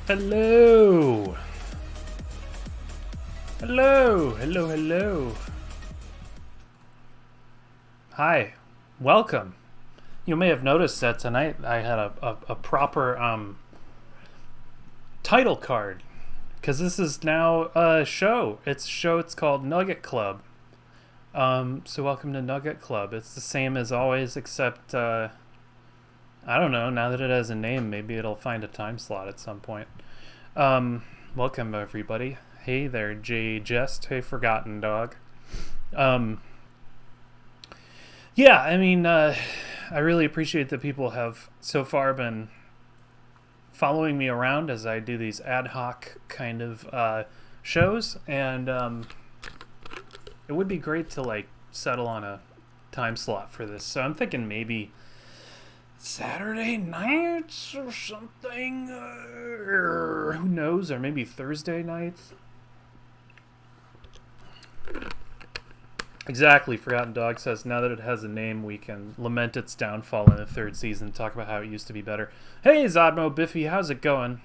Hello. Hello. Hello. Hello. Hi. Welcome. You may have noticed that tonight I had a proper title card because this is now a show. It's called Nugget Club. So welcome to Nugget Club. It's the same as always, except I don't know. Now that it has a name, maybe it'll find a time slot at some point. Welcome everybody. Hey there, Jay Jest. Hey, Forgotten Dog. Yeah, I mean, I really appreciate that people have so far been following me around as I do these ad hoc kind of shows, and it would be great to like settle on a time slot for this. So I'm thinking maybe Saturday nights or something. Who knows? Or maybe Thursday nights. Exactly. Forgotten Dog says, now that it has a name, we can lament its downfall in the third season and talk about how it used to be better. Hey, Zodmo Biffy, how's it going?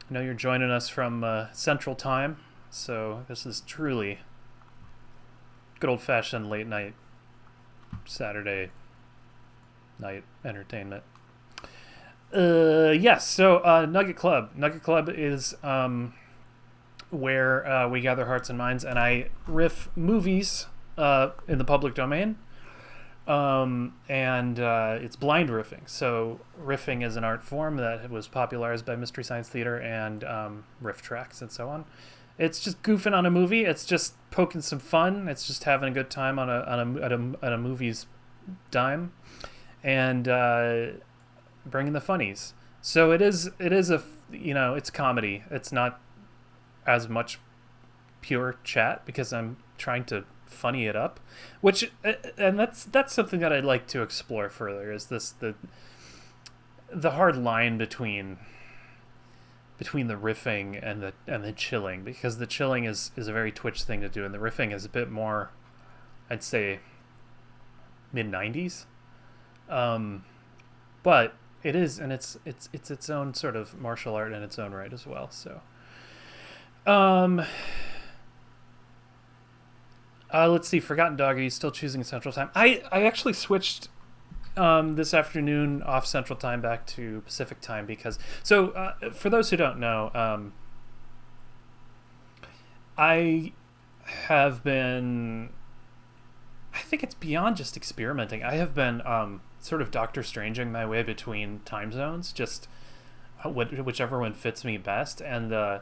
I know you're joining us from Central Time, so this is truly good old-fashioned late-night Saturday night entertainment. Yes, so Nugget Club. Nugget Club is where we gather hearts and minds, and I riff movies in the public domain. And it's blind riffing. So riffing is an art form that was popularized by Mystery Science Theater and riff tracks and so on. It's just goofing on a movie. It's just poking some fun. It's just having a good time on a movie's dime, and bringing the funnies. So it is it's comedy. It's not as much pure chat because I'm trying to funny it up, and that's something that I'd like to explore further. Is this the hard line between the riffing and the chilling, because the chilling is a very Twitch thing to do, and the riffing is a bit more, I'd say, mid-90s. But it is, and it's its own sort of martial art in its own right as well. So let's see. Forgotten Dog, are you still choosing Central Time? I actually switched this afternoon off Central Time back to Pacific Time because... So for those who don't know, I have been... I think it's beyond just experimenting. I have been sort of Doctor Stranging my way between time zones, just whichever one fits me best. And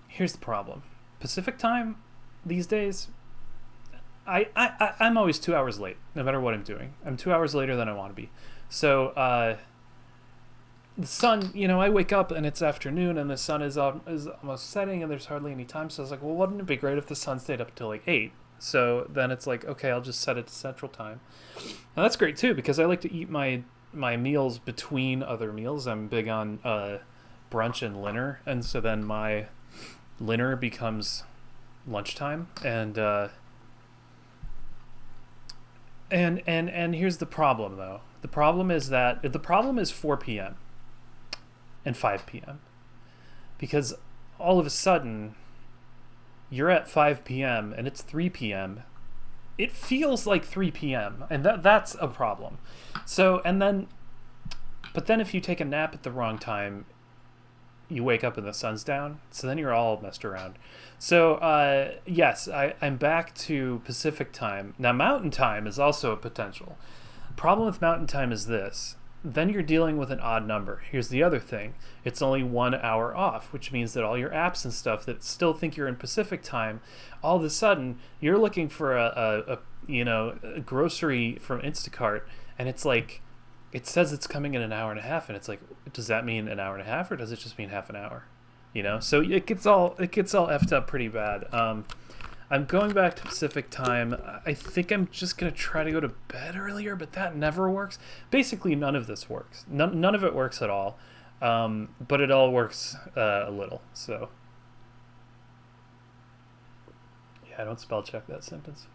here's the problem. Pacific Time these days, I'm always 2 hours late, no matter what I'm doing. I'm 2 hours later than I want to be. So the sun, I wake up and it's afternoon and the sun is almost setting and there's hardly any time. So I was like, well, wouldn't it be great if the sun stayed up till like 8? So then it's like, okay, I'll just set it to Central Time. And that's great too, because I like to eat my meals between other meals. I'm big on brunch and dinner, and so then my dinner becomes lunchtime. And here's the problem, though. The problem is 4 p.m. and 5 p.m. because all of a sudden you're at 5 p.m. and it's 3 p.m. It feels like 3 p.m. and that's a problem. So but then if you take a nap at the wrong time, you wake up and the sun's down. So then you're all messed around. So yes, I'm back to Pacific Time. Now Mountain Time is also a potential. Problem with Mountain Time is this. Then you're dealing with an odd number. Here's the other thing. It's only 1 hour off, which means that all your apps and stuff that still think you're in Pacific Time, all of a sudden you're looking for a grocery from Instacart, and it's like, it says it's coming in an hour and a half, and it's like, does that mean an hour and a half, or does it just mean half an hour? So it gets all effed up pretty bad. I'm going back to Pacific Time. I think I'm just going to try to go to bed earlier, but that never works. Basically, none of this works. None of it works at all. But it all works a little. So, yeah, don't spell check that sentence.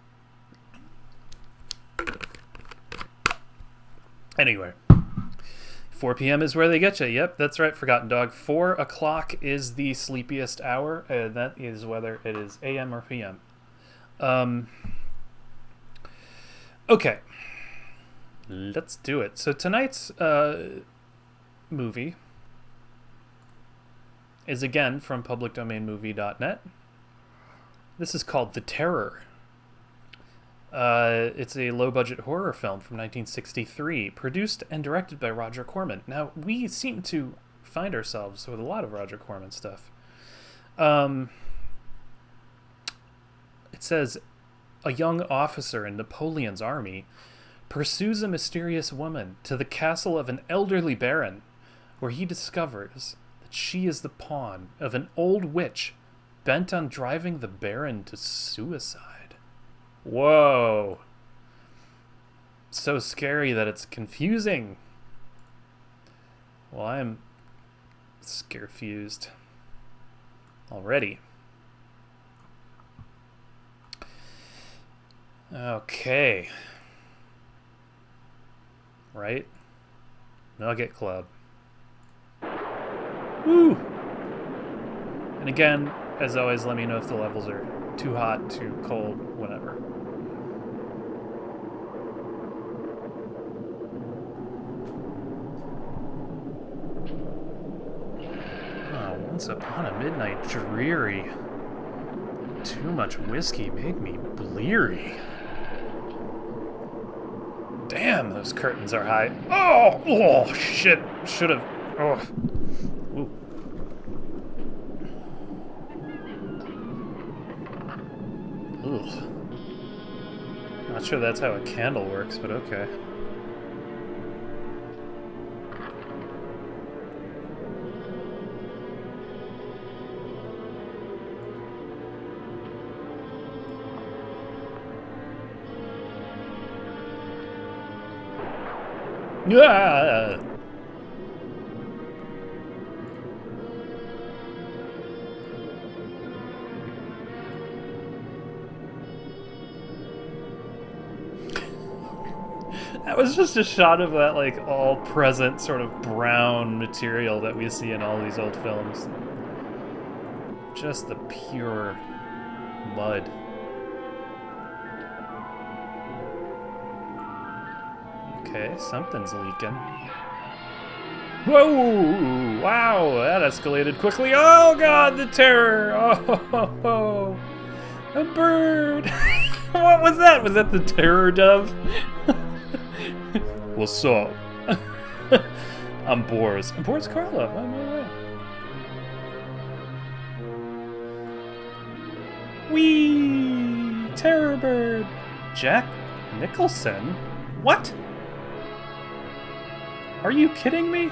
Anyway, 4 p.m. is where they get you. Yep, that's right, Forgotten Dog. 4 o'clock is the sleepiest hour. That is whether it is a.m. or p.m. Okay. Let's do it. So tonight's movie is again from publicdomainmovie.net. This is called The Terror. It's a low-budget horror film from 1963, produced and directed by Roger Corman. Now, we seem to find ourselves with a lot of Roger Corman stuff. It says, a young officer in Napoleon's army pursues a mysterious woman to the castle of an elderly baron, where he discovers that she is the pawn of an old witch bent on driving the baron to suicide. Whoa. So scary that it's confusing. Well, I'm scarefused already. Okay. Right? Nugget Club. Woo! And again, as always, let me know if the levels are too hot, too cold, whatever. Oh, Once Upon a Midnight Dreary. Too much whiskey made me bleary. Damn, those curtains are high. Oh, shit. Should have. Oh. Ooh. Ugh. Not sure that's how a candle works, but okay. Yeah. That was just a shot of that, like, all-present sort of brown material that we see in all these old films. Just the pure mud. Okay, something's leaking. Whoa! Wow, that escalated quickly. Oh god, the terror! Oh, a bird! What was that? Was that the terror dove? What's up? I'm Boris. Boris Karloff. Oh, no way. Whee! Terror bird. Jack Nicholson? What? Are you kidding me?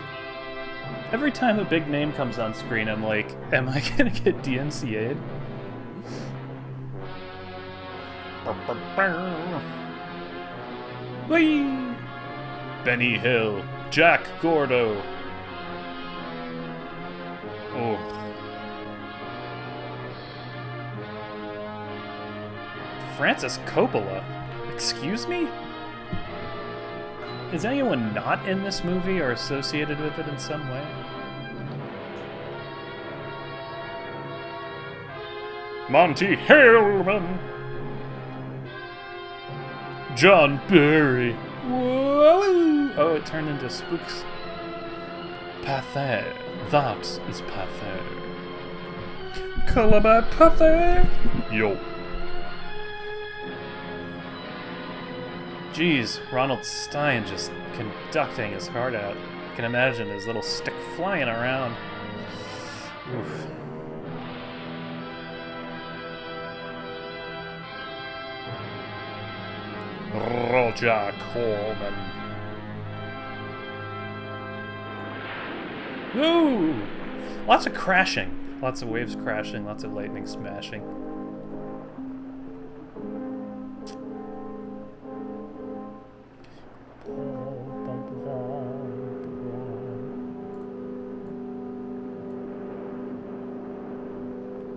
Every time a big name comes on screen, I'm like, am I gonna get DMCA'd? Whee! Benny Hill, Jack Gordo. Oh. Francis Coppola? Excuse me? Is anyone not in this movie or associated with it in some way? Monty Hellman. John Barry. Whoa. Oh, it turned into Spooks. Pathet. That is Pathet. Calabar Pathet. Yo. Jeez, Ronald Stein just conducting his heart out. I can imagine his little stick flying around. Oof. Roger Corman. Woo! Lots of crashing. Lots of waves crashing, lots of lightning smashing.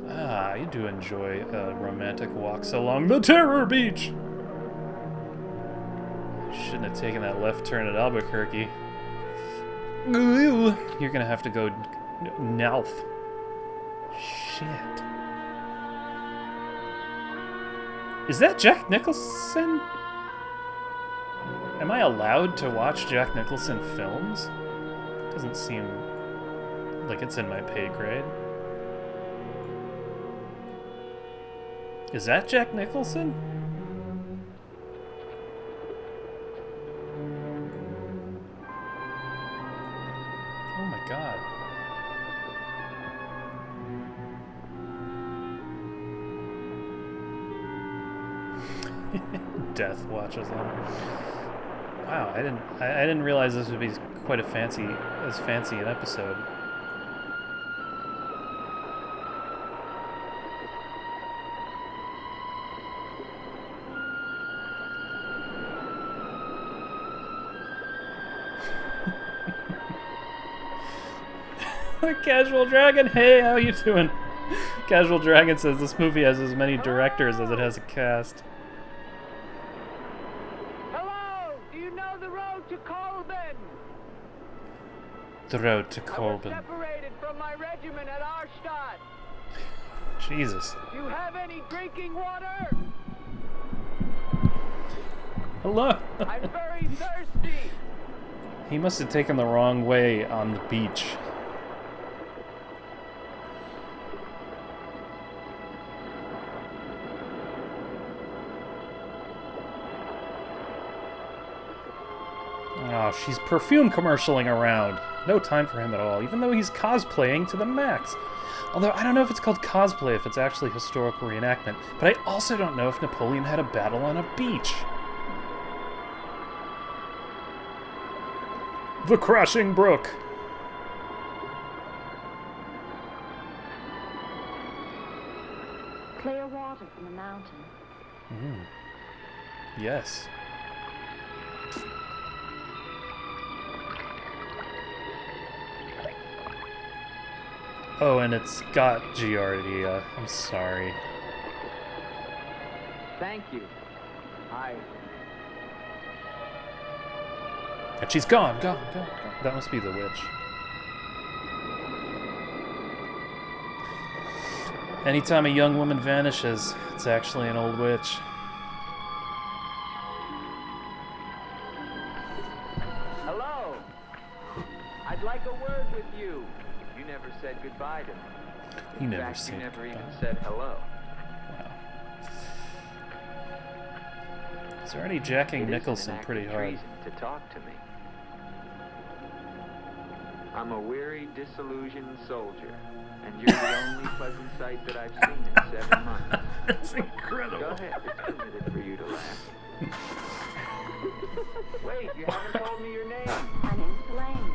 I do enjoy romantic walks along the Terror Beach. Shouldn't have taken that left turn at Albuquerque. Ooh, you're gonna have to go Nalf. Shit. Is that Jack Nicholson? Am I allowed to watch Jack Nicholson films? Doesn't seem like it's in my pay grade. Is that Jack Nicholson? Oh my god. Death watches him. Wow, I didn't realize this would be quite a fancy an episode. Casual Dragon, hey, how you doing? Casual Dragon says this movie has as many directors as it has a cast. Hello, do you know the road to Colbin? The road to Colbin. I was separated from my regiment at Arstadt. Jesus. Do you have any drinking water? Hello. I'm very thirsty. He must have taken the wrong way on the beach. Oh, she's perfume commercialing around. No time for him at all, even though he's cosplaying to the max. Although, I don't know if it's called cosplay, if it's actually historical reenactment. But I also don't know if Napoleon had a battle on a beach. The Crashing Brook. Clear water from the mountain. Yes. Oh, and it's got Giardia. I'm sorry. Thank you. And she's gone. That must be the witch. Anytime a young woman vanishes, it's actually an old witch. Hello. I'd like a word with you. You never said goodbye to me. You never In fact, said you never goodbye. even said hello. Wow. He's already jacking Nicholson pretty hard. Treason to talk to me. I'm a weary, disillusioned soldier, and you're the only pleasant sight that I've seen in 7 months. That's incredible. Go ahead, it's permitted for you to laugh. Wait, you haven't told me your name. My name's Elaine.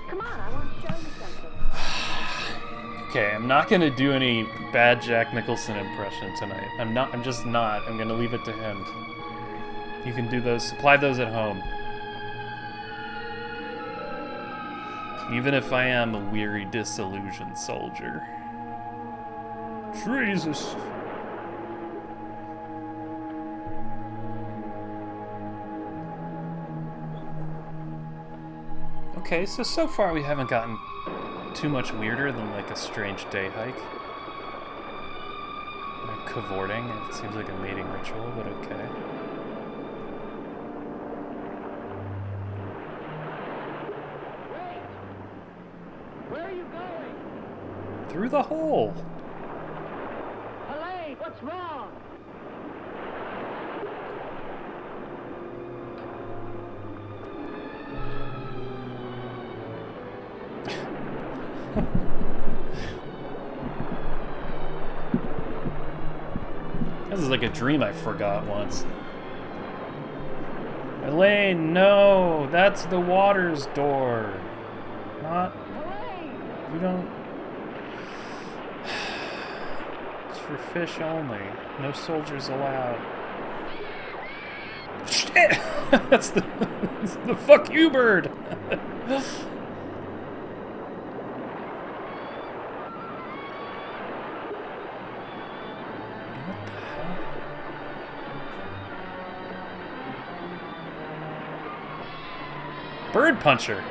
Come on, I want to show you something. Okay, I'm not gonna do any bad Jack Nicholson impression tonight. I'm just not. I'm gonna leave it to him. You can do those, supply those at home. Even if I am a weary, disillusioned soldier. Jesus. Okay, so far we haven't gotten too much weirder than like a strange day hike. Like cavorting, it seems like a mating ritual, but okay. Wait! Where are you going? Through the hole! Elaine, what's wrong? This is like a dream I forgot once. Elaine, no! That's the water's door. Not... Elaine! You don't... It's for fish only. No soldiers allowed. Shit! That's the fuck you bird! Bird puncher.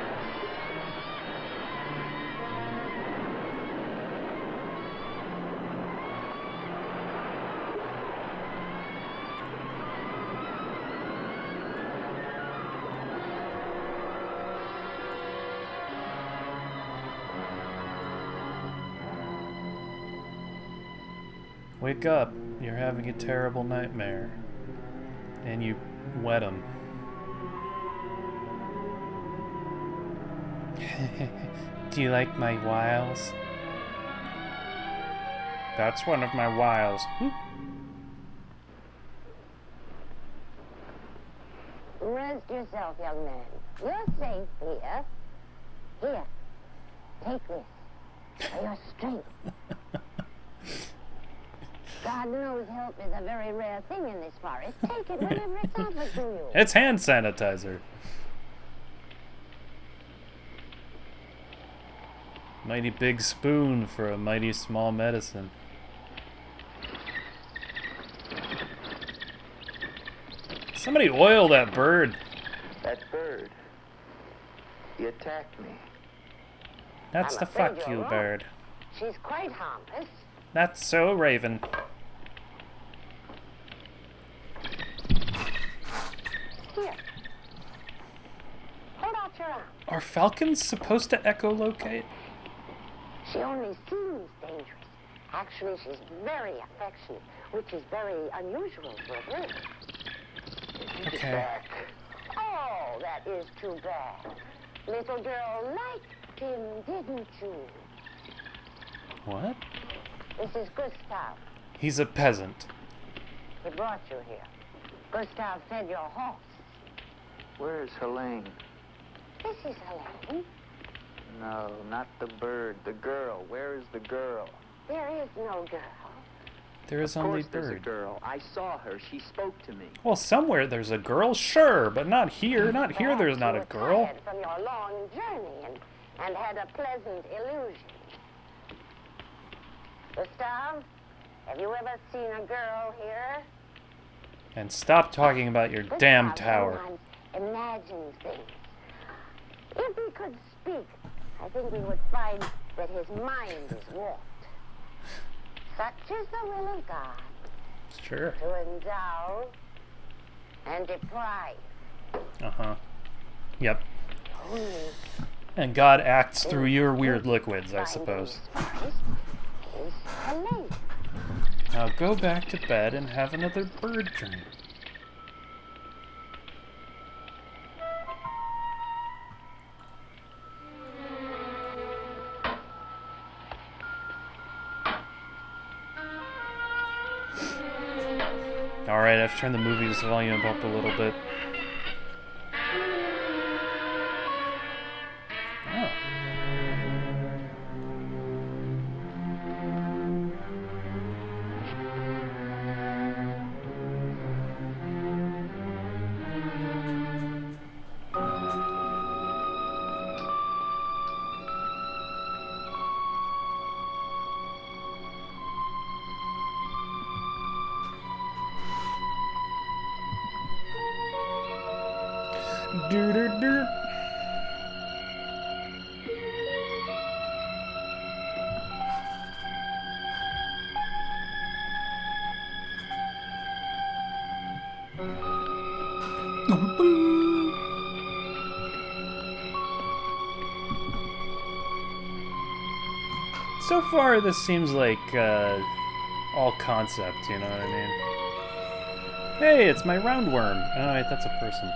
Wake up. You're having a terrible nightmare. And you wet him. Do you like my wiles? That's one of my wiles. Whoop. Rest yourself, young man. You're safe here. Here, take this for your strength. God knows help is a very rare thing in this forest. Take it whenever it's offered to you. It's hand sanitizer. Mighty big spoon for a mighty small medicine. Somebody oil that bird. That bird. He attacked me. That's I'm the afraid fuck you're you wrong. bird. She's quite harmless. That's so Raven. Here. Hold out your arm. Are falcons supposed to echolocate? She only seems dangerous. Actually, she's very affectionate, which is very unusual for a bird. Okay. Oh, that is too bad. Little girl liked him, didn't you? What? This is Gustav. He's a peasant. He brought you here. Gustav fed your horse. Where's Helene? This is Helene. No, not the bird. The girl. Where is the girl? There is no girl. There is Of only course there's a bird. girl. I saw her. She spoke to me. Well, somewhere there's a girl, sure, but not here. Not here. There's not a Perhaps you were girl. tired from your long journey and had a pleasant illusion. Gustav, have you ever seen a girl here? And stop talking about your damn Gustav tower. sometimes imagines things. If he could speak, I think we would find that his mind is warped. Such is the will of God, Sure. to endow and deprive. Uh-huh. Yep. Only And God acts through your weird liquids, I suppose. Is Helene. Now go back to bed and have another bird dream. Alright, I've turned the movie's volume up a little bit. Oh. Doo-doo-doo. So far, this seems like all concept, you know what I mean? Hey, it's my roundworm. Oh, wait, that's a person.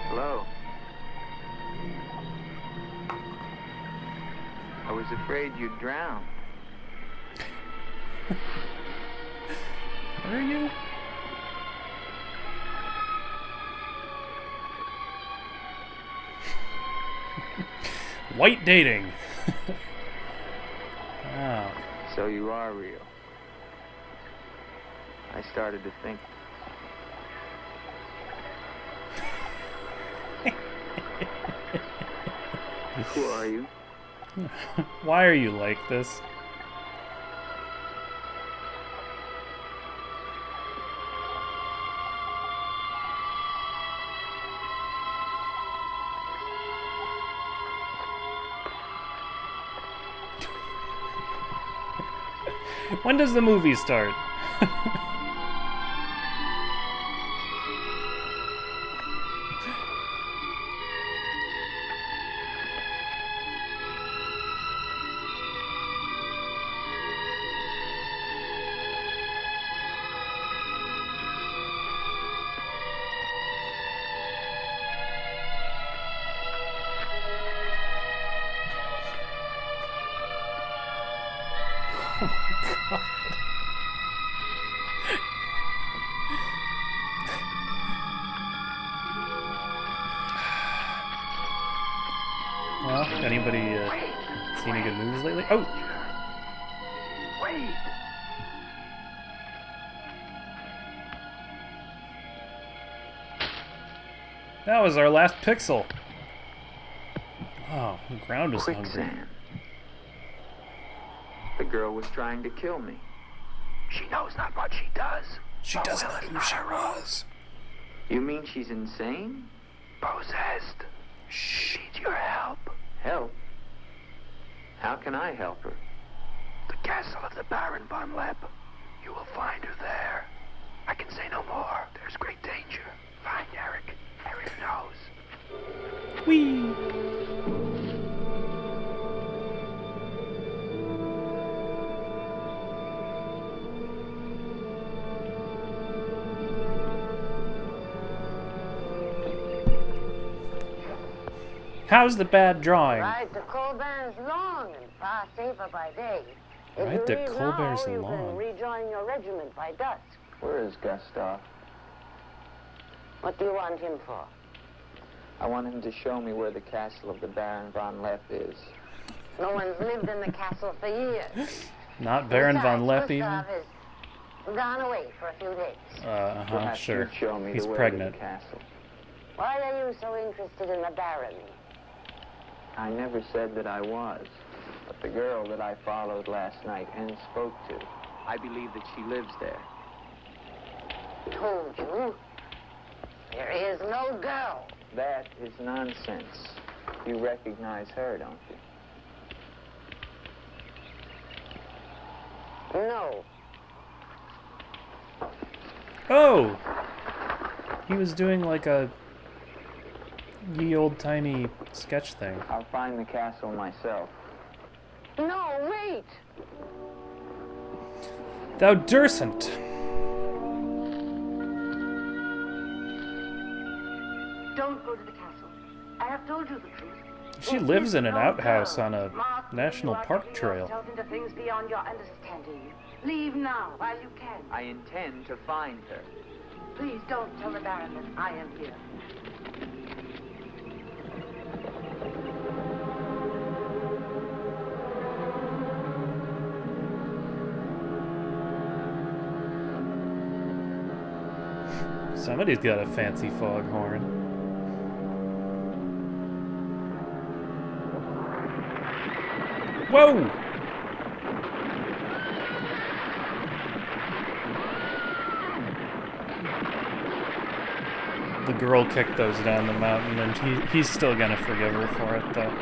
Hello. I was afraid you'd drown. Where are you? White dating. Wow. So you are real. I started to think. Who are you? Why are you like this? When does the movie start? Well, anybody seen any good movies lately? Oh! Wait! That was our last pixel. Oh, the ground is hungry. Quicksand. The girl was trying to kill me. She knows not what she does. She doesn't know who she was. You mean she's insane? Possessed. She needs your help. Help? How can I help her? The castle of the Baron von Lepp. You will find her there. I can say no more. There's great danger. Find Eric. Eric knows. Whee! How's the bad drawing? Ride to Colburn's lawn and far safer by day. If Ride you to leave Colbert's now, you lawn. can rejoin your regiment by dusk. Where is Gustav? What do you want him for? I want him to show me where the castle of the Baron von Lepp is. No one's lived in the castle for years. Not Baron von Besides, Lepp even? Gustav has gone away for a few days. Perhaps Sure. you'd show me He's the way pregnant. to the castle. Why are you so interested in the Baron? I never said that I was. But the girl that I followed last night and spoke to, I believe that she lives there. Told you. There is no girl. That is nonsense. You recognize her, don't you? No. Oh! He was doing like a ye old timey sketch thing. I'll find the castle myself. No, wait. Thou dursn't! Don't go to the castle. I have told you the truth. She lives in an outhouse on a Mark, national you are park getting trail. yourself into things beyond your understanding. Leave now while you can. I intend to find her. Please don't tell the Baron that I am here. Somebody's got a fancy foghorn. Whoa! The girl kicked those down the mountain, and he's still gonna forgive her for it, though.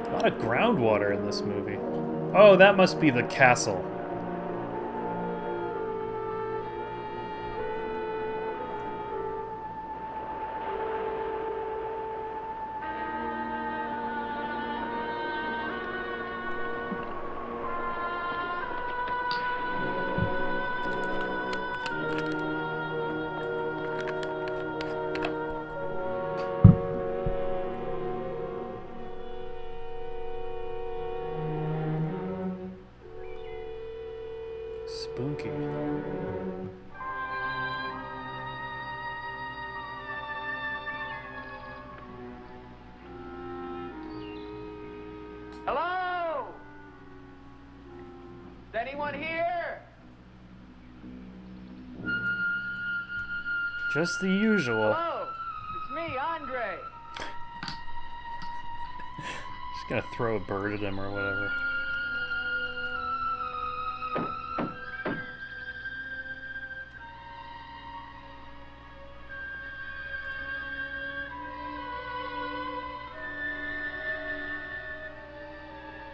A lot of groundwater in this movie. Oh, that must be the castle. Spooky. Hello? Is anyone here? Just the usual. Hello? It's me, Andre. Just gonna throw a bird at him or whatever.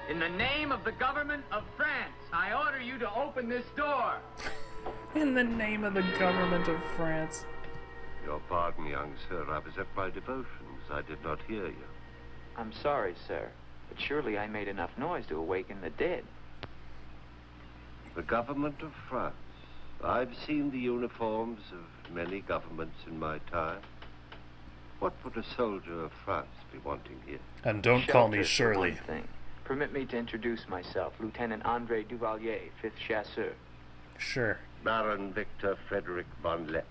In the name of the government of France, I order you to open this door. In the name of the government of France. Your pardon, young sir. I was at my devotions. I did not hear you. I'm sorry, sir, but surely I made enough noise to awaken the dead. The government of France. I've seen the uniforms of many governments in my time. What would a soldier of France be wanting here? And don't call me Shelter, for Shirley. one thing. Permit me to introduce myself, Lieutenant Andre Duvalier, 5th Chasseur. Sure. Baron Victor Frederick von Lepp.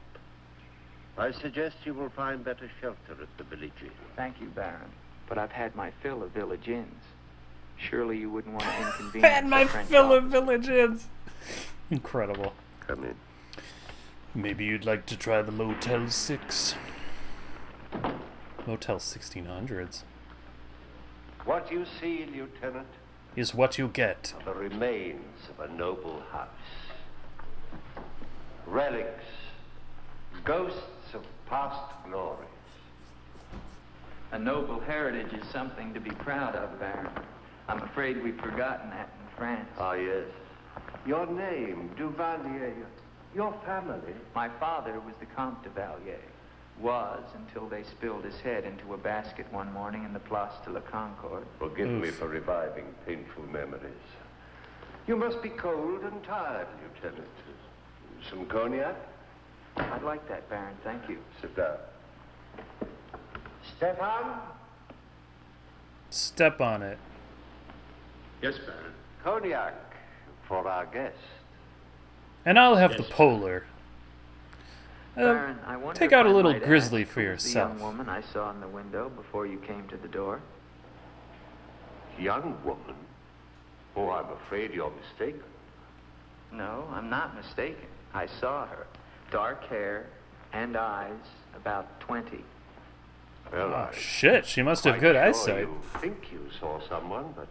I suggest you will find better shelter at the village inn. Thank you, Baron, but I've had my fill of village inns. Surely you wouldn't want to inconvenience Had my the French fill of officer. village inns. Incredible. Come in. Maybe you'd like to try the Motel 6. Motel 1600s. What you see, Lieutenant, Is what you get. are the remains of a noble house. Relics, ghosts of past glories. A noble heritage is something to be proud of, Baron. I'm afraid we've forgotten that in France. Ah, yes. Your name, Duvalier, your family. My father was the Comte de Valier. Was until they spilled his head into a basket one morning in the Place de la Concorde. Forgive me for reviving painful memories. You must be cold and tired, Lieutenant. Some cognac? I'd like that, Baron. Thank you. Sit down. Stefan? Step on it. Yes, Baron. Cognac for our guest. And I'll have Yes. the polar. Baron, I wonder take if out a I little might grizzly ask for who was the yourself. young woman I saw in the window before you came to the door. Young woman? Oh, I'm afraid you're mistaken. No, I'm not mistaken. I saw her. Dark hair and eyes, about 20. Well, Oh, I shit, she must have quite good sure eyesight. You think you saw someone, but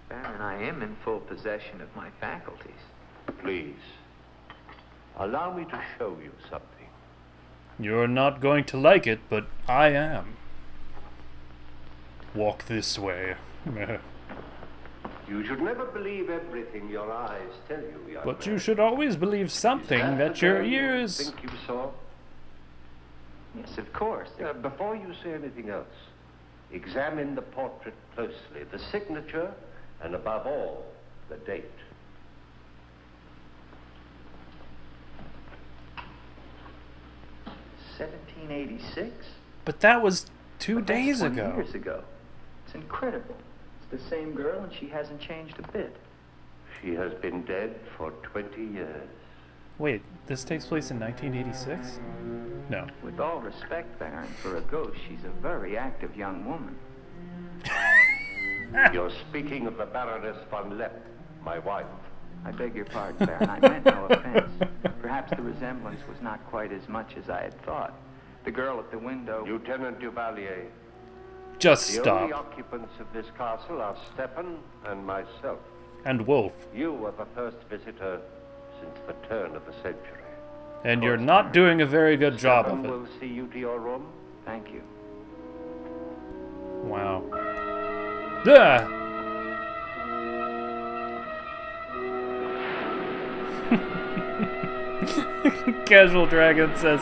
Baron, I am in full possession of my faculties. please, allow me to show you something. You're not going to like it, but I am. Walk this way. You should never believe everything your eyes tell you, young But man. you should always believe Is something the that your girl you ears... think you saw? Yes, of course. Before you say anything else, examine the portrait closely, the signature, and above all, the date. $1786? But that was 2 But that's days 20 ago. years ago. It's incredible. It's the same girl and she hasn't changed a bit. She has been dead for 20 years. Wait, this takes place in 1986? No. With all respect, Baron, for a ghost, she's a very active young woman. You're speaking of the Baroness von Lepp, my wife. I beg your pardon, Baron. I meant no offense. Perhaps the resemblance was not quite as much as I had thought. The girl at the window... Lieutenant Duvalier, Just the only stop. occupants of this castle are Stefan and myself. And Wolf. You were the first visitor since the turn of the century. And you're not doing a very good job Stefan of it. will see you to your room. Thank you. Wow. Ah! Casual Dragon says,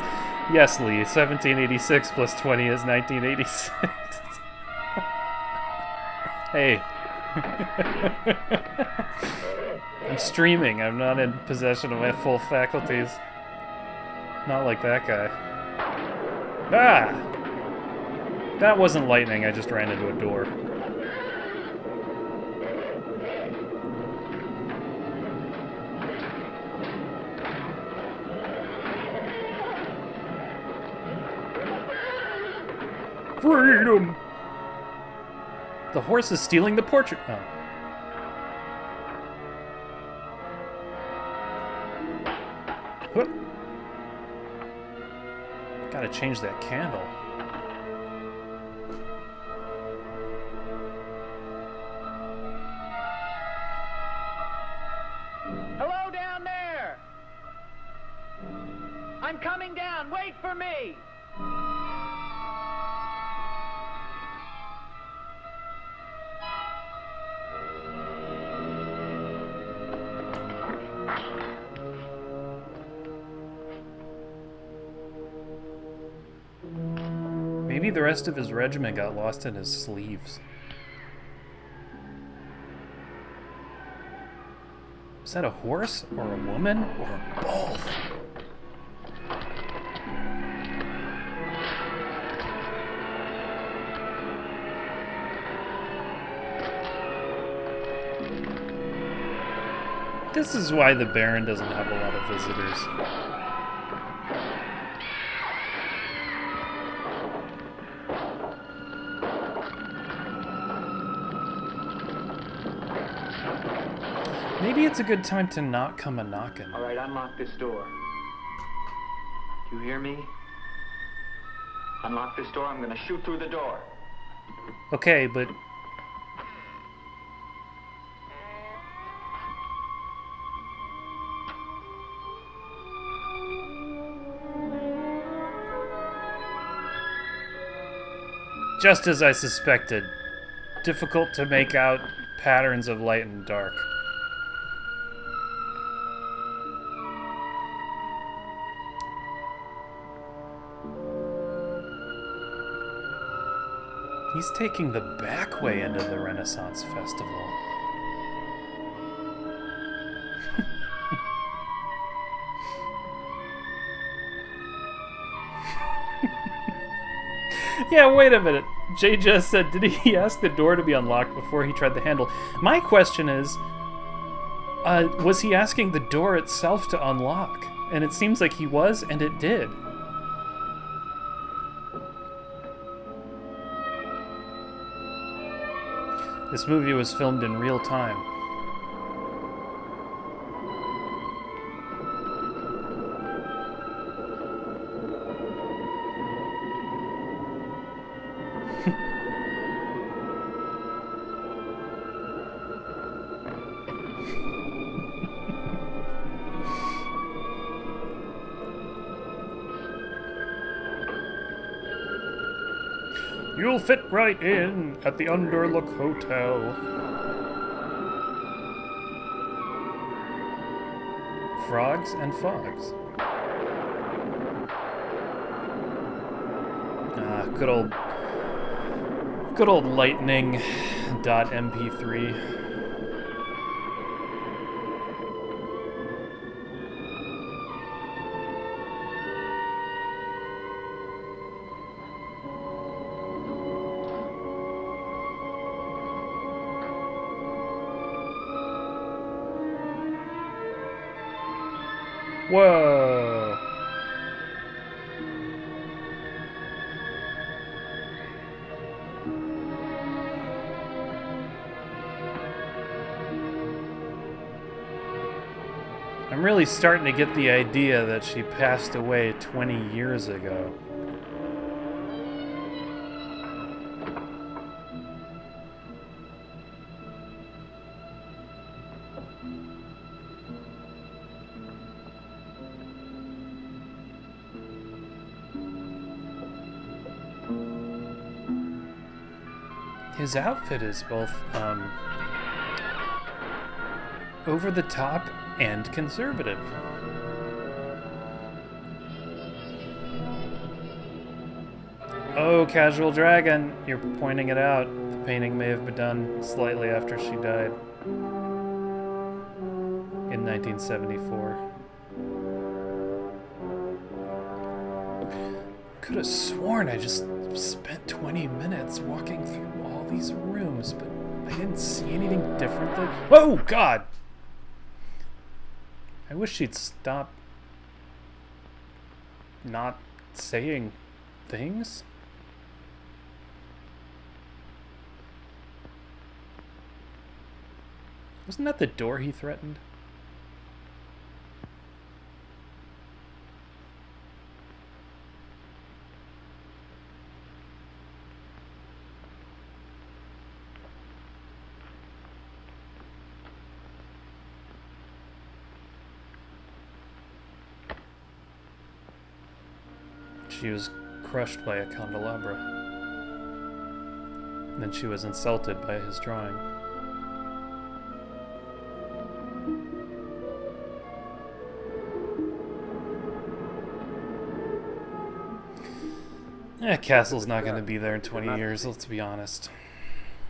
yes, Lee, 1786 plus 20 is 1986. Hey. I'm streaming. I'm not in possession of my full faculties. Not like that guy. Ah! That wasn't lightning, I just ran into a door. Freedom! The horse is stealing the portrait. Oh. Whoop. Gotta change that candle. Hello down there! I'm coming down. Wait for me! Maybe the rest of his regiment got lost in his sleeves. Is that a horse, or a woman, or both? This is why the Baron doesn't have a lot of visitors. Maybe it's a good time to not come a-knockin'. All right, unlock this door. Do you hear me? Unlock this door. I'm gonna shoot through the door. Okay, but... just as I suspected. Difficult to make out patterns of light and dark. He's taking the back way into the Renaissance Festival. Yeah, wait a minute. Jay just said, did he ask the door to be unlocked before he tried the handle? My question is, was he asking the door itself to unlock? And it seems like he was, and it did. This movie was filmed in real time. You'll fit right in at the Underlook Hotel. Frogs and fogs. Good old lightning.mp3. Whoa. I'm really starting to get the idea that she passed away 20 years ago. His outfit is both over the top and conservative. Oh, Casual Dragon, you're pointing it out. The painting may have been done slightly after she died in 1974. Could have sworn I just spent 20 minutes walking through all these rooms, but I didn't see anything different than... Oh, God! I wish she'd stop not saying things. Wasn't that the door he threatened? She was crushed by a candelabra. Then she was insulted by his drawing. Castle's not going to be there in 20 years, let's be honest.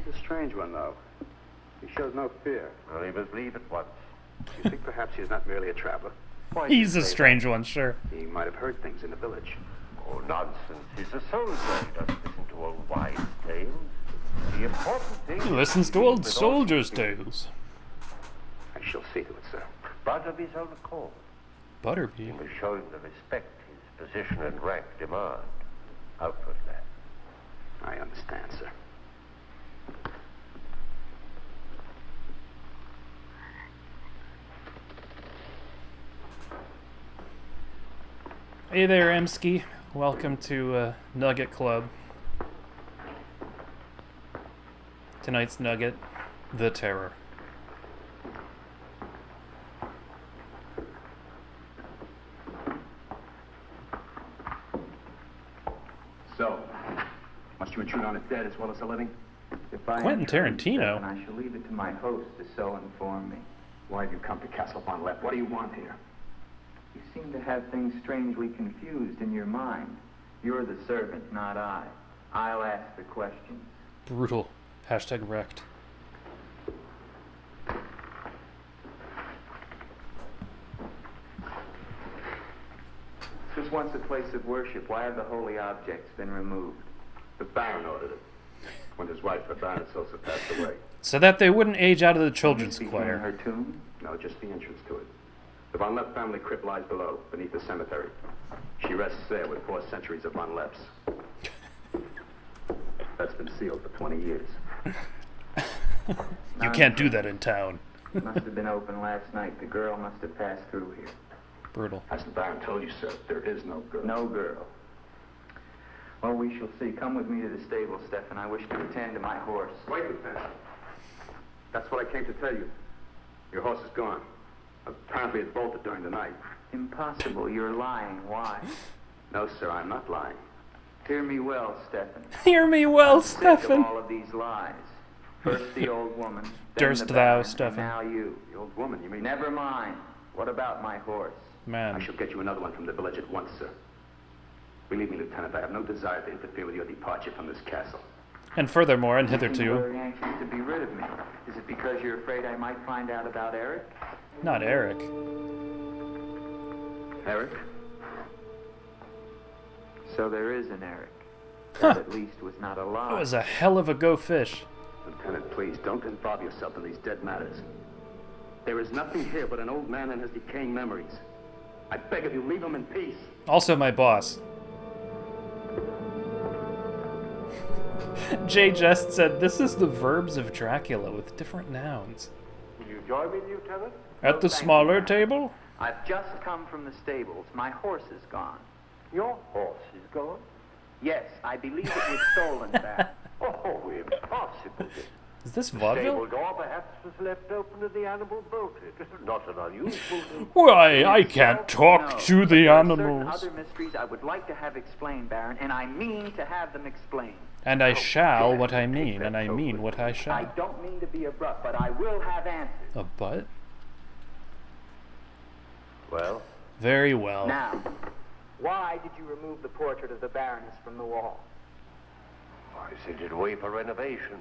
He's a strange one, though. He shows no fear. Well, he must leave at once. You think perhaps he's not merely a traveler? Why do you He's a say strange one, sure. He might have heard things in the village. Oh, nonsense. He's a soldier. He doesn't listen to old wives' tales. The important thing He is listens to he old with soldiers' all his tales. I shall see to it, sir. But of his own accord. Butterby. He must show him the respect his position and rank demand. Outward, lad. I understand, sir. Hey there, Emsky. Welcome to Nugget Club. Tonight's nugget, the terror. So, must you intrude on a dead as well as a living? If I Quentin intrude, Tarantino. Stefan, I shall leave it to my host to so inform me. Why have you come to Castle Von Lepp? What do you want here? You seem to have things strangely confused in your mind. You're the servant, not I. I'll ask the questions. Brutal. Hashtag wrecked. This was once a place of worship. Why have the holy objects been removed? The Baron ordered it. When his wife, the Baroness, also passed away. So that they wouldn't age out of the children's Became choir. her tomb? No, just the entrance to it. The Von Lepp family crypt lies below, beneath the cemetery. She rests there with 4 centuries of Von Lepps. That's been sealed for 20 years. You can't do that in town. Must have been open last night. The girl must have passed through here. Brutal. As the Baron told you, sir, there is no girl. No girl. Well, we shall see. Come with me to the stable, Stefan. I wish to attend to my horse. Wait, Lieutenant. That's what I came to tell you. Your horse is gone. Apparently it bolted during the night. Impossible. You're lying. Why? No, sir, I'm not lying. Hear me well, Stefan. Hear me well, I'm sick of Stefan. all of these lies. First the old woman, then Durst the thou, Baron, and Stefan. now you. The old woman, you mean? Never mind. What about my horse? I Man. shall get you another one from the village at once, sir. Believe me, Lieutenant, I have no desire to interfere with your departure from this castle. And furthermore, and You seem hitherto, very anxious to be rid of me. Is it because you're afraid I might find out about Eric? not Eric. Eric? So there is an Eric. Huh. That at least was not a lie. That was a hell of a go fish. Lieutenant, please, don't involve yourself in these dead matters. There is nothing here but an old man and his decaying memories. I beg of you, leave him in peace. Also my boss. Jay Just said, this is the verbs of Dracula with different nouns. Will you join me, Lieutenant? At the thank smaller you. table? I've just come from the stables. My horse is gone. Your horse is gone? Yes, I believe it was stolen back. Oh, impossible. Is this Stable vaudeville? door perhaps was left open and the animal bolted. Not an unusual thing. Why, I can't talk No, to but the there are certain animals. other mysteries I would like to have explained, Baron, and I mean to have them explained. And I shall yes, what I take mean, that and I coat mean with what I I shall. don't mean to be abrupt, but I will have answers. A butt? Well, Very well. Now, why did you remove the portrait of the Baroness from the wall? I sent it away for renovation.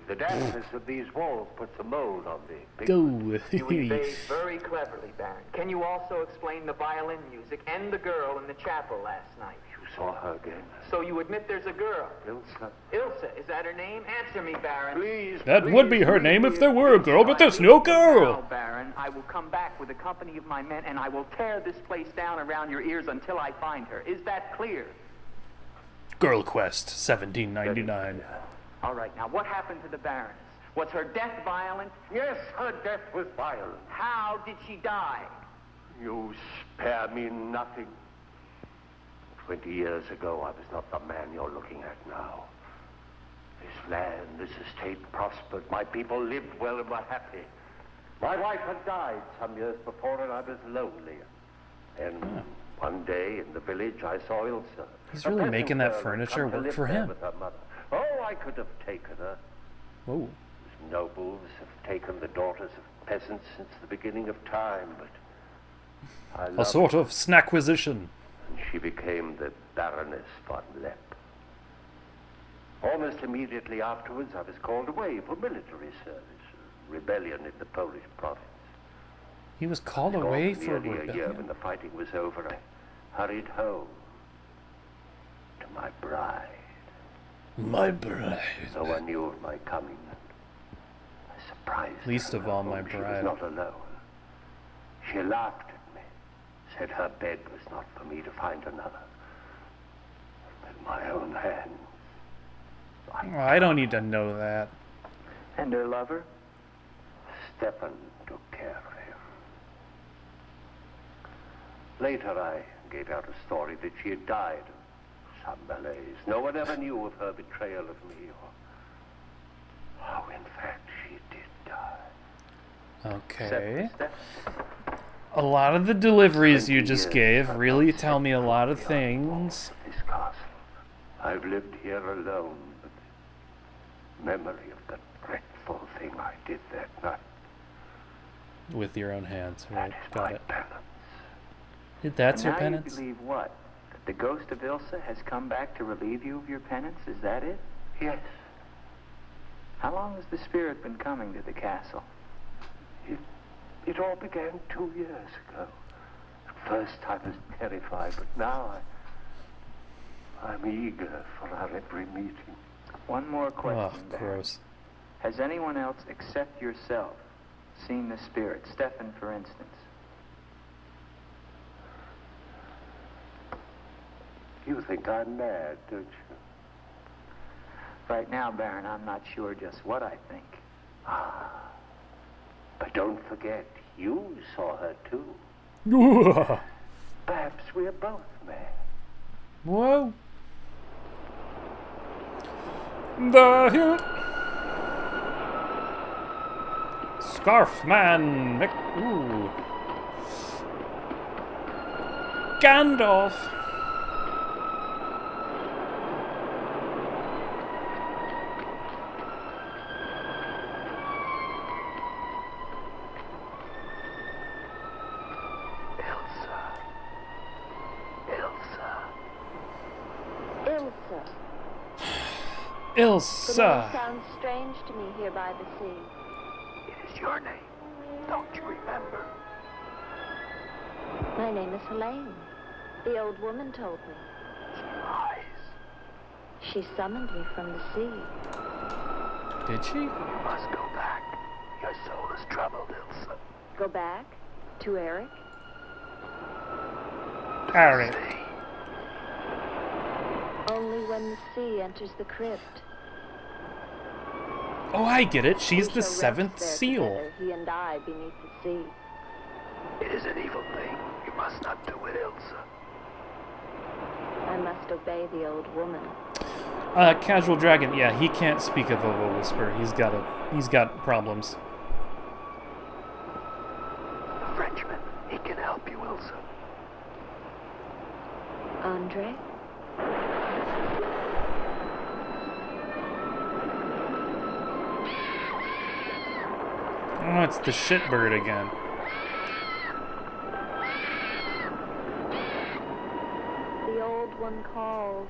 The dampness of these walls puts a mold on the Go. You evade very cleverly, Baron. Can you also explain the violin music and the girl in the chapel last night? You saw her again. So you admit there's a girl? Ilsa. Ilsa, is that her name? Answer me, Baron. Please, That would be her name if there were a girl, but there's no Now, girl. Baron, I will come back with a company of my men, and I will tear this place down around your ears until I find her. Is that clear? Girl Quest, 1799. All right, now, what happened to the Baroness? Was her death violent? Yes, her death was violent. How did she die? You spare me nothing. 20 years ago, I was not the man you're looking at now. This land, this estate prospered. My people lived well and were happy. My wife had died some years before, and I was lonely. And one day in the village, I saw Ilsa. He's really making that furniture work for him. With her mother. Oh, I could have taken her. Whoa. Nobles have taken the daughters of peasants since the beginning of time, but I A sort of snackquisition. and she became the Baroness von Lepp. Almost immediately afterwards, I was called away for military service, a rebellion in the Polish province. He was called away for nearly a year rebellion. when the fighting was over, I hurried home to my bride. My bride. No one knew of my coming. I surprised Least her of all, at my home. She bride. was not alone. She laughed at me, said her bed was not for me to find another. With my own hands. I don't need to know that. And her lover? Stefan took care of him. Later, I gave out a story that she had died of some malaise. No one ever knew of her betrayal of me, or how, in fact, she did die. Okay. Stefan. A lot of the deliveries you 20 just years gave have really not tell me a lot of separated me on things. This castle. I've lived here alone, but the memory of the dreadful thing I did that night, With your own hands, that right? is Got my it. penance. That's And your now penance? you believe what? That the ghost of Ilsa has come back to relieve you of your penance? Is that it? Yes, How long has the spirit been coming to the castle? it all began 2 years ago. At first I was terrified, but now I'm eager for our every meeting. One more Oh, question, Baron. gross. Has anyone else except yourself seen the spirit? Stefan, for instance. You think I'm mad, don't you? Right now, Baron, I'm not sure just what I think. But don't forget, you saw her too. Perhaps we're both mad. Whoa. The hill. Scarf man. Ooh. Gandalf. Ilsa. The name Ilsa. sounds strange to me here by the sea. It is your name. Don't you remember? My name is Helene. The old woman told me. She lies. She summoned me from the sea. Did she? You must go back. Your soul is troubled, Ilsa. Go back to Eric. Alright. See? Only when the sea enters the crypt. Oh, I get it. She's We the shall rest seventh there seal. together, he and I beneath the sea. It is an evil thing. You must not do it, Ilsa. I must obey the old woman. Casual Dragon. Yeah, he can't speak of a whisper. He's got problems. A Frenchman. He can help you, Ilsa. Andre? Oh, it's the shitbird again. The old one calls.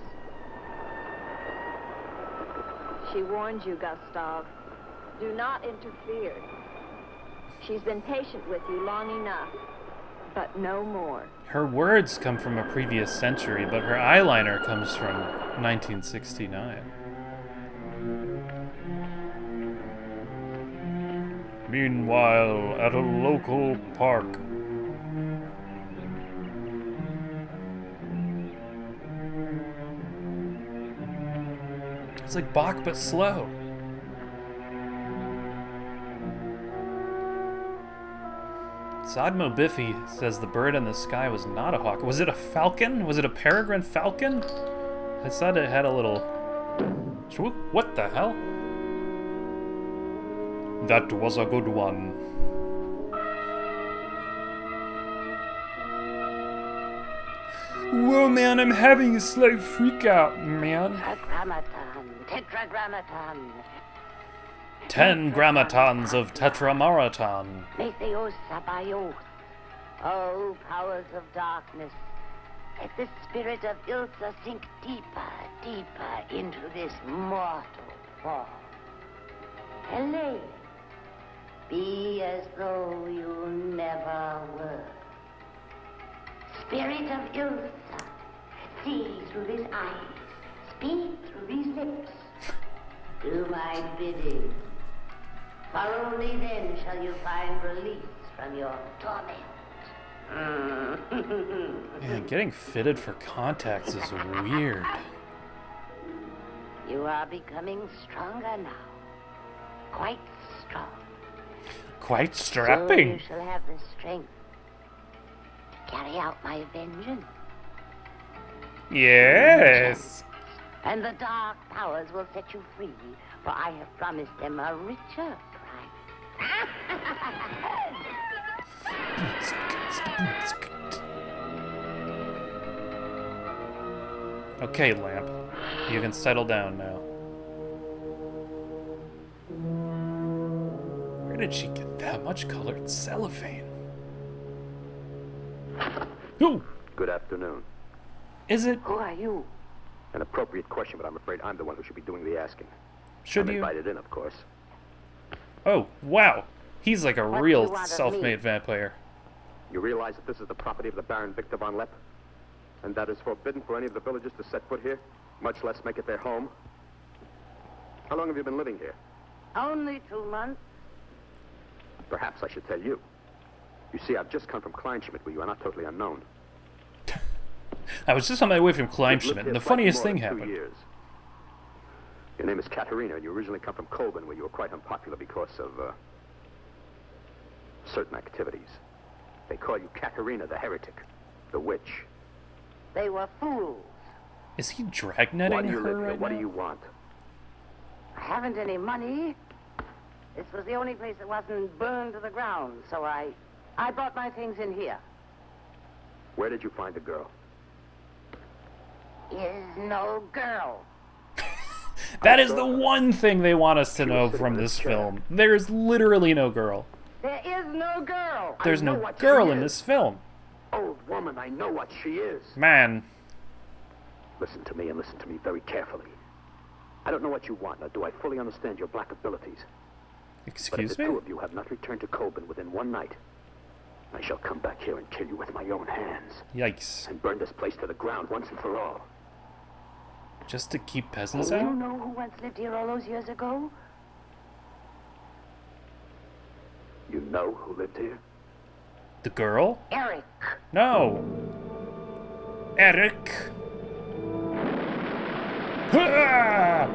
She warned you, Gustav. Do not interfere. She's been patient with you long enough, but no more. Her words come from a previous century, but her eyeliner comes from 1969. Meanwhile, at a local park. It's like Bach, but slow. Zodmo Biffy says the bird in the sky was not a hawk. Was it a falcon? Was it a peregrine falcon? I thought it had a little... What the hell? That was a good one. Whoa, man, I'm having a slight freak out, man. Tetragrammaton. 10 grammatons of Tetramarathon. Metheos Sabayoth. Oh, powers of darkness, let the spirit of Ilsa sink deeper, deeper into this mortal form. Helene, be as though you never were. Spirit of Ilsa, see through these eyes, speak through these lips. Do my bidding, for only then shall you find release from your torment. Man, getting fitted for contacts is weird. You are becoming stronger now. Quite strong. Quite Soon strapping. you shall have the strength to carry out my vengeance. Yes. And the dark powers will set you free, for I have promised them a richer prize. Okay, Lamp. You can settle down now. Where did she get that much colored cellophane? Who? Good afternoon. Is it? Who are you? An appropriate question, but I'm afraid I'm the one who should be doing the asking. Should I'm you? invited in, of course. Oh, wow. He's like a What do you real want of self-made me? vampire. You realize that this is the property of the Baron Victor von Lepp? And that is forbidden for any of the villagers to set foot here, much less make it their home? How long have you been living here? Only 2 months. Perhaps I should tell you. You see, I've just come from Kleinschmidt, where you are not totally unknown. I was just on my way from You've lived Kleinschmidt, here and the slightly funniest more thing than 2 happened. years. Your name is Katerina, and you originally come from Colburn, where you were quite unpopular because of, certain activities. They call you Katerina the Heretic, the Witch. They were fools. Is he Why dragnetting do you her live here? right What now? do you want? I haven't any money. This was the only place that wasn't burned to the ground, so I brought my things in here. Where did you find the girl? Is no girl. That is the one thing they want us to know sitting from in a this chair. film. There's literally no girl. There is no girl. There's know no what she girl in is. this film. Old woman, I know what she is. Man. Listen to me and listen to me very carefully. I don't know what you want, nor do I fully understand your black abilities. But if Excuse the me? two of you have not returned to Colburn within one night, I shall come back here and kill you with my own hands. Yikes. And burn this place to the ground once and for all. Just to keep peasants Do you out? know who once lived here all those years ago? You know who lived here? The girl? Eric. No. Eric. Ah!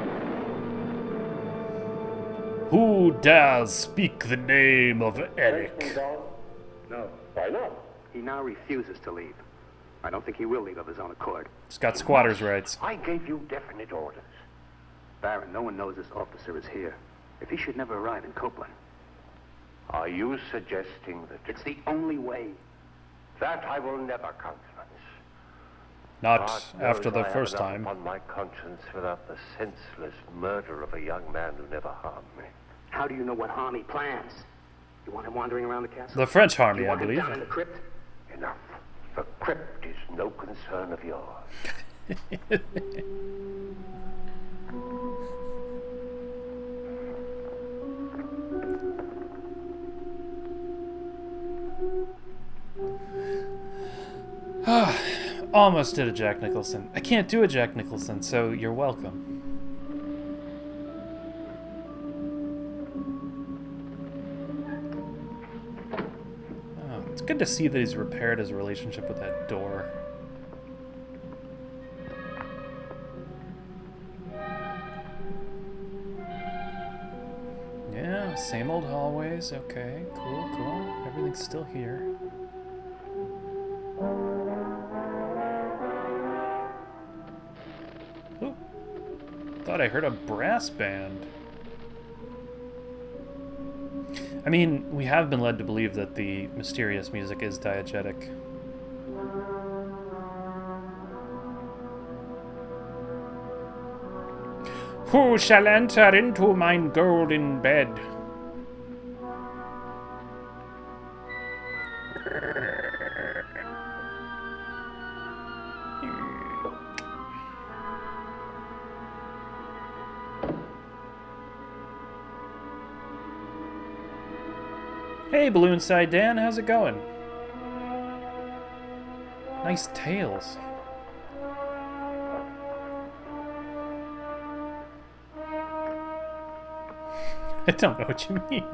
Who dares speak the name of Eric? No. Why not? He now refuses to leave. I don't think he will leave of his own accord. He's got squatter's rights. I gave you definite orders. Baron, no one knows this officer is here. If he should never arrive in Copeland. Are you suggesting that... It's the only way. That I will never countenance. Not God after knows the I have first enough time. upon my conscience without the senseless murder of a young man who never harmed me. How do you know what harm he plans? You want him wandering around the castle? The French You army, I want him believe. down in the crypt? Enough. The crypt is no concern of yours. Almost did a Jack Nicholson. I can't do a Jack Nicholson, so you're welcome. Oh, it's good to see that he's repaired his relationship with that door. Yeah. Same old hallways. Okay, cool. Everything's still here. Ooh. Thought I heard a brass band. I mean, we have been led to believe that the mysterious music is diegetic. Who shall enter into mine golden bed? Hey, Balloon Side Dan, how's it going? Nice tails. I don't know what you mean.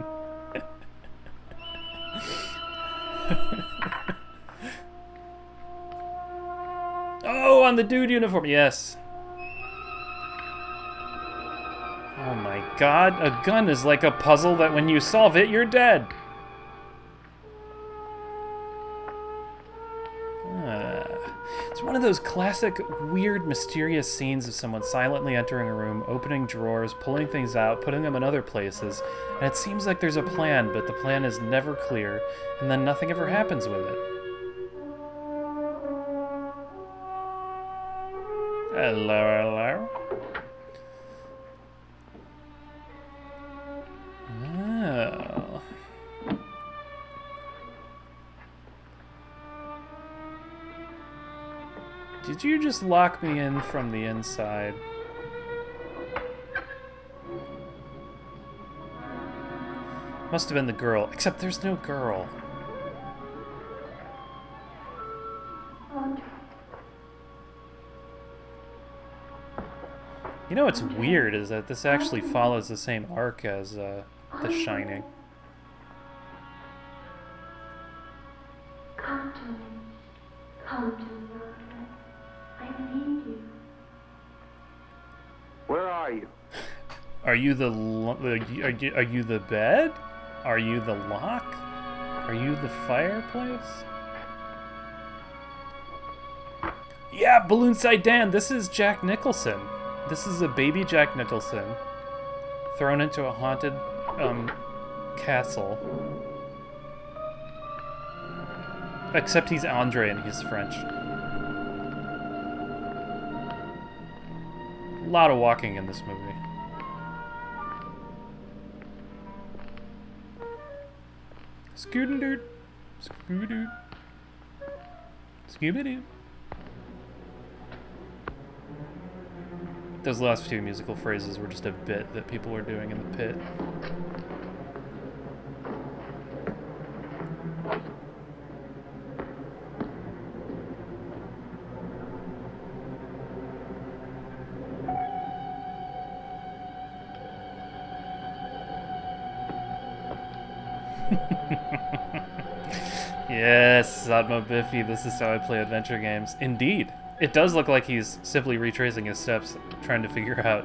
Oh, on the dude uniform, yes. Oh my god, a gun is like a puzzle that when you solve it, you're dead. It's one of those classic, weird, mysterious scenes of someone silently entering a room, opening drawers, pulling things out, putting them in other places, and it seems like there's a plan, but the plan is never clear, and then nothing ever happens with it. Hello. Oh. Did you just lock me in from the inside? Must have been the girl, except there's no girl. You know what's weird is that this actually follows the same arc as The Shining. Come to me. Come to me. I need you. Where are you? Are you the are you the bed? Are you the lock? Are you the fireplace? Yeah, Balloon Side Dan, this is Jack Nicholson. This is a baby Jack Nicholson thrown into a haunted castle. Except he's Andre and he's French. A lot of walking in this movie. Scootin' Scootin' Scooby-Doo. Those last few musical phrases were just a bit that people were doing in the pit. Yes, Zadmo Biffy, this is how I play adventure games. Indeed. It does look like he's simply retracing his steps, trying to figure out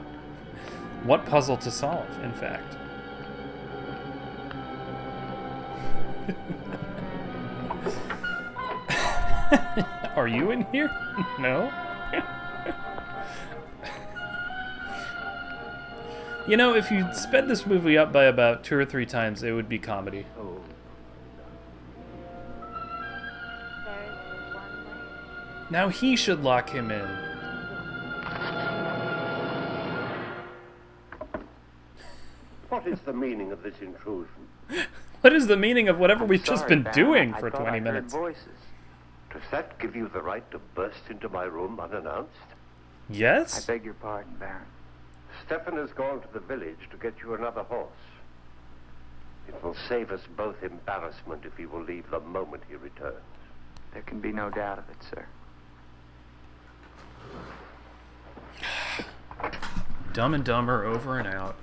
what puzzle to solve, in fact. Are you in here? No? You know, if you sped this movie up by about 2 or 3 times, it would be comedy. Now he should lock him in. What is the meaning of this intrusion? What is the meaning of whatever we've just been doing for 20 minutes? Voices. Does that give you the right to burst into my room unannounced? Yes? I beg your pardon, Baron. Stefan has gone to the village to get you another horse. It will save us both embarrassment if he will leave the moment he returns. There can be no doubt of it, sir. Dumb and Dumber over and out.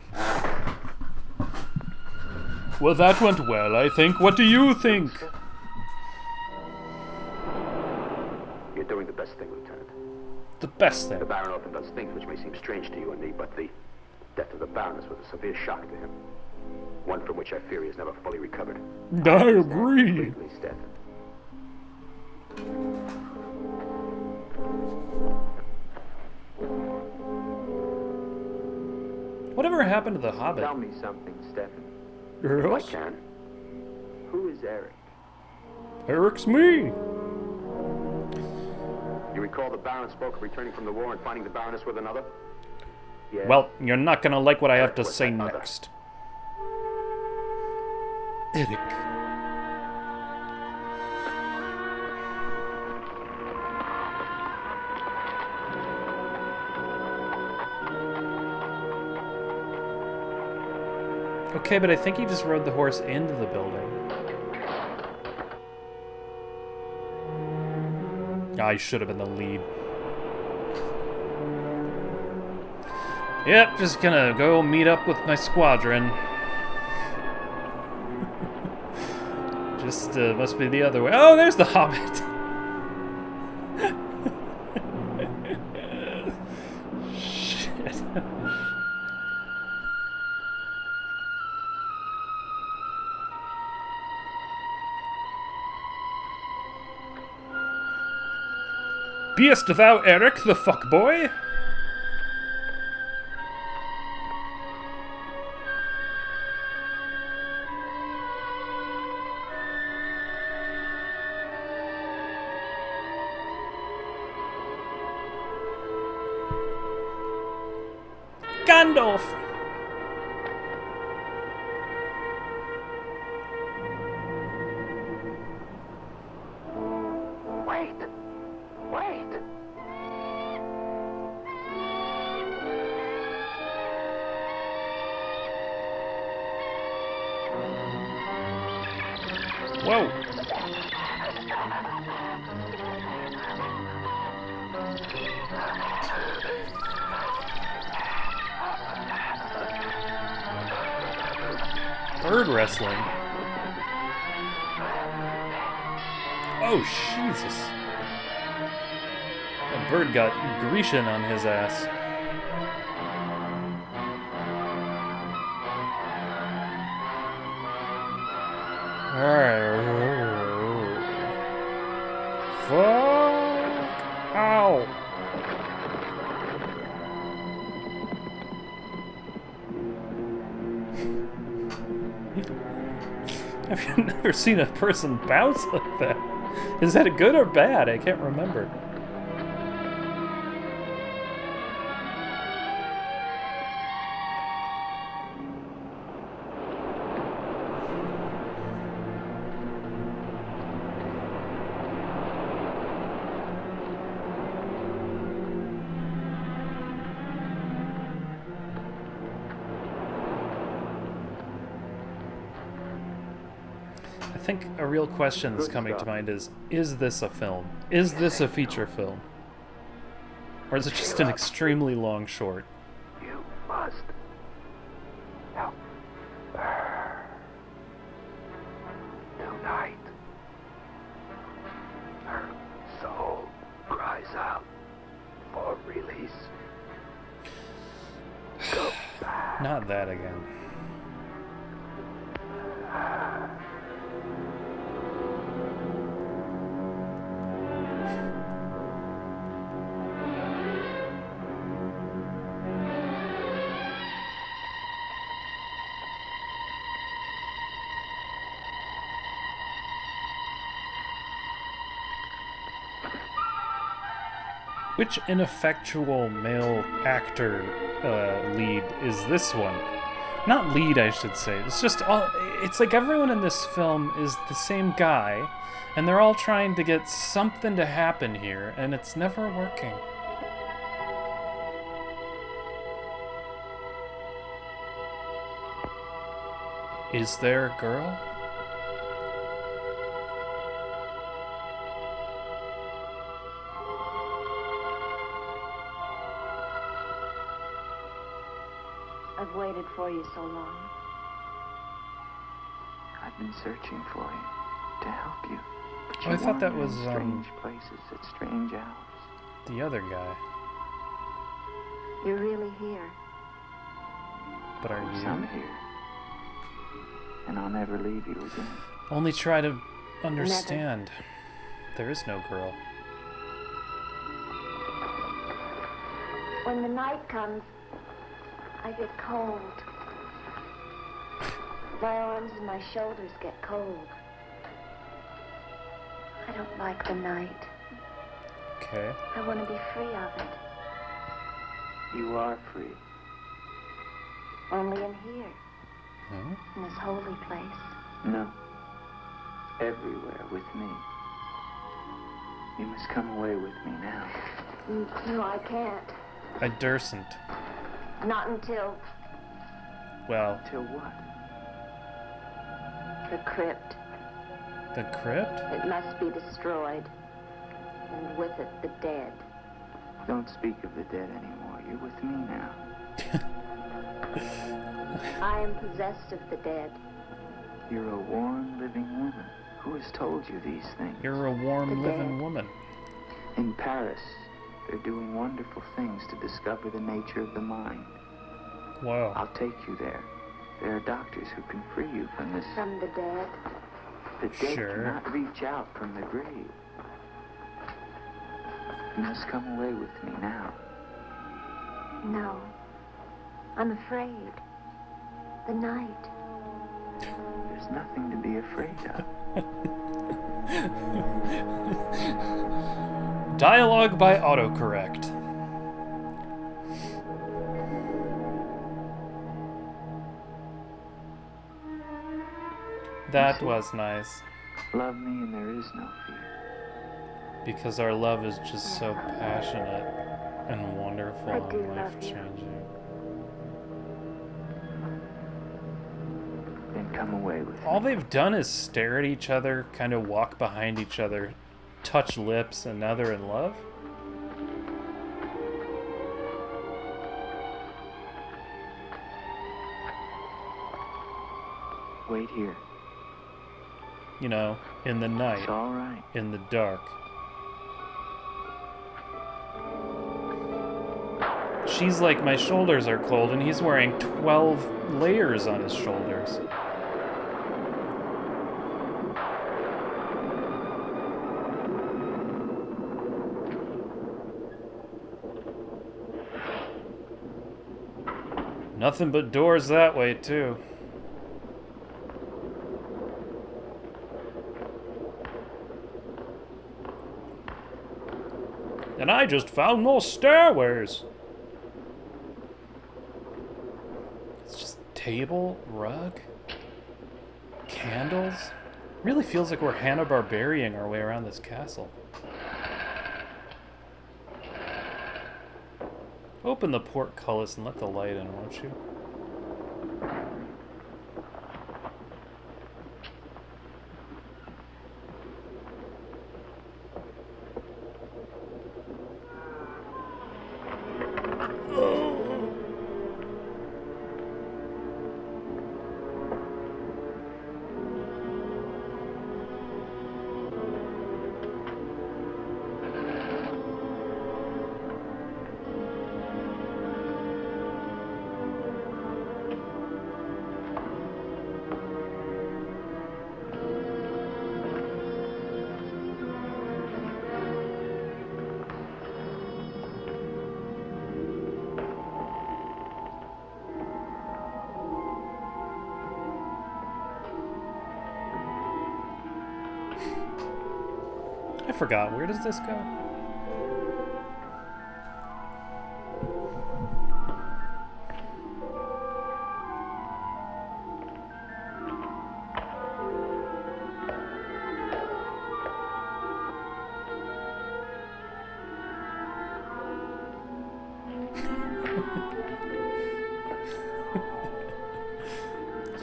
Well, that went well, I think. What do you think? You're doing the best thing, Lieutenant. The best thing. The Baron often does things which may seem strange to you and me, but the death of the Baroness was a severe shock to him. One from which I fear he has never fully recovered. I agree. Completely, Stephen. Whatever happened to the Hobbit? Tell me something, Stefan. Yes? I can. Who is Eric? Eric's me. You recall the Baron spoke of returning from the war and finding the Baroness with another? Yes. Well, you're not gonna like what I have to What's say that other? next. Eric. Okay, but I think he just rode the horse into the building. I should have been the lead. Yep, just gonna go meet up with my squadron. Just must be the other way. Oh, there's the Hobbit. Shit. Beest thou Eric the fuckboy? Gandalf! Wait! Wait! Whoa! Bird wrestling. Oh, Jesus. That bird got Grecian on his ass. Fuck! Ow! I've never seen a person bounce like that. Is that good or bad? I can't remember. I think a real question that's coming to mind is this a film? Is this a feature film? Or is it just an extremely long short? You must help her tonight. Her soul cries out for release. Go back. Not that again. Which ineffectual male actor lead is this one? Not lead, I should say. It's just all. It's like everyone in this film is the same guy, and they're all trying to get something to happen here, and it's never working. Is there a girl? I've waited for you so long. I've been searching for you to help you. But Oh, I thought that wander was, in strange places at strange hours. The other guy. You're really here. But are Some you? here. and I'll never leave you again. Only try to understand. There is no girl. When the night comes, I get cold. My arms and my shoulders get cold. I don't like the night. Okay. I want to be free of it. You are free. Only in here, Hmm? in this holy place. No. Everywhere with me. You must come away with me now. No, I can't. I dursn't. Not until Well, Till what? the crypt. the crypt? It must be destroyed. And with it, the dead. Don't speak of the dead anymore. You're with me now. I am possessed of the dead. You're a warm, living woman. Who has told you these things? You're a warm, The living dead. woman. In Paris, they're doing wonderful things to discover the nature of the mind. Whoa. I'll take you there. There are doctors who can free you from this. From the dead. The dead Sure. cannot reach out from the grave. You must come away with me now. No. I'm afraid. The night. There's nothing to be afraid of. Dialogue by autocorrect. That was nice. Love me and there is no fear. Because our love is just so passionate and wonderful I do and love life-changing. Then come away with All me. they've done is stare at each other, kind of walk behind each other, touch lips, and now they're in love? Wait here. You know, in the night, It's all right. in the dark. She's like, my shoulders are cold, and he's wearing 12 layers on his shoulders. Nothing but doors that way, too. And I just found more stairways. It's just table, rug, candles. Really feels like we're Hanna-Barbarian our way around this castle. Open the portcullis and let the light in, won't you? I forgot. Where does this go?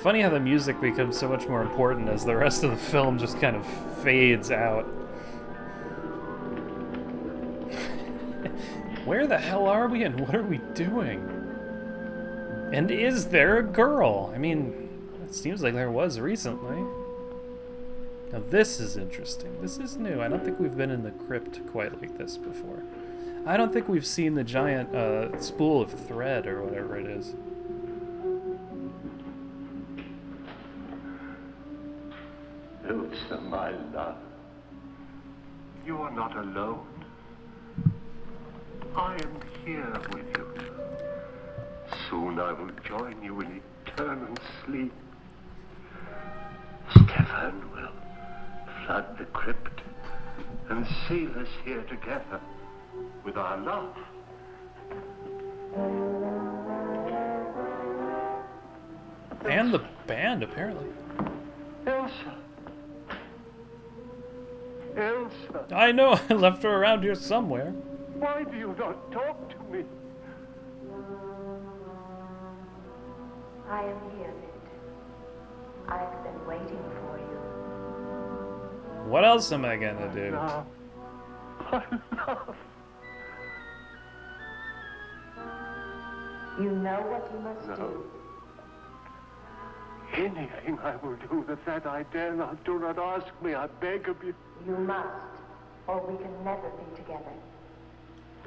Funny how the music becomes so much more important as the rest of the film just kind of fades out. Where the hell are we and what are we doing? And is there a girl? I mean, it seems like there was recently. Now this is interesting. This is new. I don't think we've been in the crypt quite like this before. I don't think we've seen the giant spool of thread or whatever it is. Ilsa, my love, you are not alone. I am here with you. Soon I will join you in eternal sleep. Stefan will flood the crypt and seal us here together with our love. And the band, apparently. Elsa. Elsa, I know, I left her around here somewhere. why do you not talk to me? I am here, Victor. I've been waiting for you. What else am I gonna do? Now, my love. You know what you must No. do. Anything I will do that I dare not. Do not ask me, I beg of you. You must, or we can never be together.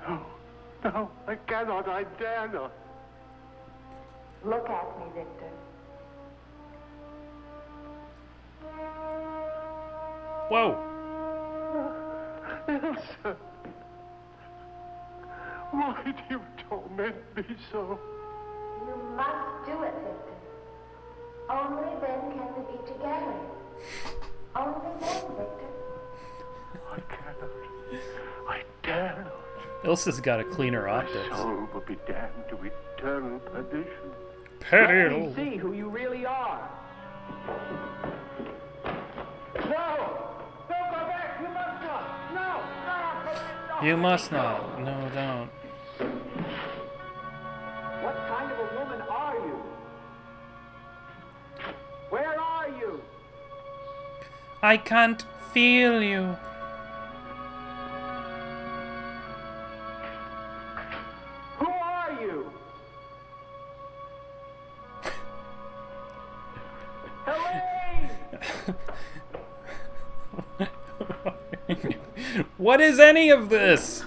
No, no, I cannot, I dare not. Look at me, Victor. Whoa! Elsa, why do you torment me so? You must do it, Victor. Only then can we be together. Only then, Victor. I cannot, I dare not. Ilsa's got a cleaner My optics. soul will be damned to eternal perdition. Let me see who you really are. No! Don't go back! You must not! No! No! You must not. No, don't. What kind of a woman are you? Where are you? I can't feel you. Who are you? Helene! What is any of this?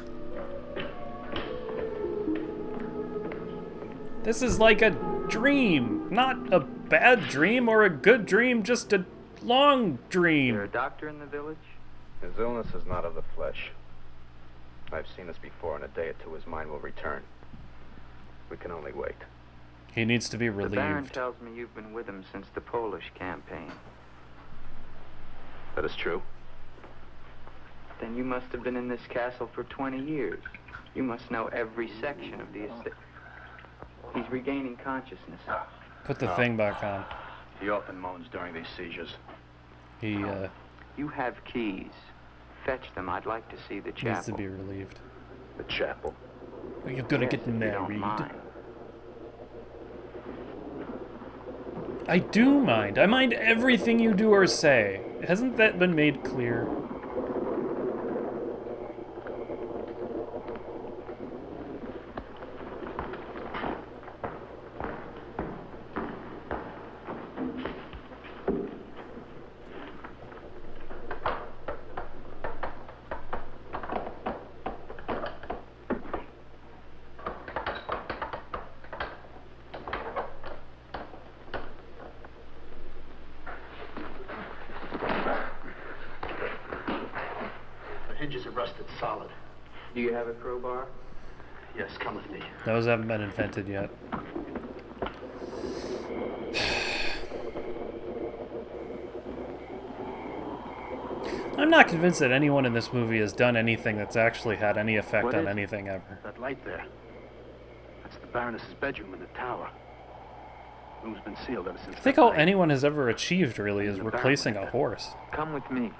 This is like a dream. Not a bad dream or a good dream, just a long dream. You're a doctor in the village? His illness is not of the flesh. I've seen this before. In a day or two, his mind will return. We can only wait. He needs to be The Baron relieved. tells me you've been with him since the Polish campaign. That is true. Then you must have been in this castle for 20 years. You must know every section of the estate. He's regaining consciousness. Put the thing back on. He often moans during these seizures. He You have keys. Fetch them. I'd like to see the chapel. needs to be relieved. The chapel. You're gonna Yes, get if you don't married. mind. I do mind. I mind everything you do or say. Hasn't that been made clear? The hinges are rusted solid. Do you have a crowbar? Yes, come with me. Those haven't been invented yet. I'm not convinced that anyone in this movie has done anything that's actually had any effect What on is it? anything ever. That light there. That's the Baroness's bedroom in the tower. Room's been sealed ever since. I think that all night. anyone has ever achieved really is The replacing a Baron. horse. Come with me.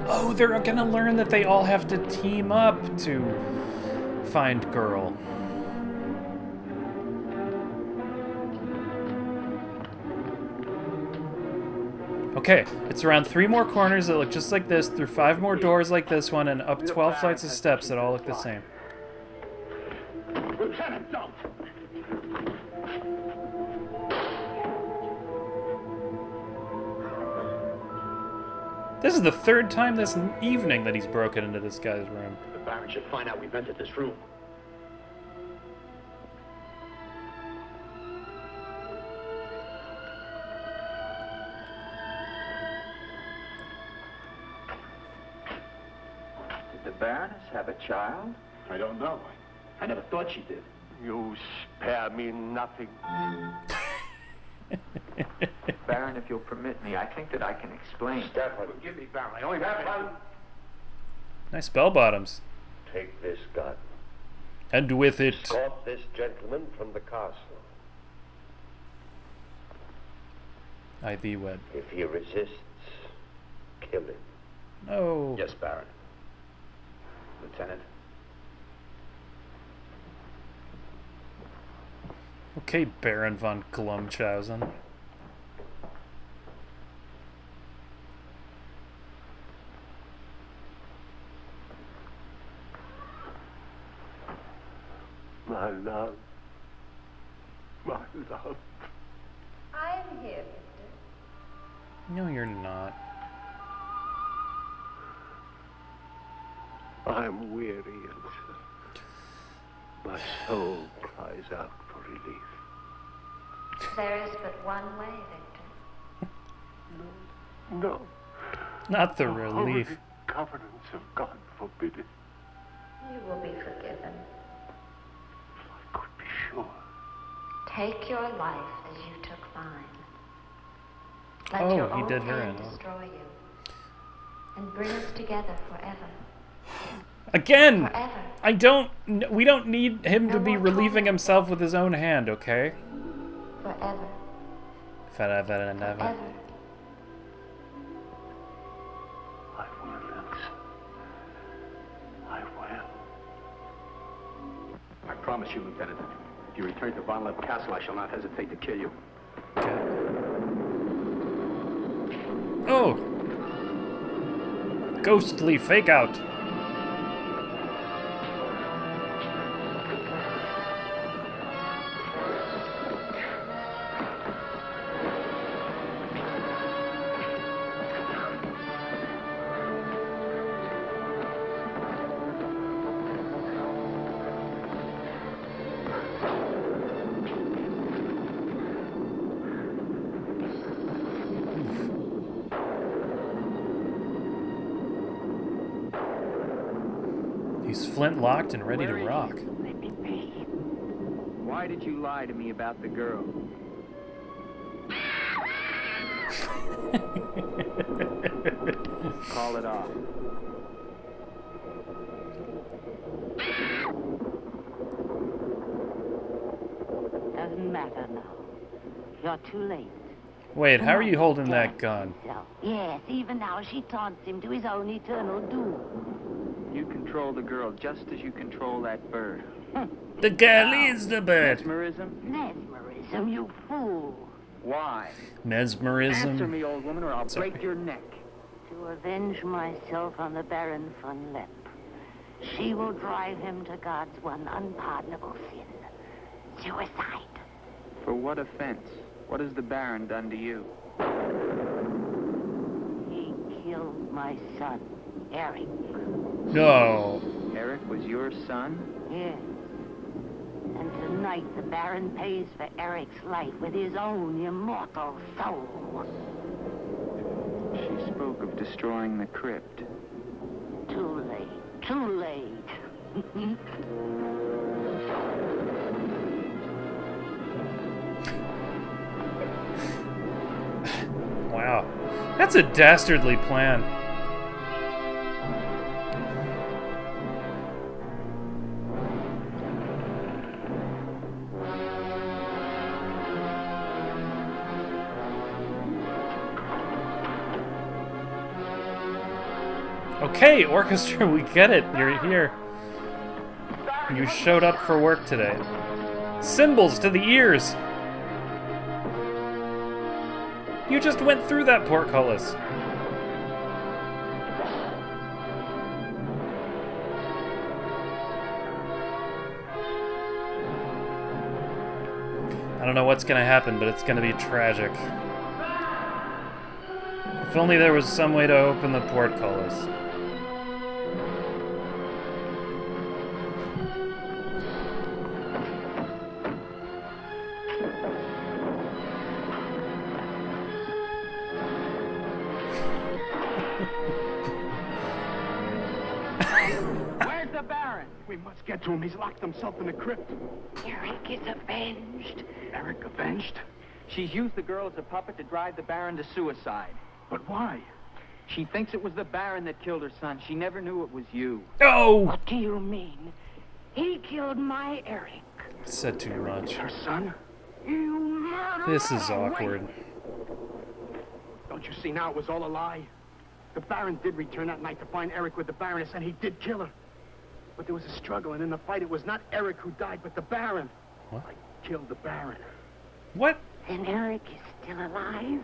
Oh, they're gonna learn that they all have to team up to find girl. Okay, it's around 3 more corners that look just like this, through 5 more doors like this one, and up 12 flights of steps that all look the same. Lieutenant, don't! This is the 3rd time this evening that he's broken into this guy's room. The Baron should find out we've entered this room. Baroness have a child? I don't know. I never thought she did. You spare me nothing. Baron, if you'll permit me, I think that I can explain. Stefan, forgive me, Baron. I only have one. Nice bell bottoms. Take this gun. And with it... Escort this gentleman from the castle. I thee wed. If he resists, kill him. No. Yes, Baron. Lieutenant. Okay, Baron von Glumchausen. My love. My love. I'm here, Victor. No, you're not. I'm weary, Elsa. My soul cries out for relief. There is but one way, Victor. No. Not the The relief. holy covenants of God forbid it. You will be forgiven. If I could be sure. Take your life as you took mine. Let Oh, your he own did her hand in. destroy you. And bring us together forever. Again! Forever. We don't need him to No be more relieving talking. himself with his own hand, okay? Forever. Forever and ever. Forever. I will, Elsa. I will. I promise you, Lieutenant. If you return to Von Lepp Castle, I shall not hesitate to kill you. Oh! Ghostly fake out. He's flint-locked and ready to Where is rock. Why did you lie to me about the girl? Call it off. Doesn't matter now. You're too late. Wait, how are you holding that gun? Yes, even now she taunts him to his own eternal doom. You control the girl just as you control that bird. The girl is the bird. Mesmerism? Mesmerism, you fool. Why? Mesmerism. Answer me, old woman, or I'll Sorry. break your neck. To avenge myself on the Baron von Lepp. She will drive him to God's one unpardonable sin. Suicide. For what offense? What has the Baron done to you? He killed my son, Eric. No. Eric was your son? Yes. And tonight the Baron pays for Eric's life with his own immortal soul. She spoke of destroying the crypt. Too late. Too late. Wow. That's a dastardly plan. Okay, orchestra, we get it. You're here. You showed up for work today. Cymbals to the ears. You just went through that portcullis. I don't know what's gonna happen, but it's gonna be tragic. If only there was some way to open the portcullis. the Baron? We must get to him. He's locked himself in the crypt. Eric is avenged. Eric avenged? She's used the girl as a puppet to drive the Baron to suicide. But why? She thinks it was the Baron that killed her son. She never knew it was you. Oh! What do you mean? He killed my Eric. Said too much. Her son? You murderer! This is awkward. Don't you see now it was all a lie? The Baron did return that night to find Eric with the Baroness, and he did kill her. But there was a struggle, and in the fight, it was not Eric who died, but the Baron. What? I killed the Baron. What? And Eric is still alive?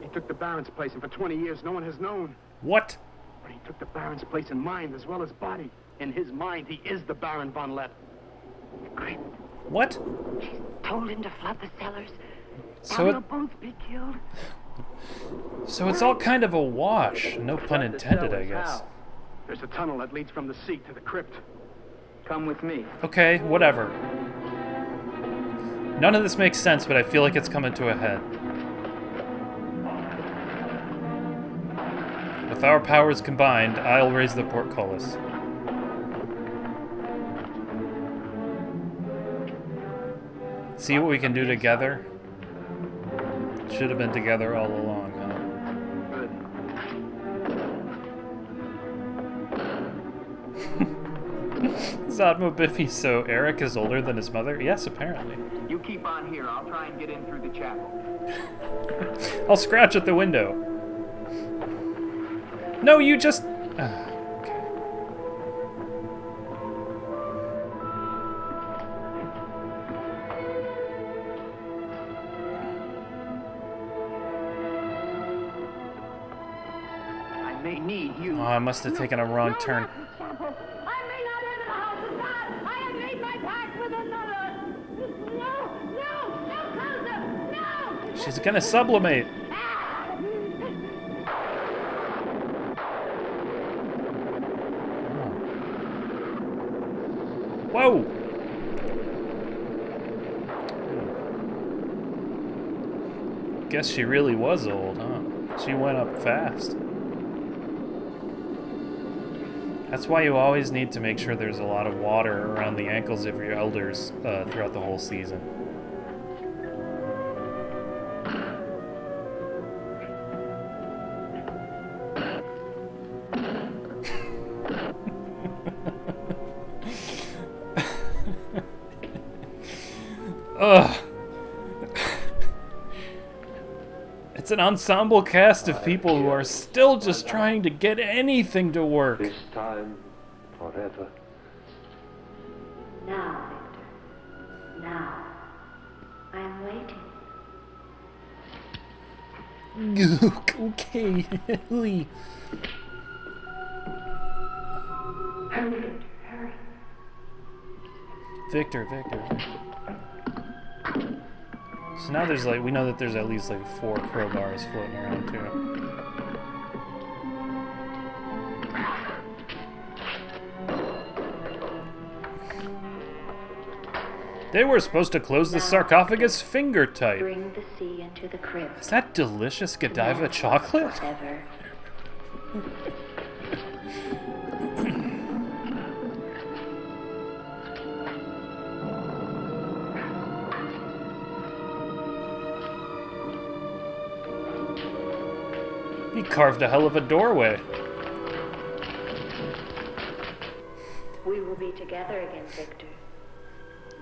He took the Baron's place, and for 20 years, no one has known. What? But he took the Baron's place in mind as well as body. In his mind, he is the Baron von Lepp. Great. What? She's told him to flood the cellars. So Now it, they'll both be killed. so it's all kind of a wash. No pun intended, I guess. How? There's a tunnel that leads from the sea to the crypt. Come with me. Okay, whatever. None of this makes sense, but I feel like it's coming to a head. With our powers combined, I'll raise the portcullis. See what we can do together? Should have been together all along, huh? Zodmo Biffy, so Eric is older than his mother? Yes, apparently. You keep on here. I'll try and get in through the chapel. I'll scratch at the window. No, you just... I may need you. Oh, I must have taken a wrong turn. I may not enter the house of God. I have made my pact with another. No closer. She's gonna sublimate. Whoa! Guess she really was old, huh? She went up fast. That's why you always need to make sure there's a lot of water around the ankles of your elders throughout the whole season. Ugh. It's an ensemble cast of people who are still just trying to get anything to work. This time, forever. Now, Victor. Now. I'm waiting. Okay. Hurry, hurry. Victor. So now there's we know that there's at least 4 crowbars floating around too. They were supposed to close the sarcophagus finger tight. Bring the sea into the crypt. Is that delicious Godiva chocolate? Forever. He carved a hell of a doorway. We will be together again, Victor.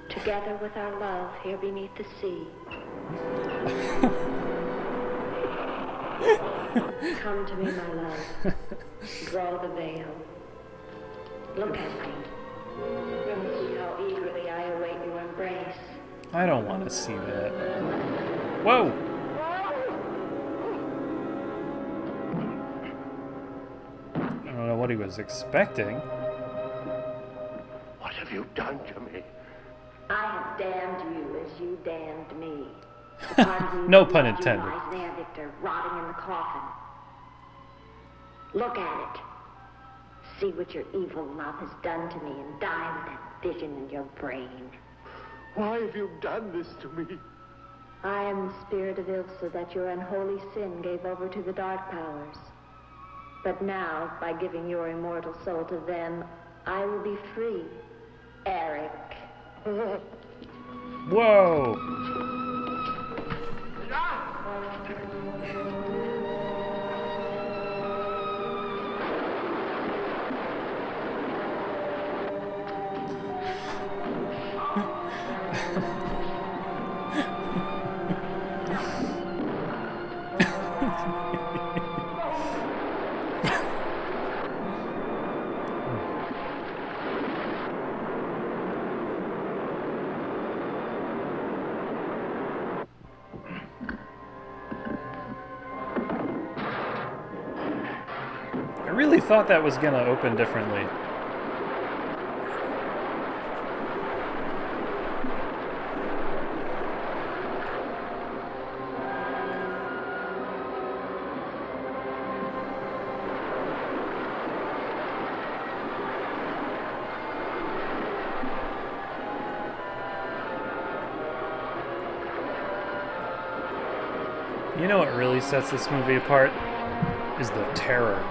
Together with our love here beneath the sea. Come to me, my love. Draw the veil. Look at me. And see how eagerly I await your embrace. I don't want to see that. Whoa! I don't know what he was expecting. What have you done to me? I have damned you as you damned me. The part of you No that pun loved you intended. lies there, Victor, rotting in the coffin. Look at it. See what your evil love has done to me and die with that vision in your brain. Why have you done this to me? I am the spirit of Ilsa that your unholy sin gave over to the dark powers. But now, by giving your immortal soul to them, I will be free, Eric. Whoa! I really thought that was gonna open differently. You know what really sets this movie apart? Is the terror.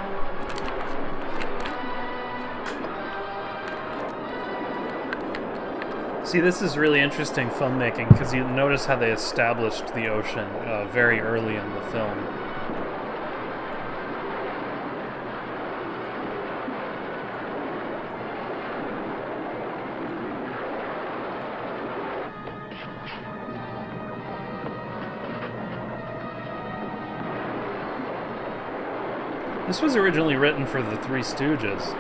See, this is really interesting filmmaking because you notice how they established the ocean very early in the film. This was originally written for the Three Stooges.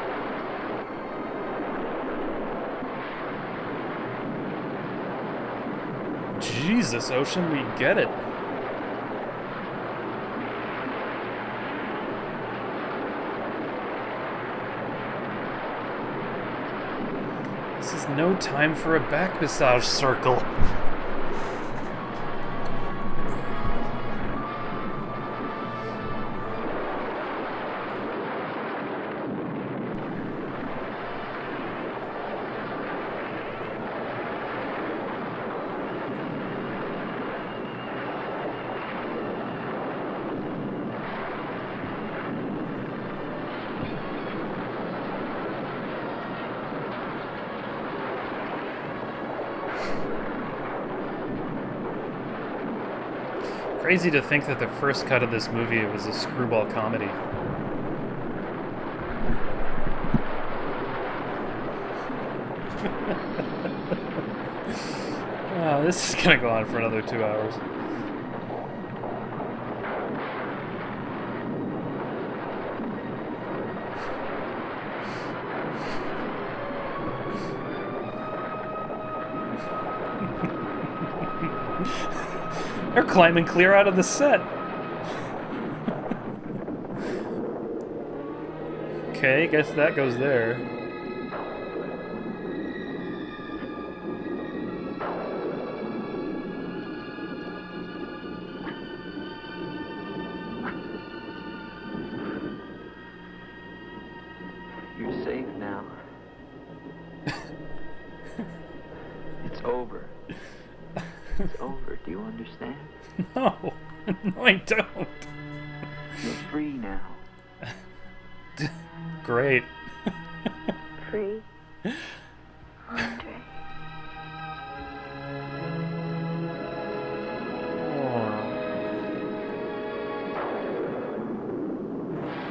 Jesus, Ocean, we get it. This is no time for a back massage circle. Crazy to think that the first cut of this movie was a screwball comedy. Oh, this is gonna go on for another 2 hours. They're climbing clear out of the set. Okay, guess that goes there. You're safe now. It's over. It's over. Do you understand? No. No, I don't. You're free now. Great. Free, Andre.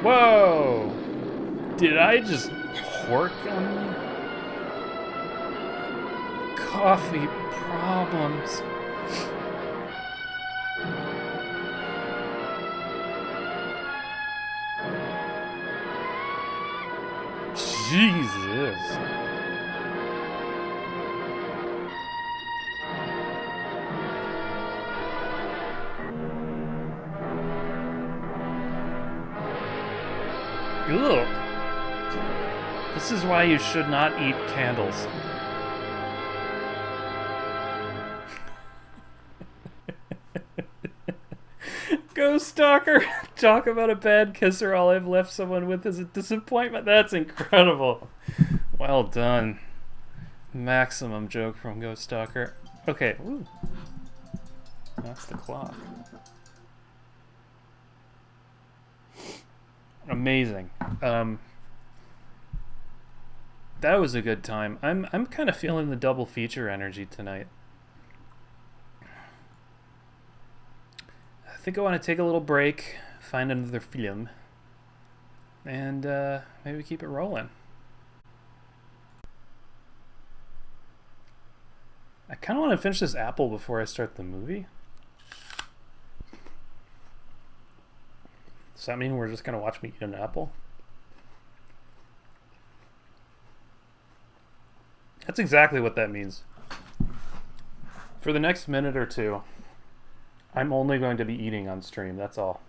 Whoa! Did I just hork on you? Coffee problems. Jesus. Ugh. This is why you should not eat candles. Ghost Stalker! Talk about a bad kisser. All I've left someone with is a disappointment. That's incredible. Well done. Maximum joke from Ghost Stalker. Okay. Ooh. That's the clock. Amazing. That was a good time. I'm kind of feeling the double feature energy tonight. I think I want to take a little break, find another film, and maybe keep it rolling. I kind of want to finish this apple before I start the movie. Does that mean we're just going to watch me eat an apple? That's exactly what that means. For the next minute or two, I'm only going to be eating on stream, that's all.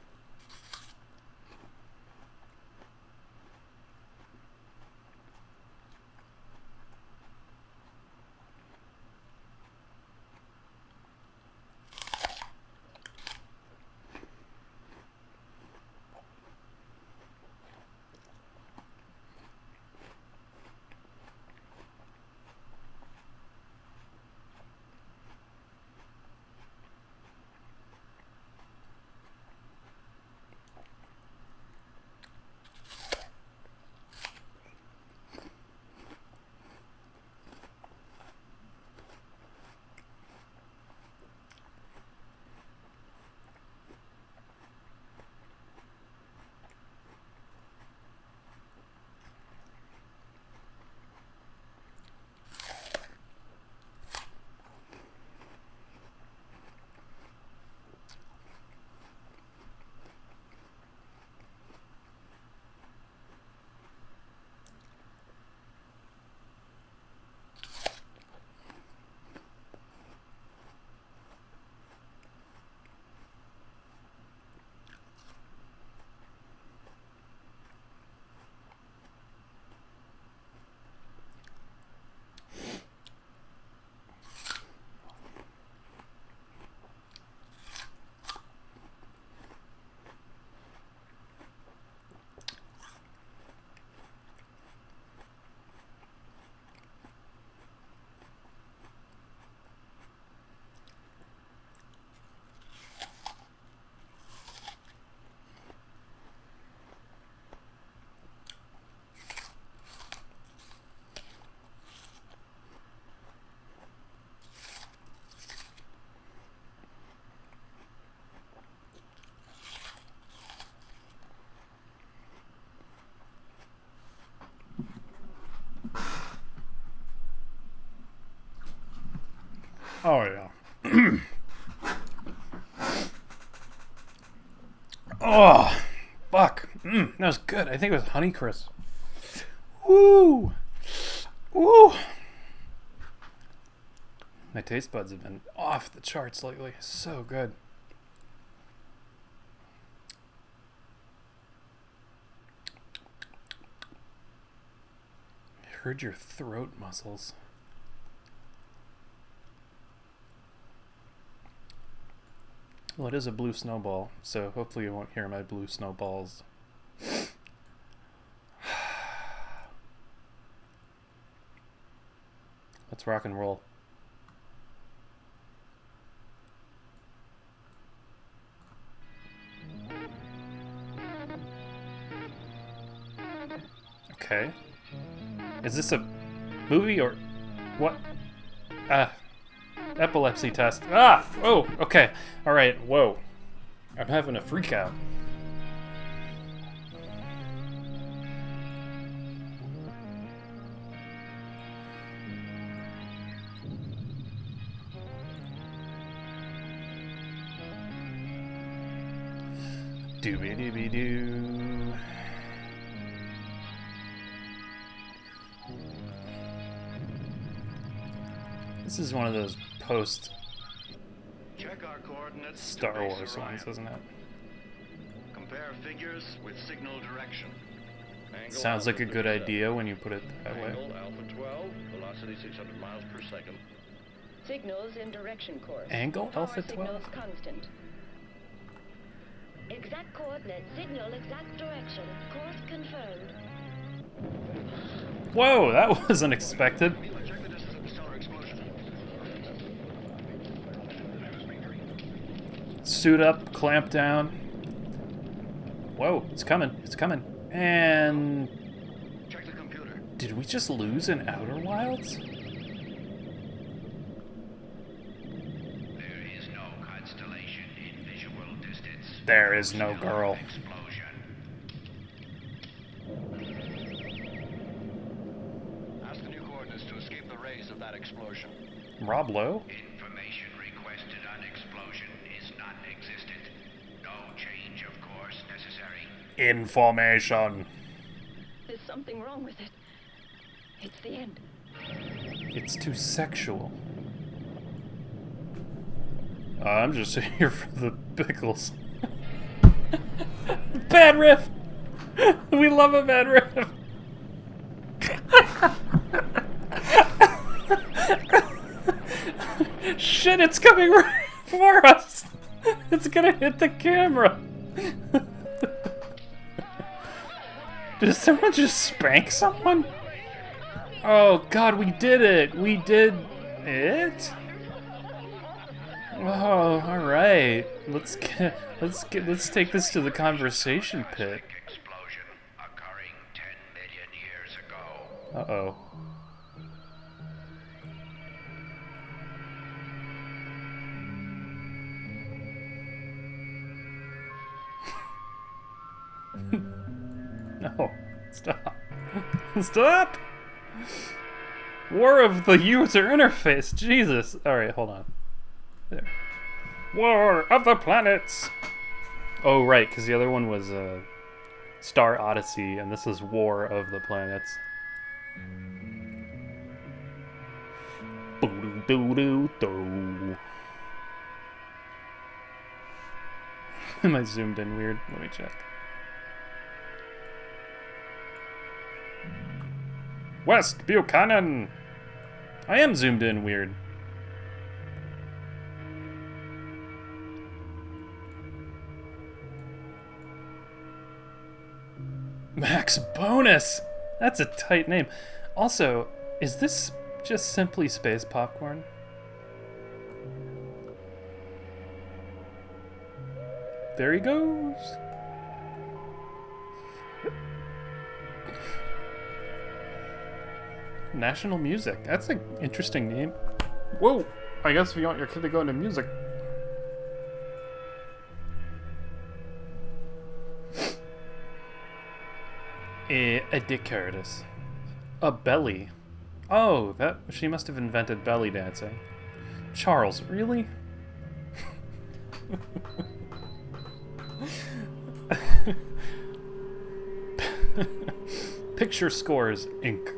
Oh, yeah. Oh, fuck. That was good. I think it was Honeycrisp. Woo! Woo! My taste buds have been off the charts lately. So good. I heard your throat muscles. Well, it is a blue snowball, so hopefully you won't hear my blue snowballs. Let's rock and roll. Okay. Is this a movie or what? Epilepsy test. Ah! Oh, okay. Alright, whoa. I'm having a freak out. Doobie-doobie-doo. This is one of those post Star Wars ones, isn't it? Compare figures with signal direction. Sounds like a good idea when you put it that way. Angle Alpha 12, velocity 600 miles per second. Signals in direction course. Angle Alpha 12? Signals constant. Exact coordinates, signal exact direction. Course confirmed. Whoa, that was unexpected. Check the distance of the stellar explosion. Suit up, clamp down. Whoa, it's coming, it's coming. And Check the computer. Did we just lose in Outer Wilds? There is no constellation in visual distance. There is no girl. Explosion. Ask the new coordinates to escape the rays of that explosion. Rob Lowe? Information requested on explosion is non-existent. No change of course necessary. Information. There's something wrong with it. It's the end. It's too sexual. I'm just here for the pickles. Bad riff! We love a bad riff! Shit, it's coming right for us! It's gonna hit the camera! Did someone just spank someone? Oh god, we did it! We did it? Oh, alright. Let's take this to the conversation pit. Explosion occurring 10 million years ago. Uh-oh. No. Stop. Stop! War of the user interface. Jesus. Alright, hold on. There. War of the planets. Oh, right, because the other one was Star Odyssey, and this is War of the Planets. Boo-doo-doo-doo-doo. Am I zoomed in weird? Let me check. West Buchanan! I am zoomed in weird. Max Bonus! That's a tight name. Also, is this just simply space popcorn? There he goes! National Music. That's an interesting name. Whoa! I guess if you want your kid to go into music. A Dick Curtis. A belly. Oh, that she must have invented belly dancing. Charles, really? Picture Scores, Inc.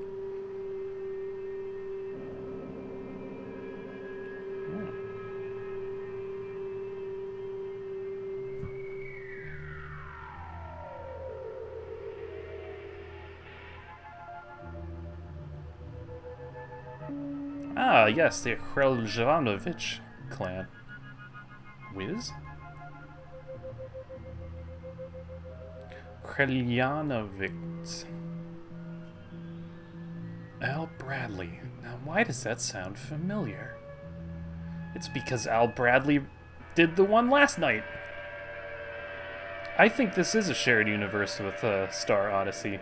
Ah, yes, the Kreljanovich clan. Wiz? Kreljanovich. Al Bradley. Now, why does that sound familiar? It's because Al Bradley did the one last night. I think this is a shared universe with Star Odyssey.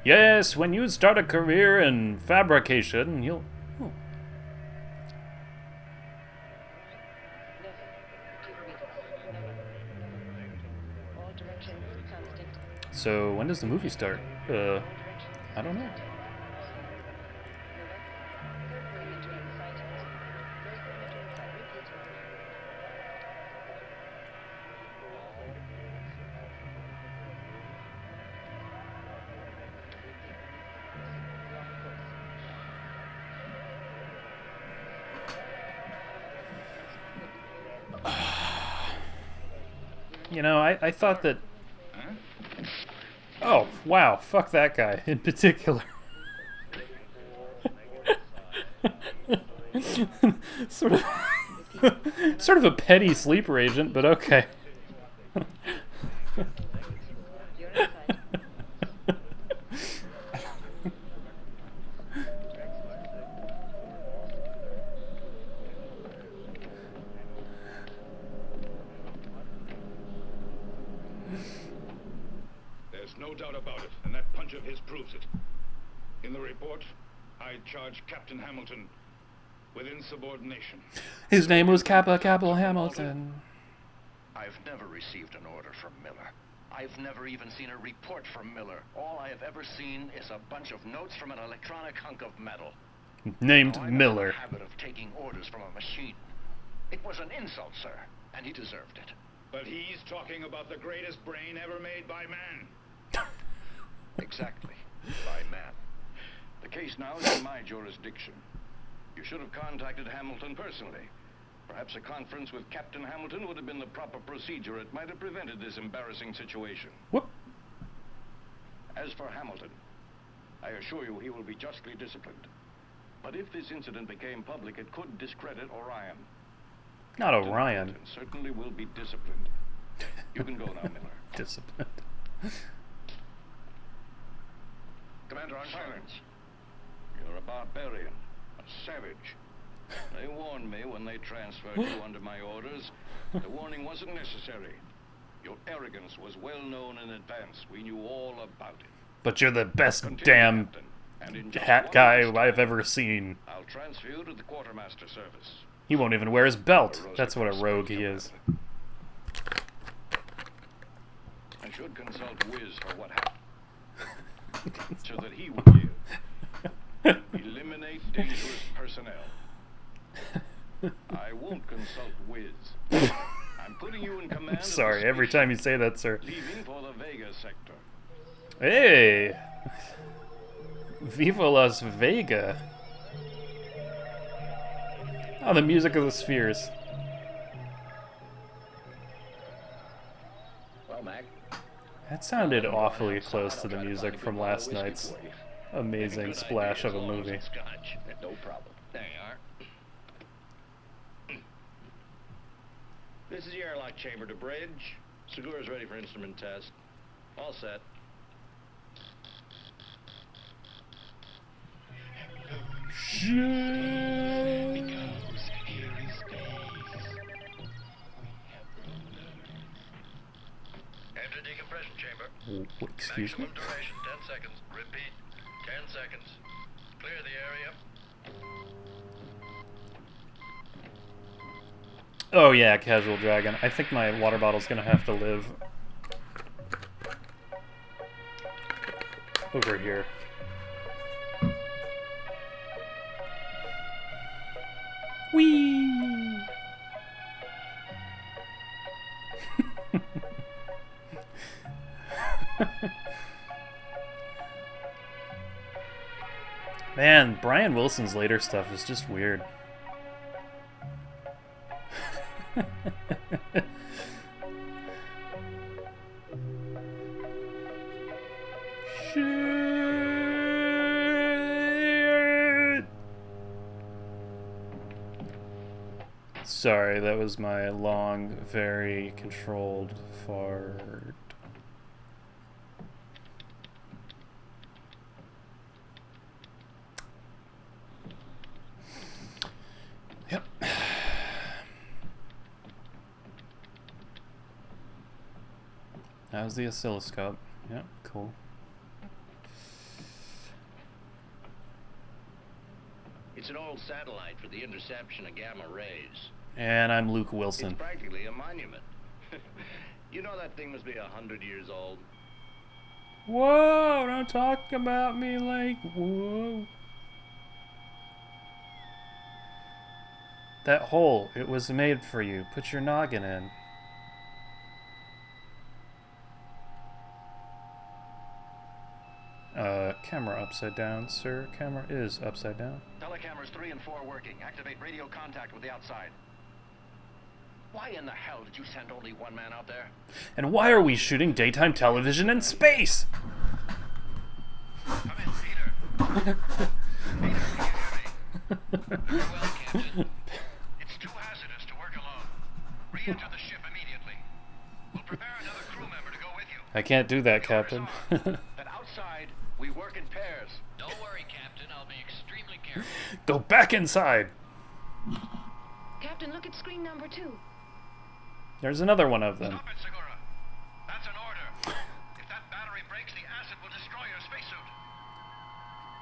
Yes, when you start a career in fabrication, you'll... Oh. So, when does the movie start? I don't know. You know, I thought that... Oh, wow, fuck that guy in particular. sort of a petty sleeper agent, but okay. There's no doubt about it, and that punch of his proves it. In the report, I charge Captain Hamilton with insubordination. His name was Kappa Hamilton. I've never received an order from Miller. I've never even seen a report from Miller. All I have ever seen is a bunch of notes from an electronic hunk of metal. Named I'm Miller. in the habit of taking orders from a machine. It was an insult, sir, and he deserved it. But he's talking about the greatest brain ever made by man. Exactly, by man. The case now is in my jurisdiction. You should have contacted Hamilton personally. Perhaps a conference with Captain Hamilton would have been the proper procedure. It might have prevented this embarrassing situation. Whoop. As for Hamilton, I assure you he will be justly disciplined. But if this incident became public, it could discredit Orion. Not Captain Orion. Hamilton certainly will be disciplined. You can go now, Miller. Disciplined. Commander, on silence. You're a barbarian, a savage. They warned me when they transferred you under my orders. The warning wasn't necessary. Your arrogance was well known in advance. We knew all about it. But you're the best Continue, damn Captain, and in just hat 1 guy week's I've time, ever seen. I'll transfer you to the quartermaster service. He won't even wear his belt. Rosa That's what a Cross rogue State he is. I should consult Wiz for what happened, so that he will give. Eliminate dangerous personnel. I won't consult Wiz. I'm putting you in command. of the Sorry, every spaceship, time you say that, sir. leaving for the Vega sector. Hey! Viva Las Vega. Oh, the music of the spheres. Well, Mac. That sounded awfully close to the music from last night's amazing splash of a movie. Scotch. No problem. There you are. This is the airlock chamber to bridge. Segura's ready for instrument test. All set. Enter decompression chamber. Excuse me? Maximum duration 10 seconds. Repeat, 10 seconds. Clear the area. Oh yeah, Casual Dragon. I think my water bottle's gonna have to live over here. Whee! Man, Brian Wilson's later stuff is just weird. Shit. Sorry, that was my long, very controlled fart. Yep. That was the oscilloscope. Yep, cool. It's an old satellite for the interception of gamma rays. And I'm Luke Wilson. It's practically a monument. You know that thing must be 100 years old. Whoa, don't talk about me like, whoa. That hole, it was made for you. Put your noggin in. Camera upside down, sir. Camera is upside down. Telecameras 3 and 4 working. Activate radio contact with the outside. Why in the hell did you send only one man out there? And why are we shooting daytime television in space? Come in, Peter. Peter, can you hear me? Very well, Captain. It's too hazardous to work alone. Re-enter the ship immediately. We'll prepare another crew member to go with you. I can't do that, Captain. That outside, we work in pairs. Don't worry, Captain. I'll be extremely careful. Go back inside. Captain, look at screen number 2. There's another one of them. Stop it, Segura. That's an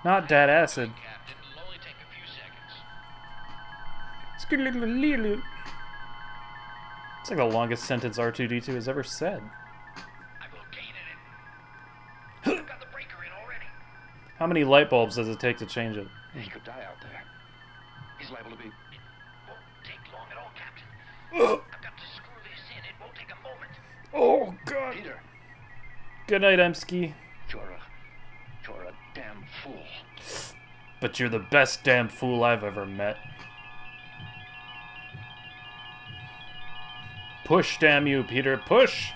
Not that acid. Captain, it'll only take a few seconds. Skidoo-loo-loo-loo. It's like the longest sentence R2-D2 has ever said. I've located it. I've got the breaker in already. How many light bulbs does it take to change it? He could die out there. He's liable to be... Won't take long at all, Captain. Ugh. I've got to screw this in. It won't take a moment. Oh, God. Peter, Good night, Emsky. you're a damn fool. But you're the best damn fool I've ever met. Push, damn you, Peter, push!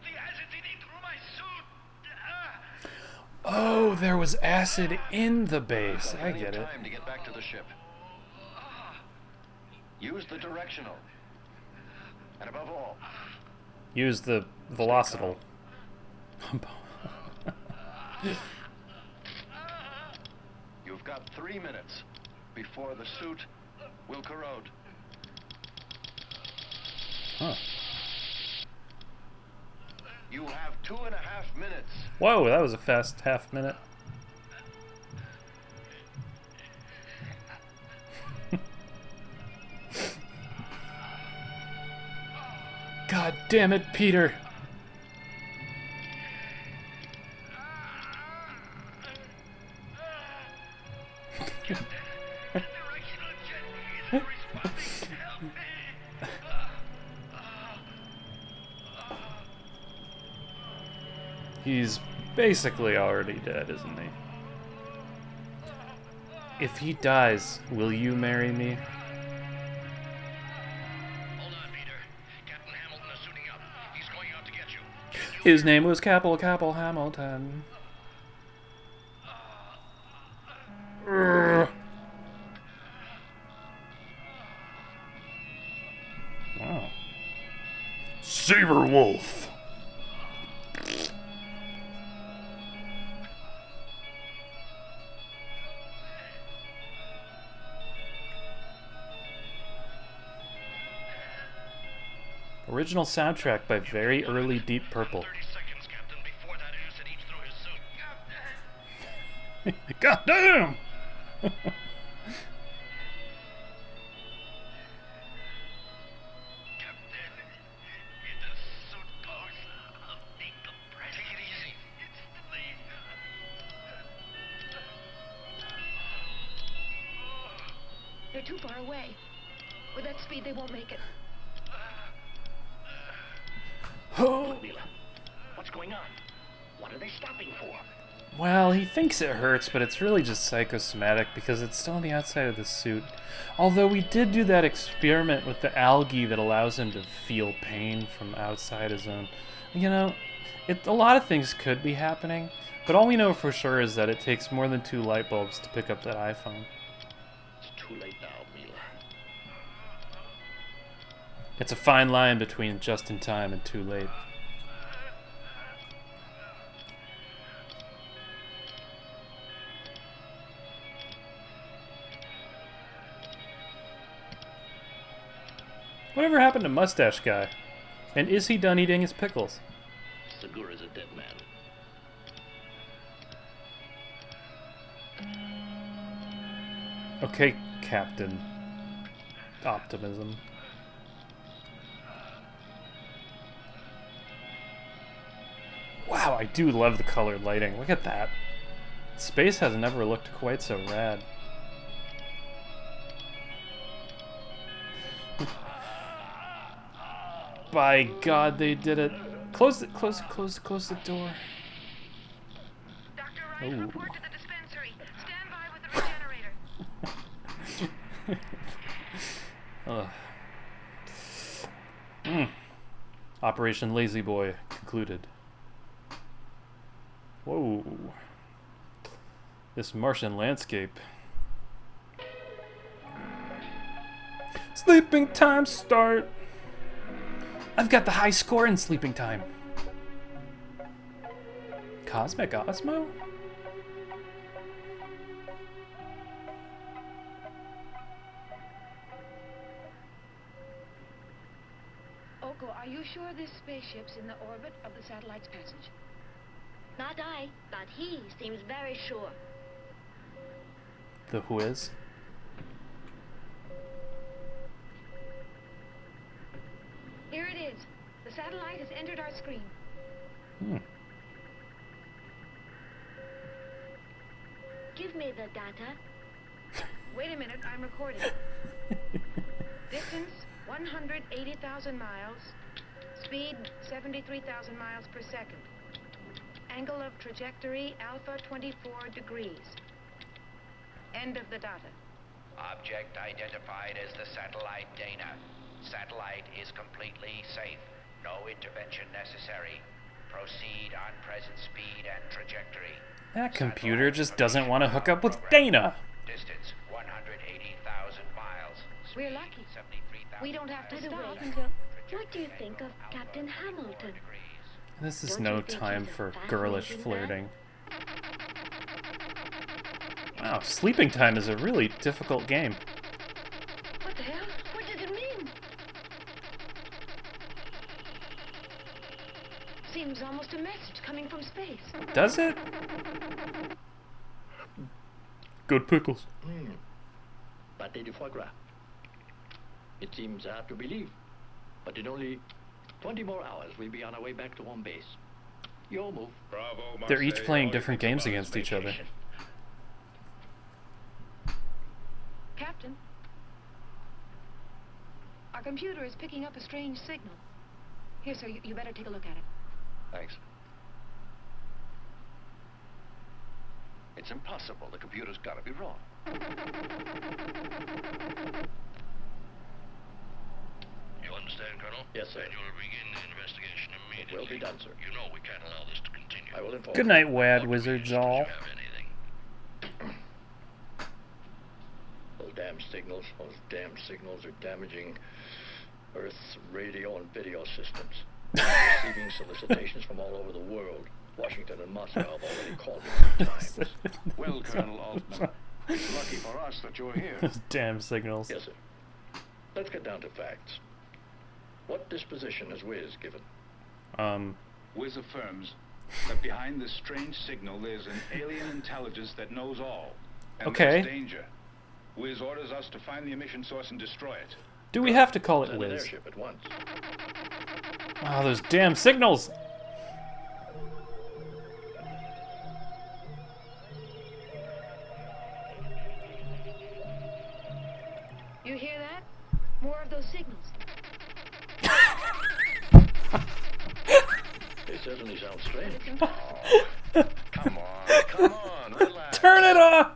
The acid's eating through my suit. Oh, there was acid in the base. I get it. Time to get back to the ship. Use the directional. And above all, Use the velocital. you've got 3 minutes before the suit will corrode. Huh. You have 2.5 minutes. Whoa, that was a fast half minute. God damn it, Peter. He's basically already dead, isn't he? If he dies, will you marry me? Hold on, Peter. Captain Hamilton is suiting up. He's going out to get you. His name was Capel Hamilton. Wow. Saber Wolf. Original soundtrack by very early Deep Purple. 30 seconds, Captain, before that acid eats through his suit. God damn! They're too far away. With that speed, they won't make it. Oh. Mila, what's going on? What are they stopping for? Well, he thinks it hurts, but it's really just psychosomatic because it's still on the outside of the suit. Although we did do that experiment with the algae that allows him to feel pain from outside his own. You know, a lot of things could be happening, but all we know for sure is that it takes more than 2 light bulbs to pick up that iPhone. It's too late now, Mila. It's a fine line between just in time and too late. Whatever happened to Mustache Guy? And is he done eating his pickles? Segura's a dead man. Okay, Captain Optimism. Wow, I do love the colored lighting. Look at that. Space has never looked quite so rad. By God, they did it. Close the door. Dr. Ryan, report to the dispensary. Stand by with the regenerator. Operation Lazy Boy concluded. Whoa. This Martian landscape. Sleeping time start. I've got the high score in sleeping time. Cosmic Osmo? Oko, are you sure this spaceship's in the orbit of the satellite's passage? Not I, but he seems very sure. The whiz? Here it is. The satellite has entered our screen. Give me the data. Wait a minute, I'm recording. Distance, 180,000 miles. Speed, 73,000 miles per second. Angle of trajectory, alpha 24 degrees. End of the data. Object identified as the satellite Dana. Satellite is completely safe. No intervention necessary. Proceed on present speed and trajectory. That computer just doesn't want to hook up with Dana. Distance 180,000 miles. We're lucky. We don't have to stop Anyway, until... what do you think of Captain Hamilton? This is Don't no you think time he's a for fascinating girlish man? flirting. Wow, sleeping time is a really difficult game. What the hell? What does it mean? Seems almost a message coming from space. Does it? Good pickles. Pâté de foie gras. It seems hard to believe, but in only 20 more hours we'll be on our way back to home base. Your move. Bravo, They're each Marseille. playing All you different think games about is against each other. vacation. Captain, our computer is picking up a strange signal. Here, sir, you better take a look at it. Thanks. It's impossible. The computer's got to be wrong. You understand, Colonel? Yes, sir. And you'll begin the investigation immediately. It will be done, sir. You know we can't allow this to continue. I will inform. Good night, Wad Wizards all. Do you have anything? Those damn signals are damaging Earth's radio and video systems. Receiving solicitations from all over the world. Washington and Moscow have already called me 3 times. Well, Colonel Altman, it's lucky for us that you're here. Those damn signals. Yes, sir. Let's get down to facts. What disposition has Wiz given? Wiz affirms that behind this strange signal there's an alien intelligence that knows all. And Okay. there's danger. Wiz orders us to find the emission source and destroy it. Do we have to call it Send an Wiz? airship at once. Wow, those damn signals! You hear that? More of those signals. They certainly sound strange. Come on, relax. Turn it off!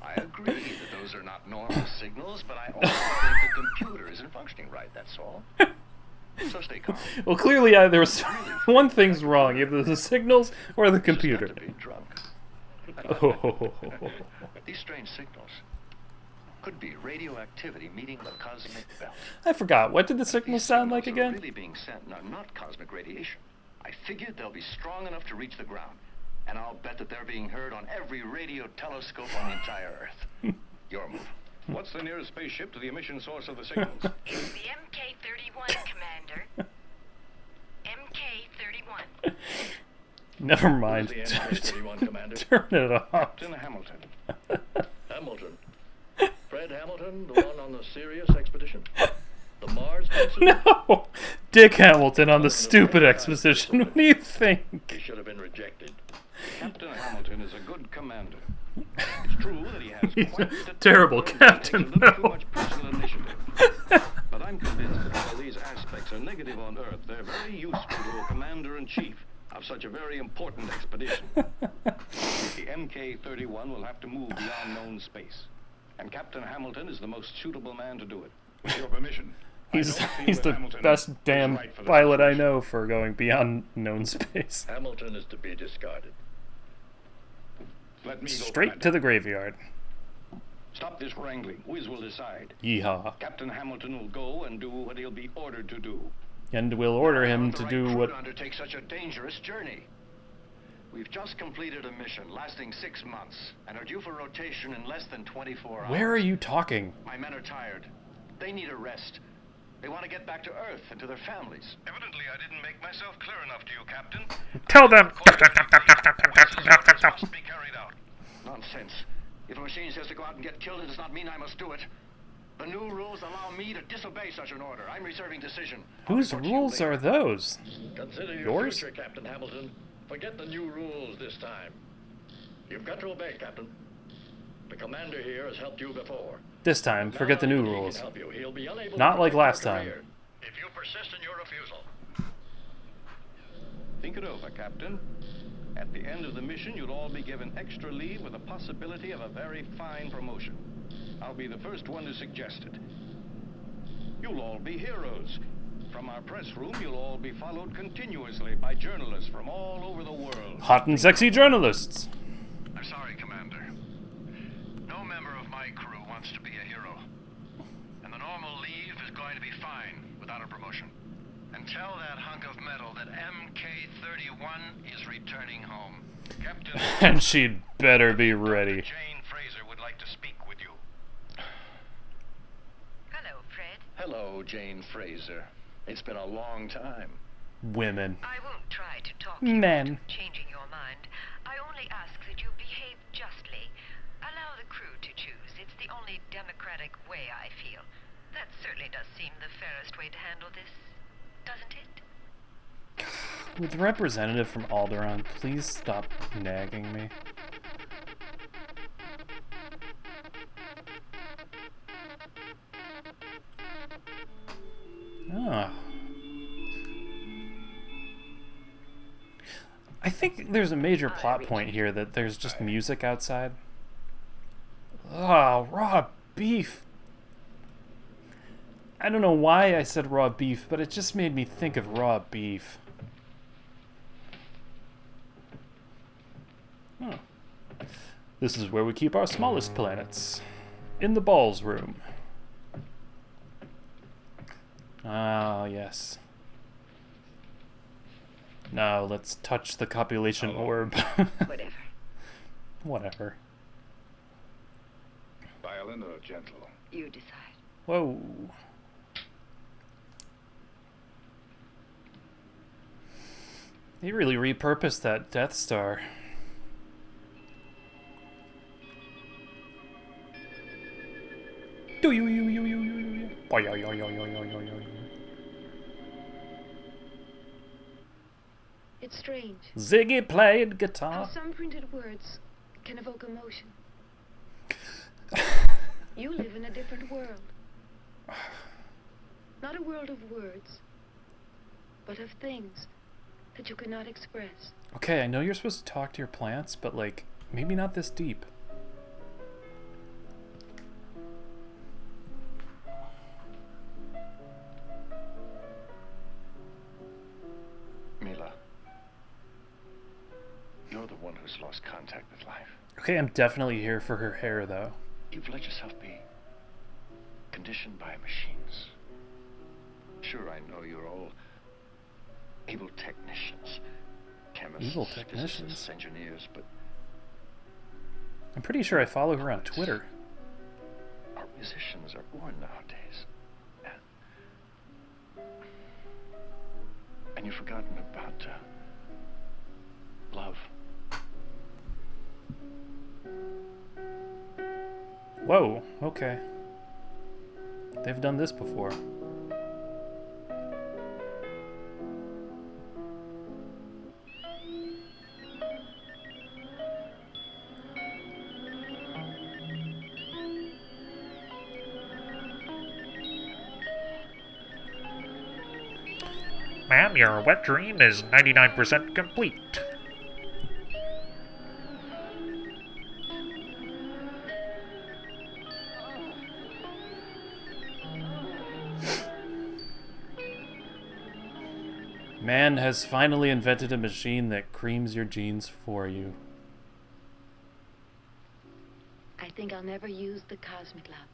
I agree that those are not normal signals, but I also think the computer isn't functioning right, that's all. So stay calm. Well, clearly there was one thing's wrong, either the signals or the computer. Just have to be drunk. Oh. These strange signals could be radioactivity meeting the cosmic belt. I forgot. What did the signals sound like Signals are again? really being sent, not cosmic radiation. I figured they'll be strong enough to reach the ground, and I'll bet that they're being heard on every radio telescope on the entire Earth. Your move. What's the nearest spaceship to the emission source of the signals? It's the MK-31, Commander. MK-31. Never mind. Who's the MK-31 commander? Turn it off. Captain Hamilton. Hamilton. Fred Hamilton, the one on the Sirius expedition? The Mars expedition? No! Dick Hamilton on the stupid exposition. What do you think? He should have been rejected. Captain Hamilton is a good commander. It's true that he has He's quite a the terrible temper and captain, takes a little too though. much personal initiative. But I'm convinced that while these aspects are negative on Earth, they're very useful to a commander-in-chief of such a very important expedition. The MK-31 will have to move beyond known space, and Captain Hamilton is the most suitable man to do it. With your permission, He's I don't feel he's that the Hamilton best is damn right for this pilot I situation. know for going beyond known space. Hamilton is to be discarded. Let me go, Straight Commander. to the graveyard. Stop this wrangling. Wiz will decide. Yeehaw. Captain Hamilton will go and do what he'll be ordered to do. And we'll order him to do what... To undertake such a dangerous journey. We've just completed a mission lasting 6 months and are due for rotation in less than 24 hours. Where are you talking? My men are tired. They need a rest. They want to get back to Earth and to their families. Evidently, I didn't make myself clear enough to you, Captain. Tell them. Must be carried out. Nonsense. If a machine says to go out and get killed, it does not mean I must do it. The new rules allow me to disobey such an order. I'm reserving decision. Whose rules are those? Consider your Yours? future, Captain Hamilton. Forget the new rules this time. You've got to obey, Captain. The commander here has helped you before. This time, forget the new He rules. can help you. He'll be unable Not to like protect last your time. career if you persist in your refusal. Think it over, Captain. At the end of the mission, you'll all be given extra leave with the possibility of a very fine promotion. I'll be the first one to suggest it. You'll all be heroes. From our press room, you'll all be followed continuously by journalists from all over the world. Hot and sexy journalists. I'm sorry, Commander. No member of my crew wants to be a hero. And the normal leave is going to be fine without a promotion. And tell that hunk of metal that MK-31 is returning home. Captain... And she'd better be ready. Jane Fraser would like to speak with you. Hello, Fred. Hello, Jane Fraser. It's been a long time. Women. I won't try to talk you Men. into changing your mind. I only ask that you behave justly. Allow the crew to choose. It's the only democratic way, I feel. That certainly does seem the fairest way to handle this, doesn't it? With the representative from Alderaan, please stop nagging me. Ah. I think there's a major plot point here that there's just music outside. Oh, raw beef. I don't know why I said raw beef, but it just made me think of raw beef. Huh. This is where we keep our smallest planets. In the balls room. Ah, yes. Now let's touch the copulation orb. Whatever. Whatever. Violent or gentle? You decide. Whoa. They really repurposed that Death Star. Do you. It's strange. Ziggy played guitar. How some printed words can evoke emotion. You live in a different world. Not a world of words, but of things that you cannot express. Okay, I know you're supposed to talk to your plants, but like, maybe not this deep. Mila, you're the one who's lost contact with life. Okay, I'm definitely here for her hair, though. You've let yourself be conditioned by machines. Sure, I know you're all able technicians, chemists, Evil technicians? physicists, engineers, but I'm pretty sure I follow her on Twitter. our musicians are born nowadays. And you've forgotten about love. Whoa, okay. They've done this before. Ma'am, your wet dream is 99% complete. Man has finally invented a machine that creams your jeans for you. I think I'll never use the Cosmic Lab.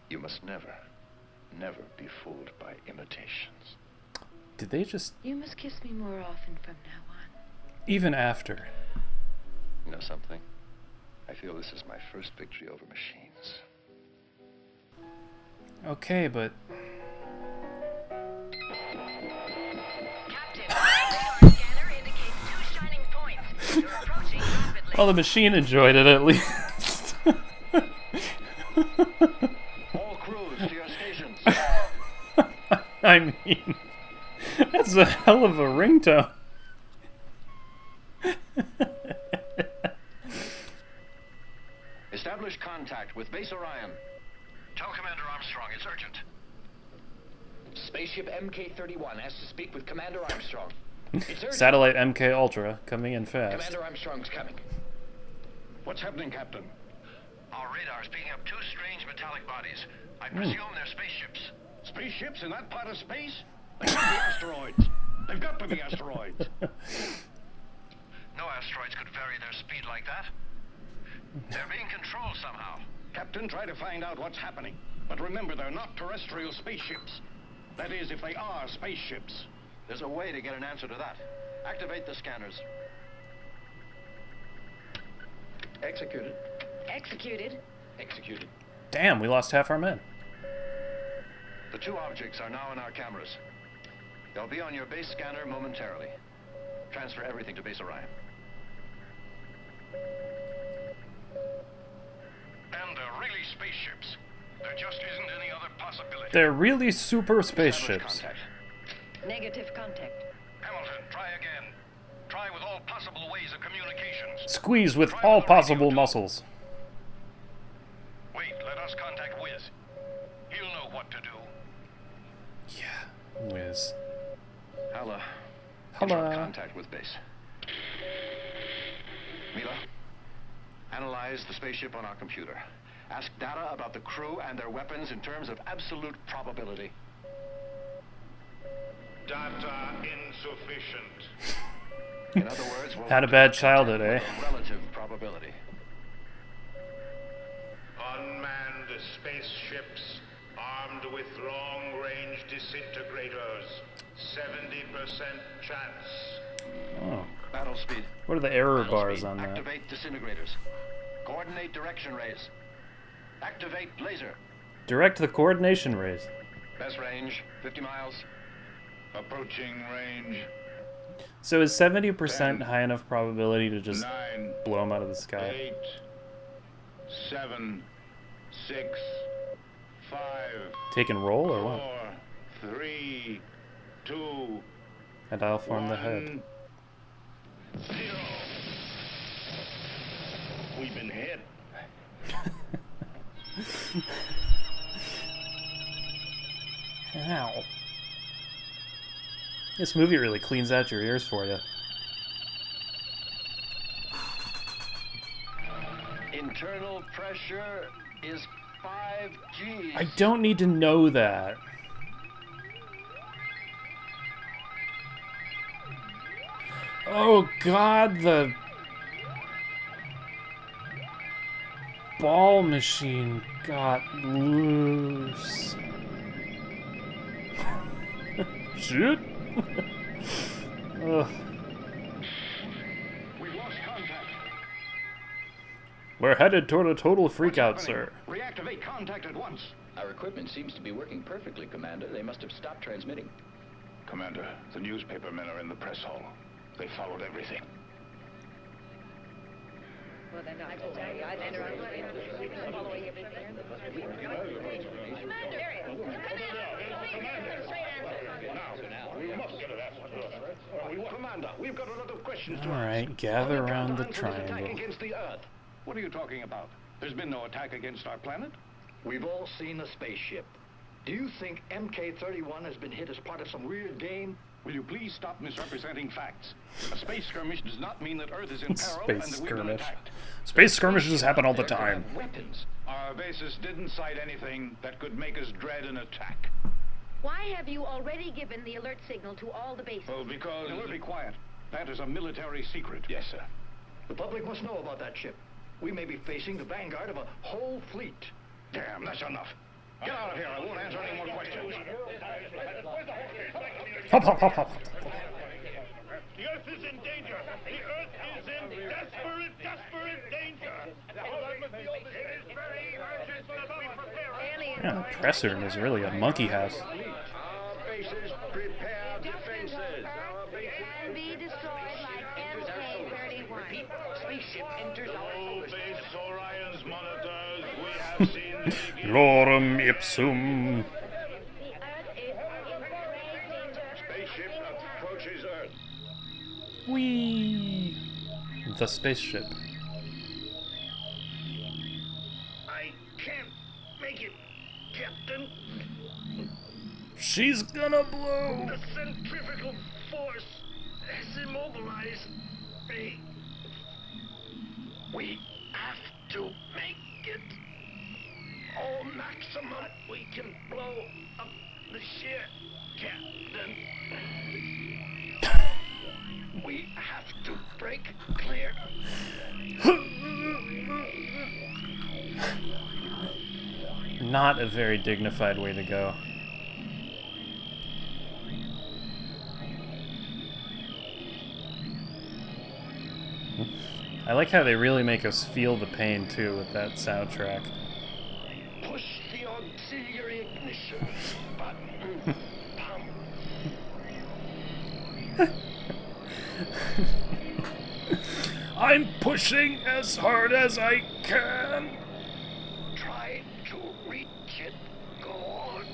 You must never be fooled by imitations. Did they just... You must kiss me more often from now on. Even after. You know something? I feel this is my first victory over machines. Okay, but... Well, the machine enjoyed it at least. All crews to your stations. I mean, that's a hell of a ringtone. Establish contact with Base Orion. Tell Commander Armstrong it's urgent. Spaceship MK-31 has to speak with Commander Armstrong. It's urgent. Satellite MK Ultra coming in fast. Commander Armstrong's coming. What's happening, Captain? Our radar's picking up two strange metallic bodies. I presume they're spaceships. Spaceships in that part of space? They can't be asteroids. They've got to be asteroids. No asteroids could vary their speed like that. They're being controlled somehow. Captain, try to find out what's happening. But remember, they're not terrestrial spaceships. That is, if they are spaceships. There's a way to get an answer to that. Activate the scanners. Executed. Executed. Executed. Damn, we lost half our men. The two objects are now in our cameras. They'll be on your base scanner momentarily. Transfer everything to Base Orion. And they're really spaceships. There just isn't any other possibility. They're really super spaceships. Negative contact. Hamilton, try again. Try with all possible ways of communications. Squeeze with all possible muscles. Wait, let us contact Wiz. He'll know what to do. Yeah, Wiz. Hala. Hala. Contact with base. Mila, analyze the spaceship on our computer. Ask data about the crew and their weapons in terms of absolute probability. Data insufficient. In other words, we'll Had a bad childhood, eh? Relative probability. Unmanned spaceships armed with long-range disintegrators. 70% chance. Oh. Battle speed. What are the error Battle bars speed. on that? Activate disintegrators. Coordinate direction rays. Activate laser. Direct the coordination rays. Best range, 50 miles. Approaching range. So is 70% high enough probability to just 9, blow them out of the sky? 8, 7, 6, 5. Take and roll or what? 4, 3, 2. And I'll form the head. 0. We've been hit. Ow. This movie really cleans out your ears for you. Internal pressure is 5 Gs. I don't need to know that. Oh God, the ball machine got loose. Shit. Ugh. We've lost contact. We're headed toward a total freakout, sir. Reactivate contact at once. Our equipment seems to be working perfectly, Commander. They must have stopped transmitting. Commander, the newspaper men are in the press hall. They followed everything. Well, then I will tell you. I then following everything. Commander, we've got a lot of questions to All ask. right, gather around the Attack triangle. against the Earth. What are you talking about? There's been no attack against our planet. We've all seen a spaceship. Do you think MK-31 has been hit as part of some weird game? Will you please stop misrepresenting facts? A space skirmish does not mean that Earth is in peril and Space that we've been skirmish. attacked. Space skirmishes happen all the time. Weapons. Our bases didn't cite anything that could make us dread an attack. Why have you already given the alert signal to all the bases? Well, because... Now, be quiet. That is a military secret. Yes, sir. The public must know about that ship. We may be facing the vanguard of a whole fleet. Damn, that's enough. Get out of here. I won't answer any more questions. Hop, hop, hop, hop. The Earth is in danger. The Yeah, the press room is really a monkey house. Our bases prepare defenses. Our bases Can be destroyed like MK-31. Spaceship enters our solar system. base Orion's monitors. We have seen the beginning. Lorem ipsum. The Earth is in great danger. Spaceship approaches Earth. Whee! The spaceship. I can't make it, Captain. She's gonna blow! The centrifugal force has immobilized me. We have to make it all maximum we can blow up the ship, Captain. We have to break clear. Not a very dignified way to go. I like how they really make us feel the pain too with that soundtrack. Push the auxiliary ignition button. Pump. I'm pushing as hard as I can. Try to reach it. Go on.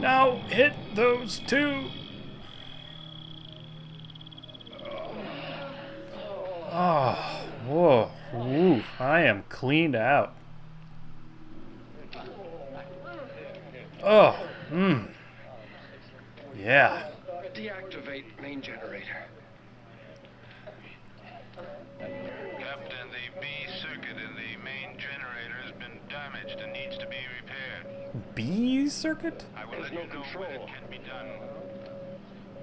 Now hit those two. Oh, whoa, woo, I am cleaned out. Oh, yeah. Deactivate main generator. Captain, the B circuit in the main generator has been damaged and needs to be repaired. B circuit? I will There's let you no know when control. it can be done.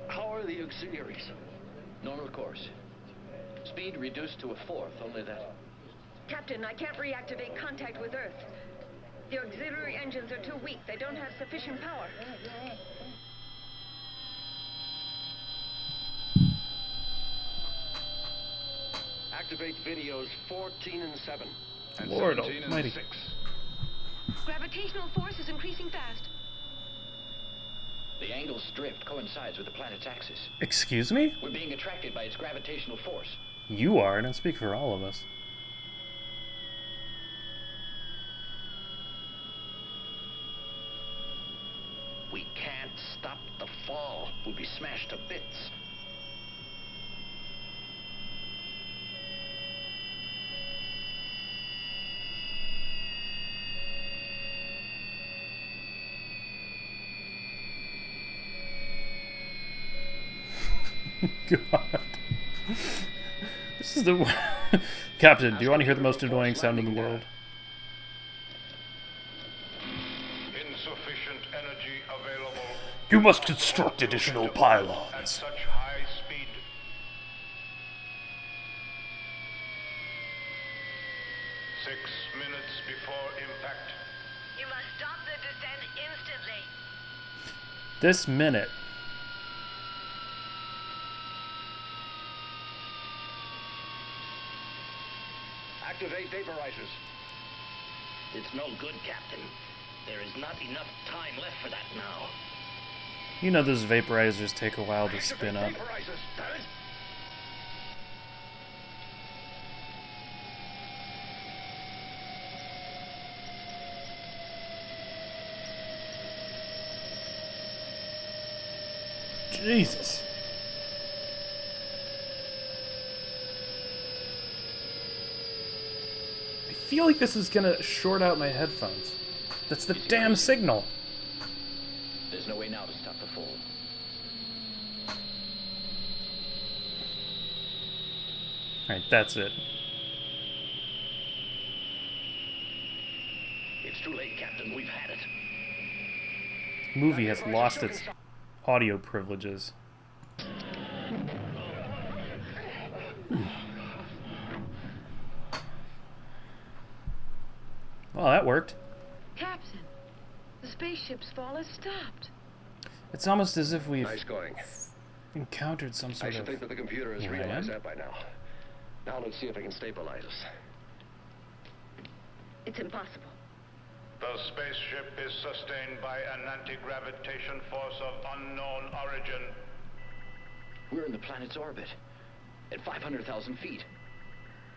How are the auxiliaries? Normal course. Speed reduced to a fourth, only that. Captain, I can't reactivate contact with Earth. The auxiliary engines are too weak. They don't have sufficient power. Activate videos 14 and 7. And Lord 17 and almighty. 6. Gravitational force is increasing fast. The angle's drift coincides with the planet's axis. Excuse me? We're being attracted by its gravitational force. You are, and I speak for all of us. We can't stop the fall. We'll be smashed to bits. God. This is the... Captain, do you want to hear the most annoying sound in the world? Insufficient energy available. You must construct additional At pylons. such high speed. Six minutes before impact. You must stop the descent instantly. This minute. Activate vaporizers. It's no good, Captain. There is not enough time left for that now. You know those vaporizers take a while to spin up. Vaporizers. Damn it. Jesus. I feel like this is gonna short out my headphones. That's the damn signal. There's no way now to stop the fall. Alright, that's it. It's too late, Captain. We've had it. Movie has lost its audio privileges. Well, that worked. Captain, the spaceship's fall has stopped. It's almost as if we've Nice going. encountered some I sort should of think that the computer has ram? realized that by now. Now let's see if it can stabilize us. It's impossible. The spaceship is sustained by an anti-gravitation force of unknown origin. We're in the planet's orbit. At 500,000 feet.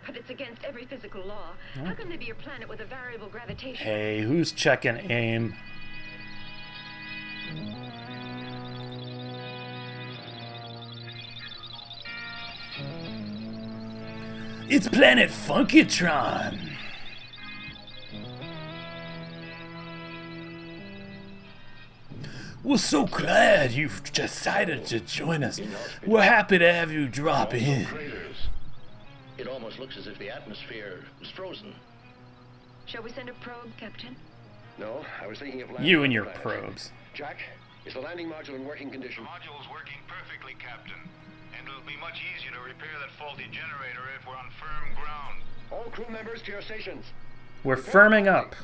But it's against every physical law. How can there be a planet with a variable gravitation? Hey, who's checking aim? It's Planet Funkitron! We're so glad you've decided to join us. We're happy to have you drop in. It almost looks as if the atmosphere is frozen. Shall we send a probe, Captain? No, I was thinking of landing. You and your on the planet. probes. Jack, is the landing module in working condition? The module's working perfectly, Captain. And it'll be much easier to repair that faulty generator if we're on firm ground. All crew members to your stations. We're firming up.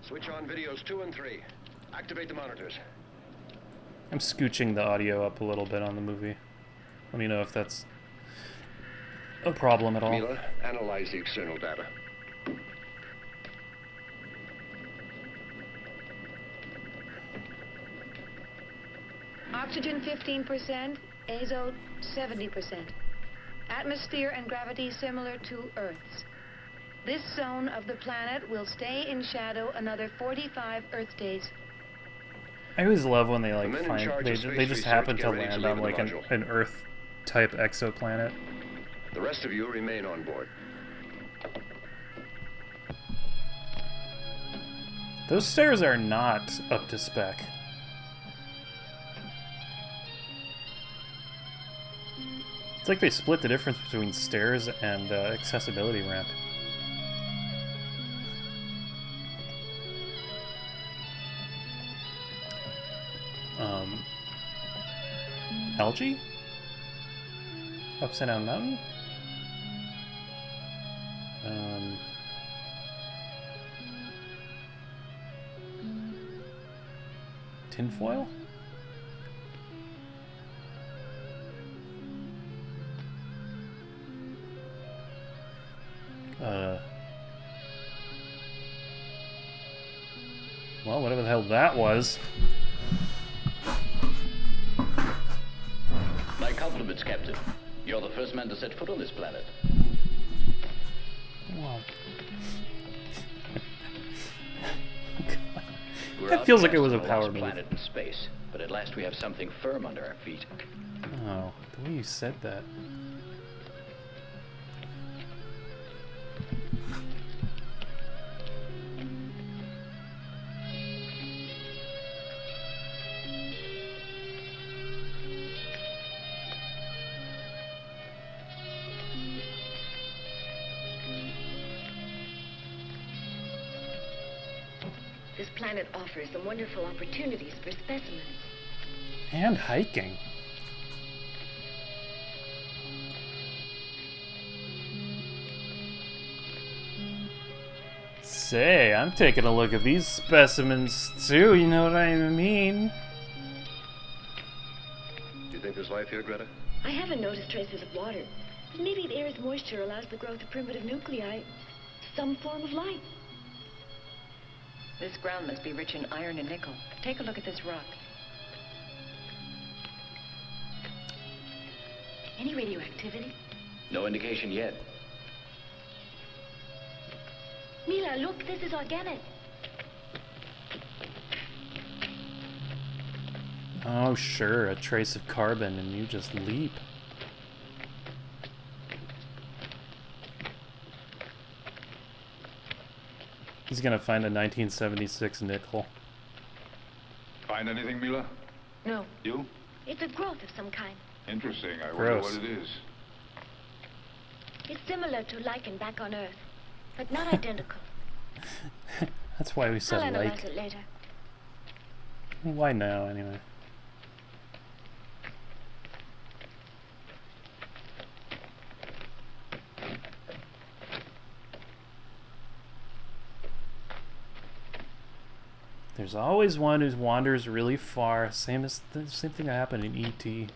Switch on videos 2 and 3. Activate the monitors. I'm scooching the audio up a little bit on the movie. Let me know if that's a problem at all. Mila, analyze the external data. Oxygen 15%, azote 70%. Atmosphere and gravity similar to Earth's. This zone of the planet will stay in shadow another 45 Earth days. I always love when they like men in find charge they, of ju- space they just research happen get to ready to land leave on the like module. an Earth type exoplanet. The rest of you remain on board. Those stairs are not up to spec. It's like they split the difference between stairs and accessibility ramp. Algae? Upside down mountain? Tinfoil? Well, whatever the hell that was. My compliments, Captain. You're the first man to set foot on this planet. Wow. We're That feels like it outcast was a on power lost move. planet in space, but at last we have something firm under our feet. Oh, the way you said that. This planet offers some wonderful opportunities for specimens. And hiking. Say, I'm taking a look at these specimens too, you know what I mean? Do you think there's life here, Greta? I haven't noticed traces of water. But maybe the air's moisture allows the growth of primitive nuclei. Some form of life. This ground must be rich in iron and nickel. Take a look at this rock. Any radioactivity? No indication yet. Mila, look, this is organic. Oh, sure, a trace of carbon, and you just leap. He's gonna find a 1976 nickel. Find anything, Mila? No. You? It's a growth of some kind. Interesting. I Gross. wonder what it is. It's similar to lichen back on Earth, but not identical. That's why we I'll said analyze like. it later. Why now, anyway? There's always one who wanders really far. Same thing that happened in E.T.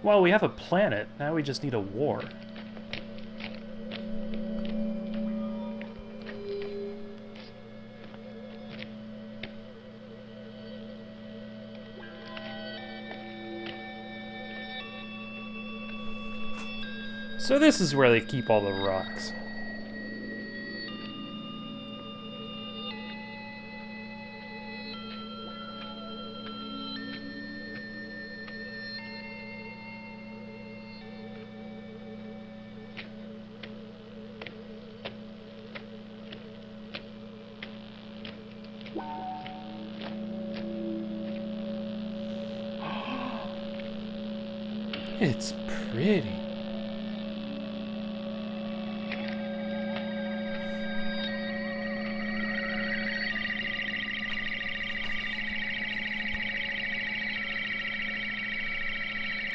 Well, we have a planet. Now we just need a war. So this is where they keep all the rocks. It's pretty.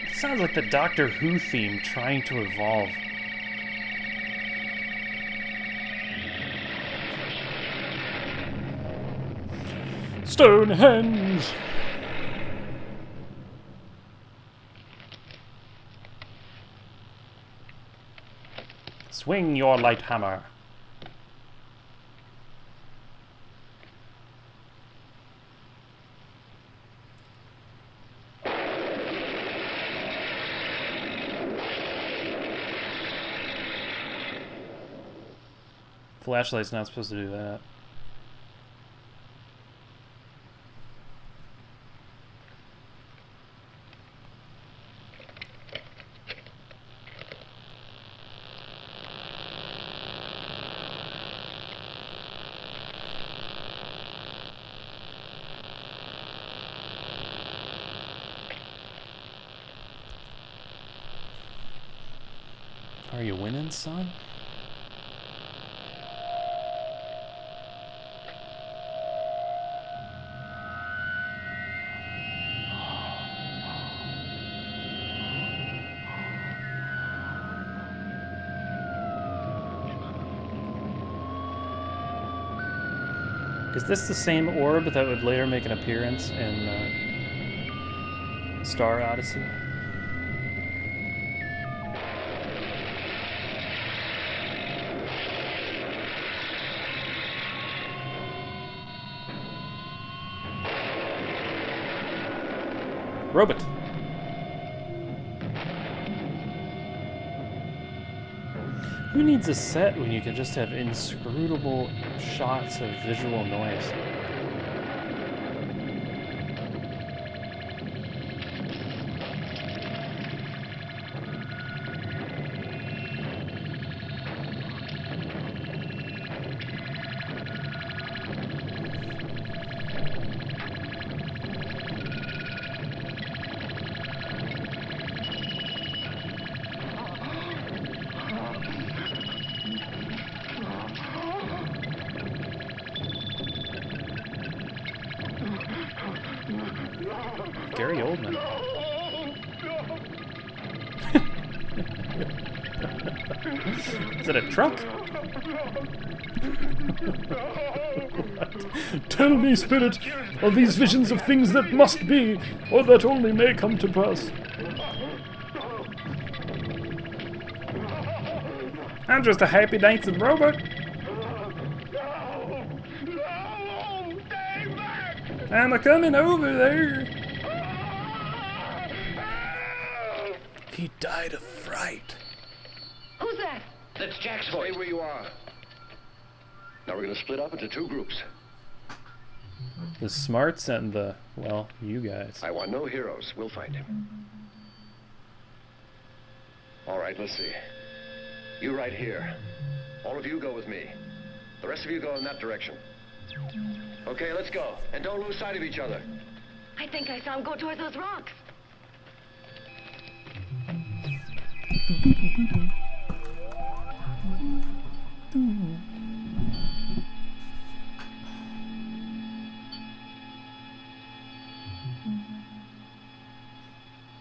It sounds like the Doctor Who theme trying to evolve. Stonehenge! Swing your light hammer. Flashlight's not supposed to do that. Are you winning, son? Is this the same orb that would later make an appearance in Star Odyssey? Robot. Who needs a set when you can just have inscrutable shots of visual noise? Gary Oldman. Is it a truck? Tell me, spirit, are these visions of things that must be, or that only may come to pass? I'm just a happy dancing robot. I'm a coming over there. He died of fright. Who's that? That's Jack's voice. Stay where you are. Now we're going to split up into 2 groups. The smarts and the, well, you guys. I want no heroes. We'll find him. All right, let's see. You right here. All of you go with me. The rest of you go in that direction. Okay, let's go. And don't lose sight of each other. I think I saw him go towards those rocks.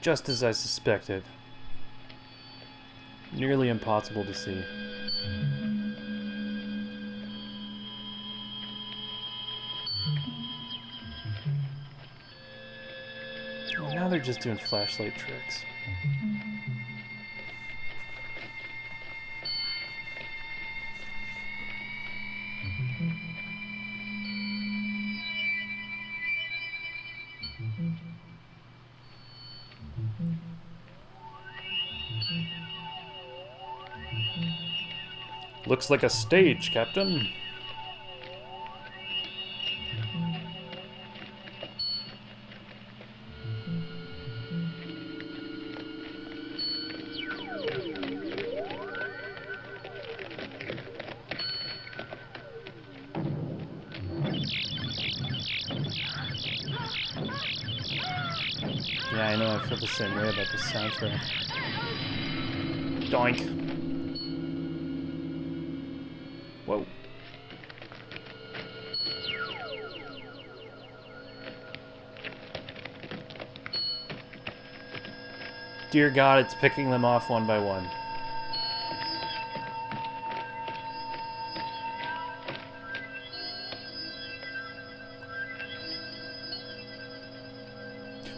Just as I suspected. Nearly impossible to see. Well, now they're just doing flashlight tricks. Looks like a stage, Captain. Yeah, I know, I feel the same way about the soundtrack. Doink. Whoa. Dear God, it's picking them off one by one.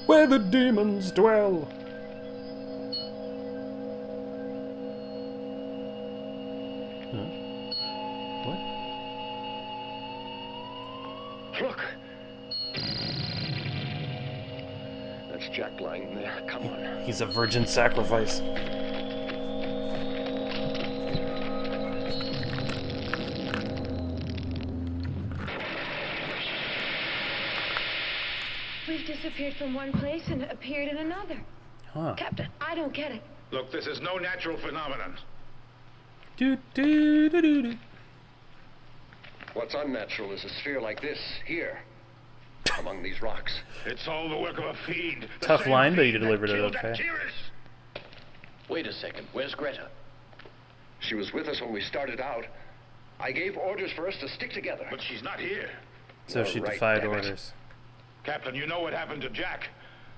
Where the demons dwell. Look! That's Jack lying there. Come on. He's a virgin sacrifice. We've disappeared from one place and appeared in another. Huh. Captain, I don't get it. Look, this is no natural phenomenon. Do do do do do. What's unnatural is a sphere like this, here, among these rocks. It's all the work of a fiend. Tough line, but you delivered it okay. Wait a second, where's Greta? She was with us when we started out. I gave orders for us to stick together. But she's not here. So she defied orders. Captain, you know what happened to Jack.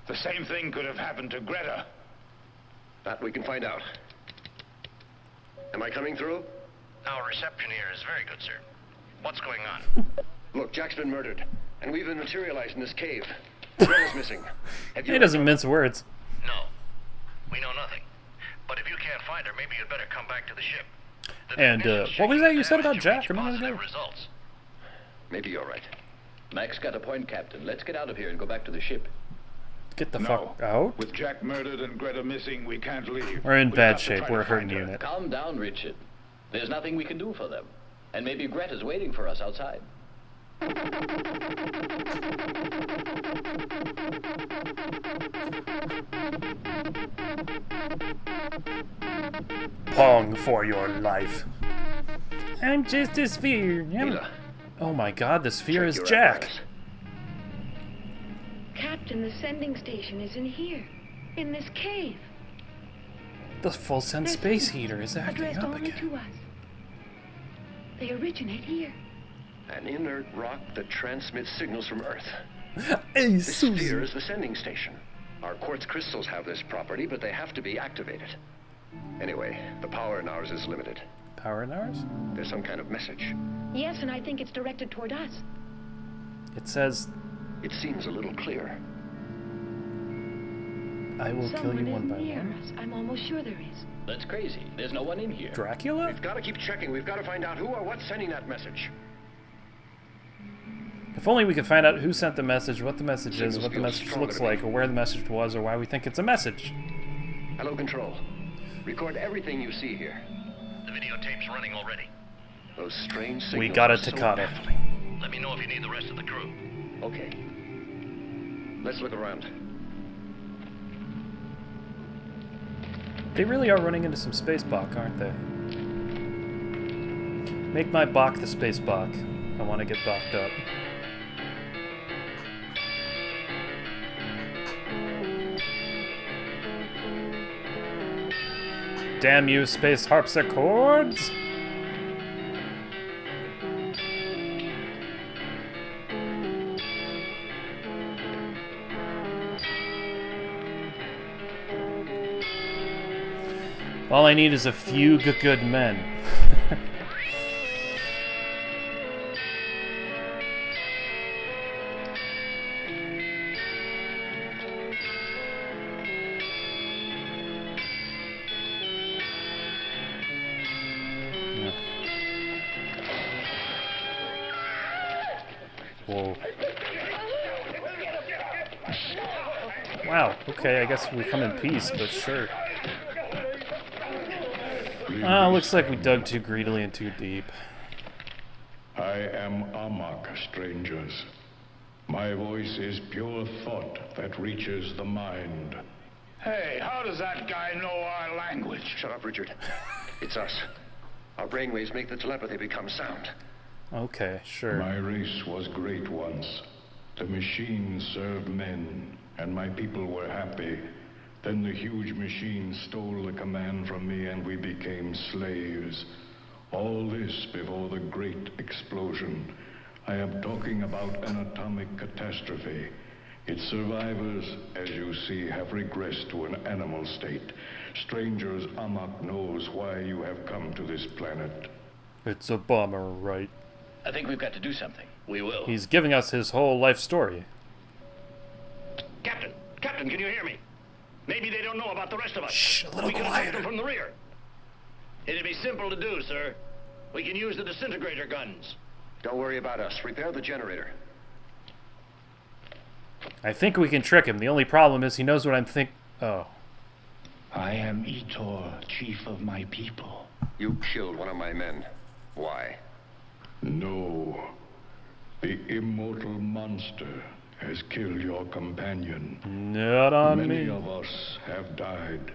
The same thing could have happened to Greta. That we can find out. Am I coming through? Our reception here is very good, sir. What's going on? Look, Jack's been murdered, and we've been materialized in this cave. Greta's missing. He doesn't mince words. No. We know nothing. But if you can't find her, maybe you'd better come back to the ship. And what was that you said about Jack a minute ago? Results. Maybe you're right. Mac's got a point, Captain. Let's get out of here and go back to the ship. Get the fuck out. With Jack murdered and Greta missing, we can't leave. We're in bad shape. We're a hurting unit. Calm down, Richard. There's nothing we can do for them. And maybe Greta's waiting for us outside. Pong for your life. I'm just a sphere. Oh my God, the sphere is Jack. Captain, the sending station is in here, in this cave. The full send space heater is acting Addressed up only again. to us. They originate here. An inert rock that transmits signals from Earth. Hey, this Susie. sphere is the sending station. Our quartz crystals have this property, but they have to be activated. Anyway, the power in ours is limited. Power in ours? There's some kind of message. Yes, and I think it's directed toward us. It says, It seems a little clear. I will kill you one by near one. us. I'm almost sure there is. That's crazy. There's no one in here. Dracula? We've got to keep checking. We've got to find out who or what's sending that message. If only we could find out who sent the message, what the message is, Signals what the feel message stronger looks to me. like, or where the message was, or why we think it's a message. Hello, Control. Record everything you see here. The videotape's running already. Those strange signals. We got a are so Takata. baffling. Let me know if you need the rest of the crew. Okay. Let's look around. They really are running into some space Bach, aren't they? Make my Bach the space Bach. I want to get Bach'd up. Damn you, space harpsichords! All I need is a few good men. Whoa. Wow, okay, I guess we come in peace, but sure. Looks like we dug too greedily and too deep. I am Amok, strangers. My voice is pure thought that reaches the mind. Hey, how does that guy know our language? Shut up, Richard. It's us. Our brainwaves make the telepathy become sound. Okay, sure. My race was great once. The machines served men, and my people were happy. Then the huge machine stole the command from me and we became slaves. All this before the great explosion. I am talking about an atomic catastrophe. Its survivors, as you see, have regressed to an animal state. Strangers, Amok knows why you have come to this planet. It's a bummer, right? I think we've got to do something. We will. He's giving us his whole life story. Captain! Captain, can you hear me? Maybe they don't know about the rest of us. Shh, a little we can quieter. attack them from the rear. It'd be simple to do, sir. We can use the disintegrator guns. Don't worry about us. Repair the generator. I think we can trick him. The only problem is he knows what I'm Oh. I am Itor, chief of my people. You killed one of my men. Why? No. The immortal monster has killed your companion. Not on me. Many of us have died.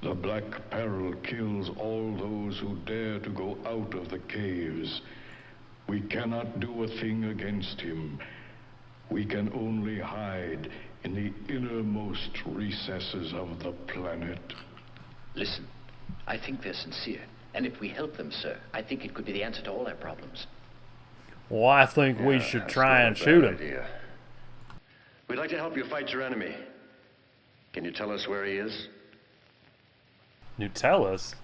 The Black Peril kills all those who dare to go out of the caves. We cannot do a thing against him. We can only hide in the innermost recesses of the planet. Listen, I think they're sincere. And if we help them, sir, I think it could be the answer to all our problems. Well, I think we should try and shoot him. Idea. We'd like to help you fight your enemy. Can you tell us where he is? Nutellas?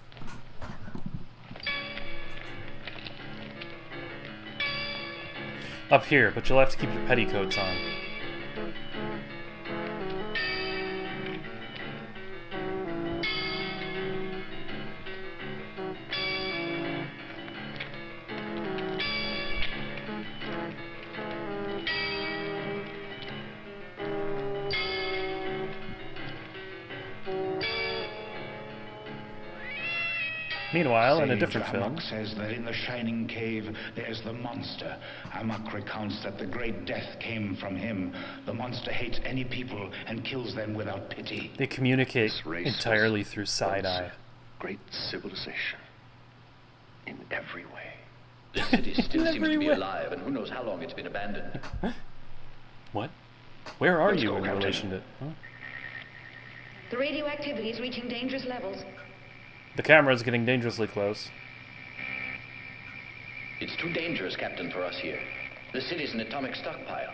Up here, but you'll have to keep your petticoats on. Meanwhile, in a different film, Amok says that in the Shining Cave there's the monster. Amok recounts that the great death came from him. The monster hates any people and kills them without pity. they communicate entirely through side-eye. Great civilization. In every way. This city still seems to be alive, and who knows how long it's been abandoned. What? Where are Let's you go, in Captain. relation to... Huh? The radioactivity is reaching dangerous levels. The camera's getting dangerously close. It's too dangerous, Captain, for us here. The city's an atomic stockpile.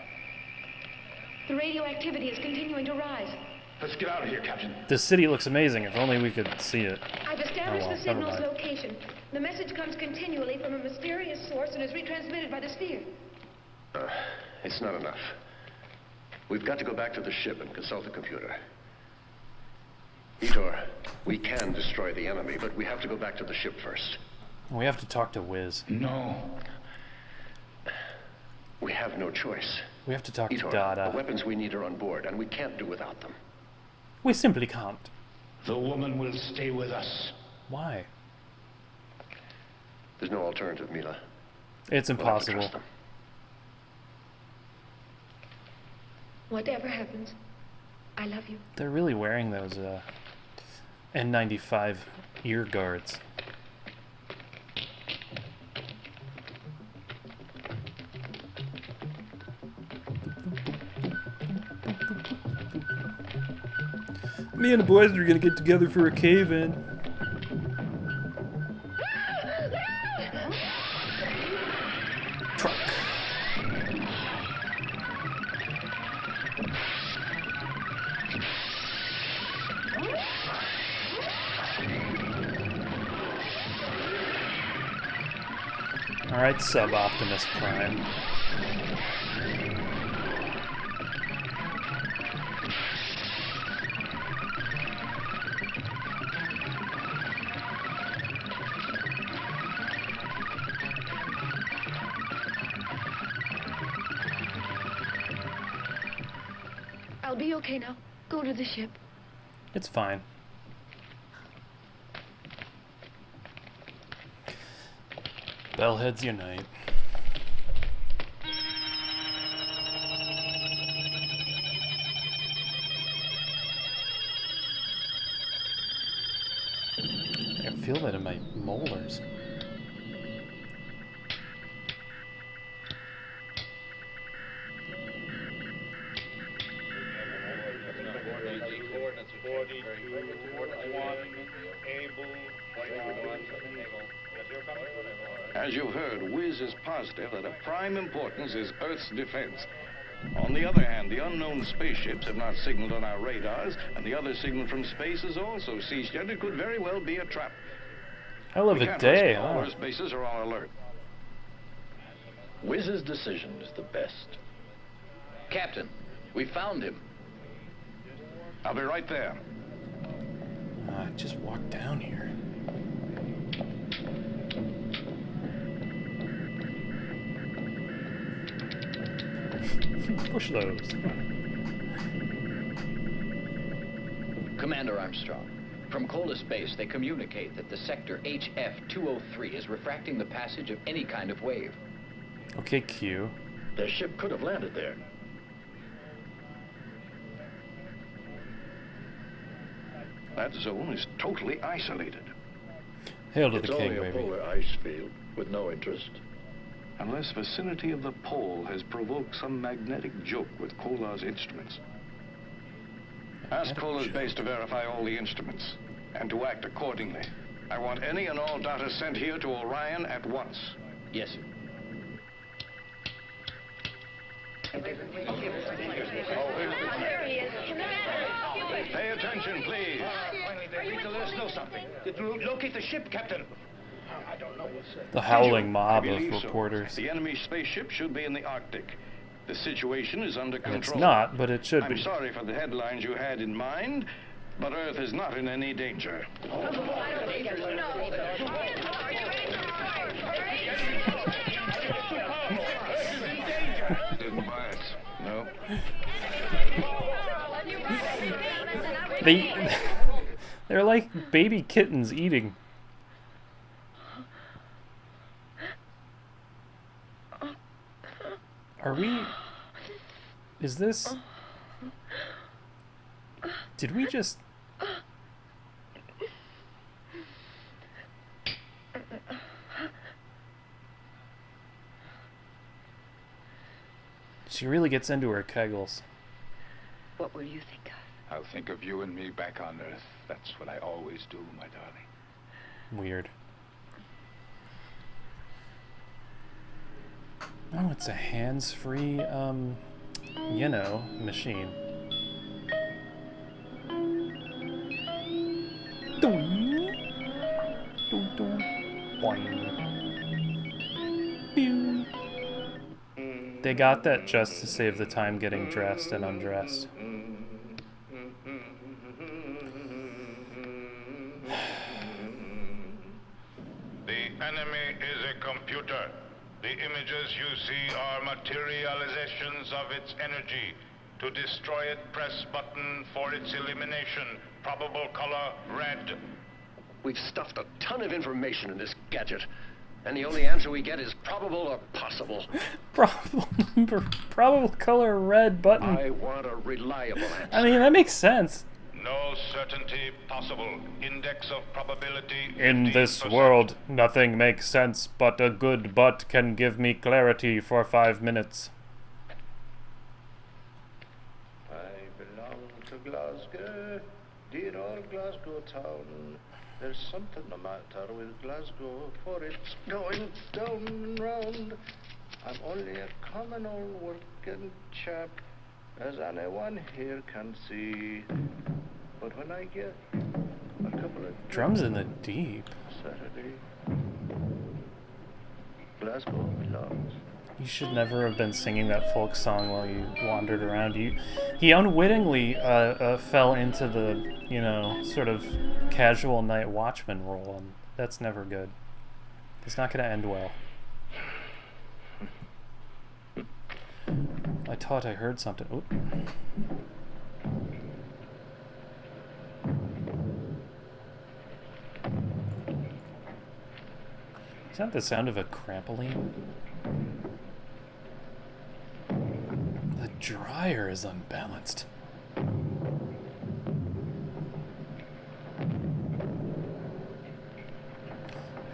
The radioactivity is continuing to rise. Let's get out of here, Captain. This city looks amazing. If only we could see it. I've established well, the never signal's mind. location. The message comes continually from a mysterious source and is retransmitted by the sphere. It's not enough. We've got to go back to the ship and consult the computer. Itor, we can destroy the enemy, but we have to go back to the ship first. We have to talk to Wiz. No. We have no choice. We have to talk to Itor, Dada. the weapons we need are on board, and we can't do without them. We simply can't. The woman will stay with us. Why? There's no alternative, Mila. It's We'll have to impossible. trust them. Whatever happens, I love you. They're really wearing those N95 ear guards. Me and the boys are gonna get together for a cave-in. Truck. Alright, Sub-Optimus Prime. I'll be okay now. Go to the ship. It's fine. Bellheads unite. I feel that in my molars. As you've heard, Wiz is positive that of prime importance is Earth's defense. On the other hand, the unknown spaceships have not signaled on our radars, and the other signal from space is also ceased, yet it could very well be a trap. Hell of We a can't day, risk all huh? Earth's bases are on alert. Wiz's decision is the best. Captain, we found him. I'll be right there. I just walked down here. Push those. Commander Armstrong, from Cola Space, they communicate that the sector HF-203 is refracting the passage of any kind of wave. Okay, Q. Their ship could have landed there. That zone is totally isolated. Hail to It's the king, only a baby. polar ice field with no interest. Unless vicinity of the pole has provoked some magnetic joke with Kola's instruments. Ask Kola's base to verify all the instruments, and to act accordingly. I want any and all data sent here to Orion at once. Yes, sir. Pay attention, please. Finally, they agreed to let us know something. Did you locate the ship, Captain? I don't know. The howling I mob of believe so. reporters. The enemy spaceship should be in the Arctic. The situation is under control. It's not, but it should I'm be. sorry for the headlines you had in mind, but Earth is not in any danger. Didn't buy it. No. They're like baby kittens eating. Are we... Is this... Did we just... She really gets into her kegels. What will you think of? I'll think of you and me back on Earth. That's what I always do, my darling. Weird. Oh, it's a hands-free, you know, machine. Doing. Doing, doing. Boing. Pew. They got that just to save the time getting dressed and undressed. The enemy is a computer. The images you see are materializations of its energy. To destroy it, press button for its elimination. Probable color, red. We've stuffed a ton of information in this gadget. And the only answer we get is probable or possible. Probable color red button. I want a reliable answer. I mean, that makes sense. No certainty possible. Index of probability. In this world, nothing makes sense, but a good butt can give me clarity for 5 minutes. I belong to Glasgow, dear old Glasgow town. There's something the matter with Glasgow, for it's going down and round. I'm only a common old working chap, as anyone here can see. But when I get a couple of drums in the deep. Saturday, Glasgow belongs. You should never have been singing that folk song while you wandered around. He unwittingly fell into the, you know, sort of casual night watchman role, and that's never good. It's not going to end well. I thought I heard something. Oop. Is that the sound of a trampoline? The dryer is unbalanced.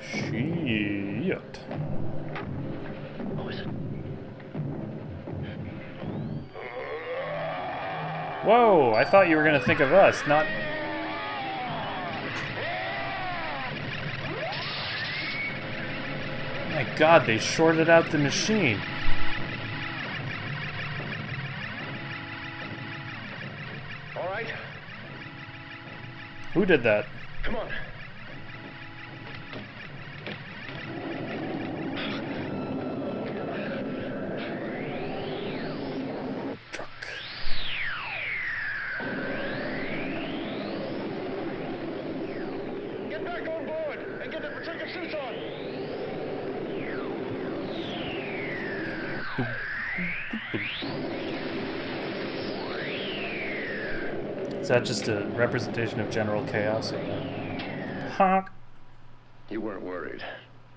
Shit. Oh, is it? Whoa, I thought you were going to think of us, not... My God, they shorted out the machine. All right. Who did that? Come on. Truck. Get back on board and get the protective suits on. Is that just a representation of general chaos? Honk. You weren't worried,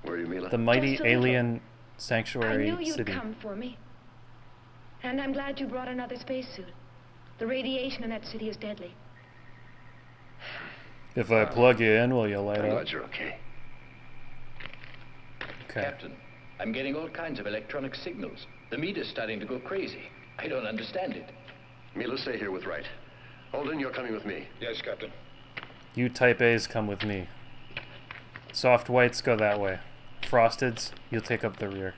were you, Mila? The mighty alien I sanctuary knew you'd city. come for me. And I'm glad you brought another spacesuit. The radiation in that city is deadly. If I plug you in, will you light I'm up? glad you're okay. Okay. Captain, I'm getting all kinds of electronic signals. The meter's starting to go crazy. I don't understand it. Mila, stay here with Wright. Holden, you're coming with me. Yes, Captain. You type A's come with me. Soft whites go that way. Frosteds, you'll take up the rear.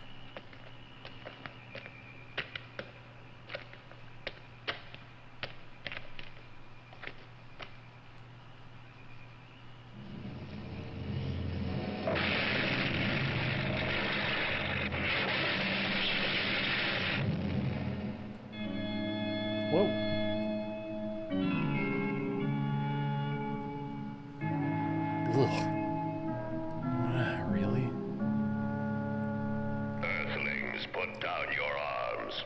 Whoa. Ugh. Really? Earthlings, put down your arms.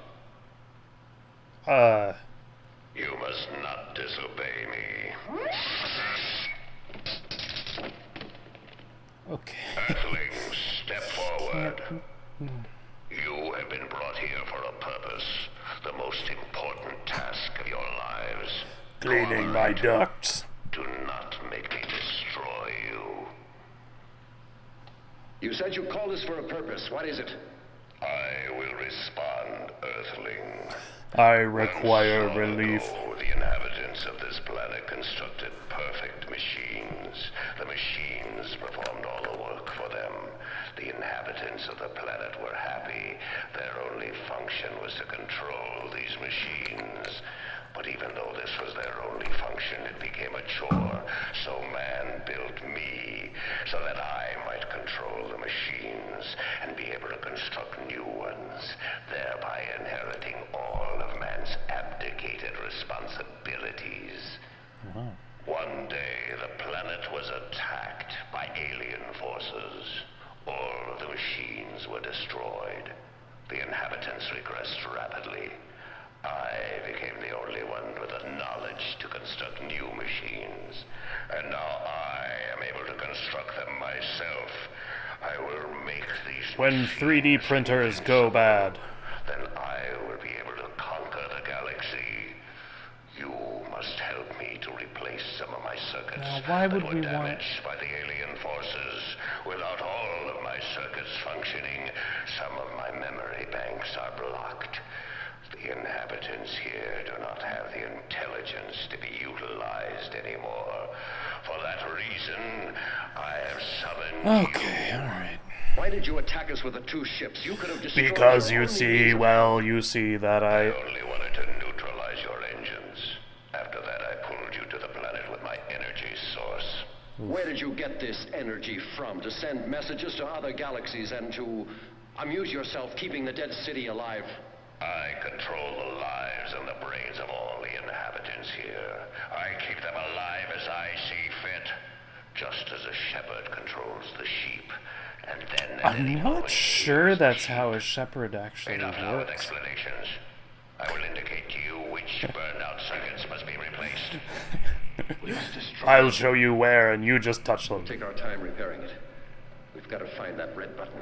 You must not disobey me. Okay. Earthlings, step forward. You have been brought here for a purpose. The most important task of your lives. Cleaning my ducts. Do not make me destroy you. You said you called us for a purpose. What is it? I will respond, Earthling. I require relief. The inhabitants of this planet constructed perfect machines. The machines performed all the work for them. The inhabitants of the planet were happy. Their only function was to control these machines. But even though this was their only function, it became a chore. So man built me, so that I might control the machines and be able to construct new ones, thereby inheriting all of man's abdicated responsibilities. Wow. One day, the planet was attacked by alien forces. All of the machines were destroyed. The inhabitants regressed rapidly. I became the only one with the knowledge to construct new machines. And now I am able to construct them myself. I will make these When 3D printers go bad. then I will be able to conquer the galaxy. You must help me to replace some of my circuits Now, why would that we were want... damaged by the alien forces. Without all of my circuits functioning, some of my memory banks are blocked. The inhabitants here do not have the intelligence to be utilized anymore. For that reason, I have summoned Okay, alright. Why did you attack us with the 2 ships? You could have destroyed Because your you own see, reason. well, you see that I only wanted to neutralize your engines. After that, I pulled you to the planet with my energy source. Where did you get this energy from? To send messages to other galaxies and to amuse yourself keeping the dead city alive? I control the lives and the brains of all the inhabitants here. I keep them alive as I see fit, just as a shepherd controls the sheep. And then I'm not sure that's how a shepherd actually enough now with works. explanations. I will indicate to you which burned out circuits must be replaced. I'll show you where, and you just touch them. Take our time repairing it. We've got to find that red button.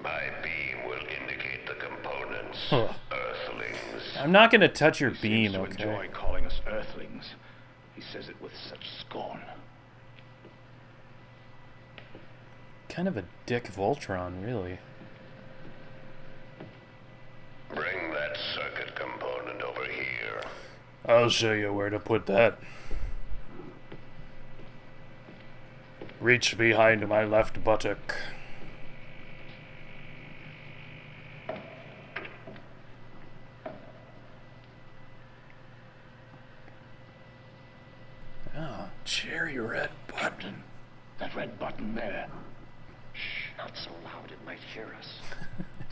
My beam will indicate the components. Huh. Earthlings. I'm not gonna touch your He beam, seems to okay? enjoy calling us Earthlings. He says it with such scorn. Kind of a dick Voltron, really. Bring that circuit component over here. I'll show you where to put that. Reach behind my left buttock. Oh, cherry red button. That red button there. Shh, not so loud, it might hear us.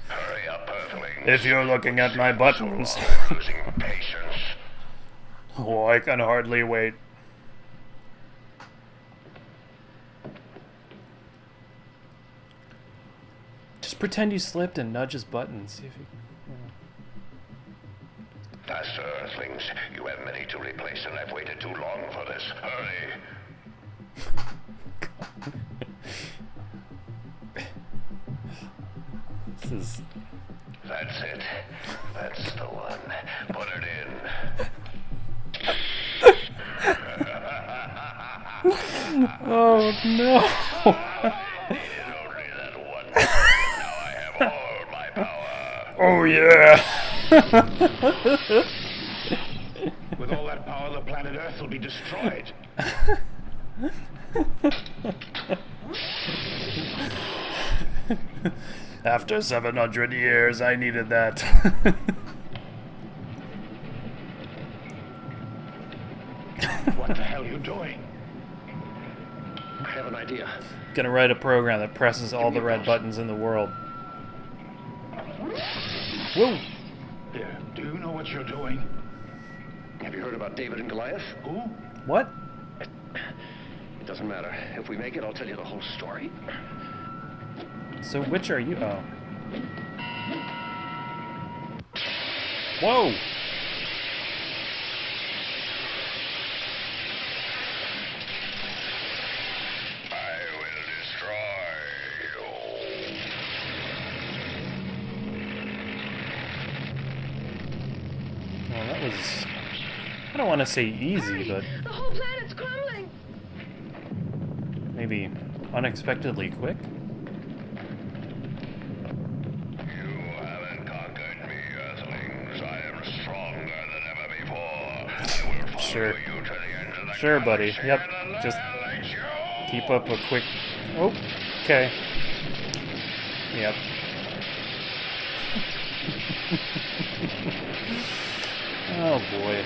Hurry up, Earthlings. If you're looking at my buttons. Losing patience. Oh, I can hardly wait. Just pretend you slipped and nudge his button. See if you can. Faster, Earthlings. You have many to replace, and I've waited too long for this. Hurry. This is... That's it. That's the one. Put it in. Oh no! Oh yeah! With all that power, the planet Earth will be destroyed. After 700 years, I needed that. What the hell are you doing? I have an idea. Gonna write a program that presses all the red buttons in the world. Whoa! Here, do you know what you're doing? Have you heard about David and Goliath? Who? What? It doesn't matter. If we make it, I'll tell you the whole story. So which are you? Oh. Whoa! Well, that was... I don't want to say easy, but... The whole planet's crumbling! Maybe unexpectedly quick? Sure. Sure, buddy. Yep. Just keep up a quick... Oh, okay. Yep. Oh, boy.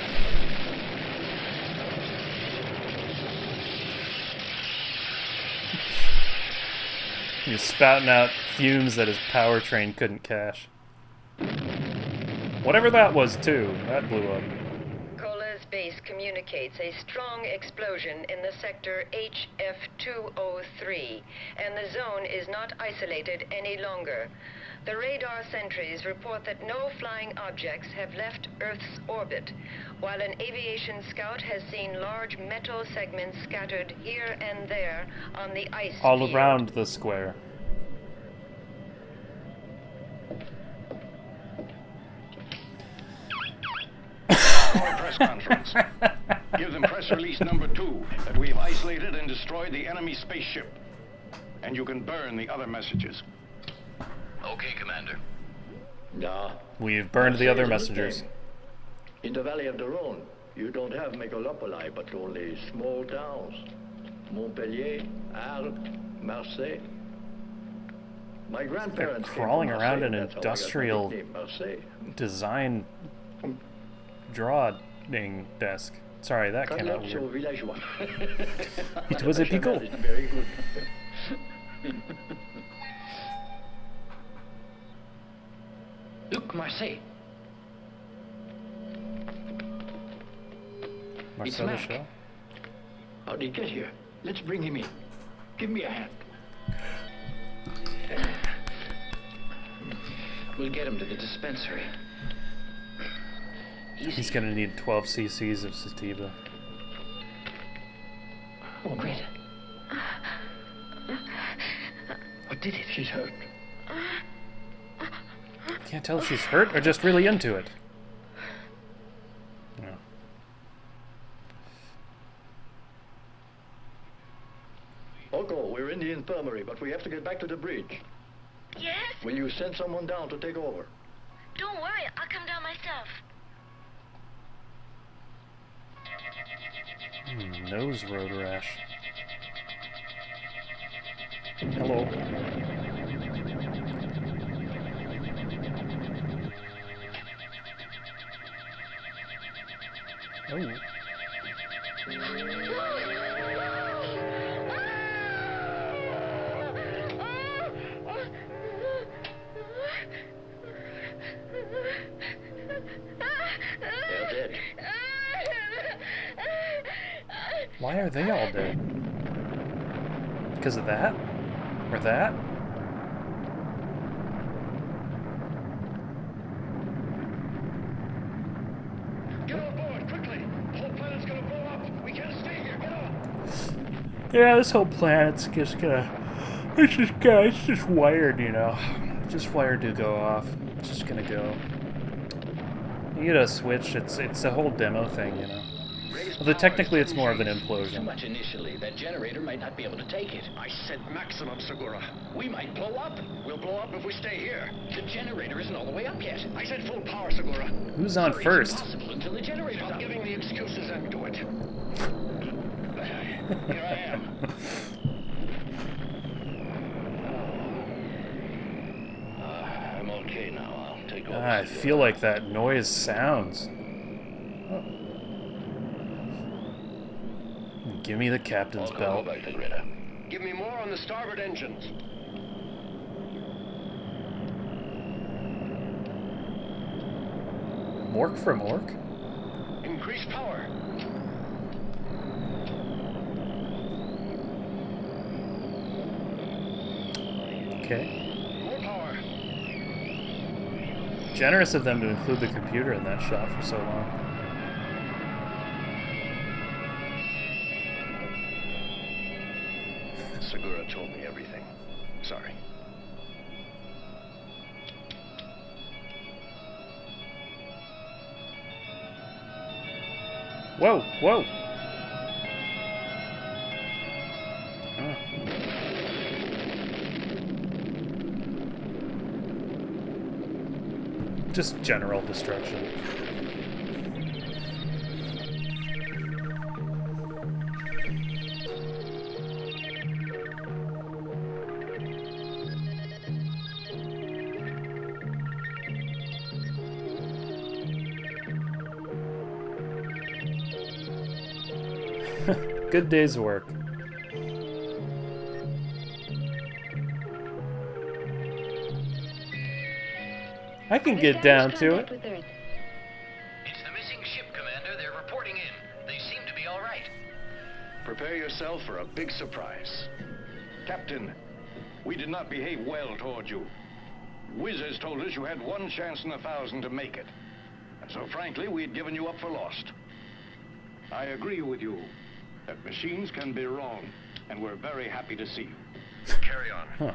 He's spouting out fumes that his powertrain couldn't cache. Whatever that was, too. That blew up. Cola's base communicates a strong explosion in the sector HF203, and the zone is not isolated any longer. The radar sentries report that no flying objects have left Earth's orbit, while an aviation scout has seen large metal segments scattered here and there on the ice All field. around the square. press conference. Give them press release number 2, that we've isolated and destroyed the enemy spaceship. And you can burn the other messages. Okay, Commander. Nah. We've burned the other messengers. In the Valley of the Rhone, you don't have megalopoli, but only small towns. Montpellier, Arles, Marseille. My grandparents They're crawling came from around Marseille, in that's how I got my industrial nickname, Marseille. design drawing desk. Sorry, that came out weird. It was a pickle. Very good. Look, Marseille. Marcel Mac. Michel. How'd he get here? Let's bring him in. Give me a hand. We'll get him to the dispensary. He's gonna need 12 cc's of sativa. Oh, great. What did it? She's hurt. Can't tell if she's hurt or just really into it. Yeah. Oko, we're in the infirmary, but we have to get back to the bridge. Yes? Will you send someone down to take over? Don't worry, I'll come down myself. Nose road rash. Hello. Oh. They're dead. Why are they all dead? Because of that? Or that? Get on board, quickly! The whole planet's gonna blow up! We can't stay here, get on! Yeah, this whole planet's just gonna... It's just wired, you know. Just wired to go off. It's just gonna go. You get a switch, it's a whole demo thing, you know. Although technically it's more of an Too implosion. much initially. That generator might not be able to take it. I said maximum, Segura. We might blow up. We'll blow up if we stay here. The generator isn't all the way up yet. I said full power, Segura. Who's on Hurry, first? It's impossible until the generator's Stop up. giving the excuses and do it. Here I am. I'm okay now. I'll take over. I feel like that noise sounds. Oh. Give me the captain's belt. Give me more on the starboard engines. Mork from Mork? Increase power. Okay. More power. Generous of them to include the computer in that shot for so long. Segura told me everything. Sorry. Whoa, whoa! Oh. Just general destruction. Good day's work. I can get down to it. It's the missing ship, Commander. They're reporting in. They seem to be all right. Prepare yourself for a big surprise. Captain, we did not behave well toward you. Wizards told us you had 1 chance in 1,000 to make it. And so frankly, we had given you up for lost. I agree with you that machines can be wrong, and we're very happy to see you. Carry on. Huh.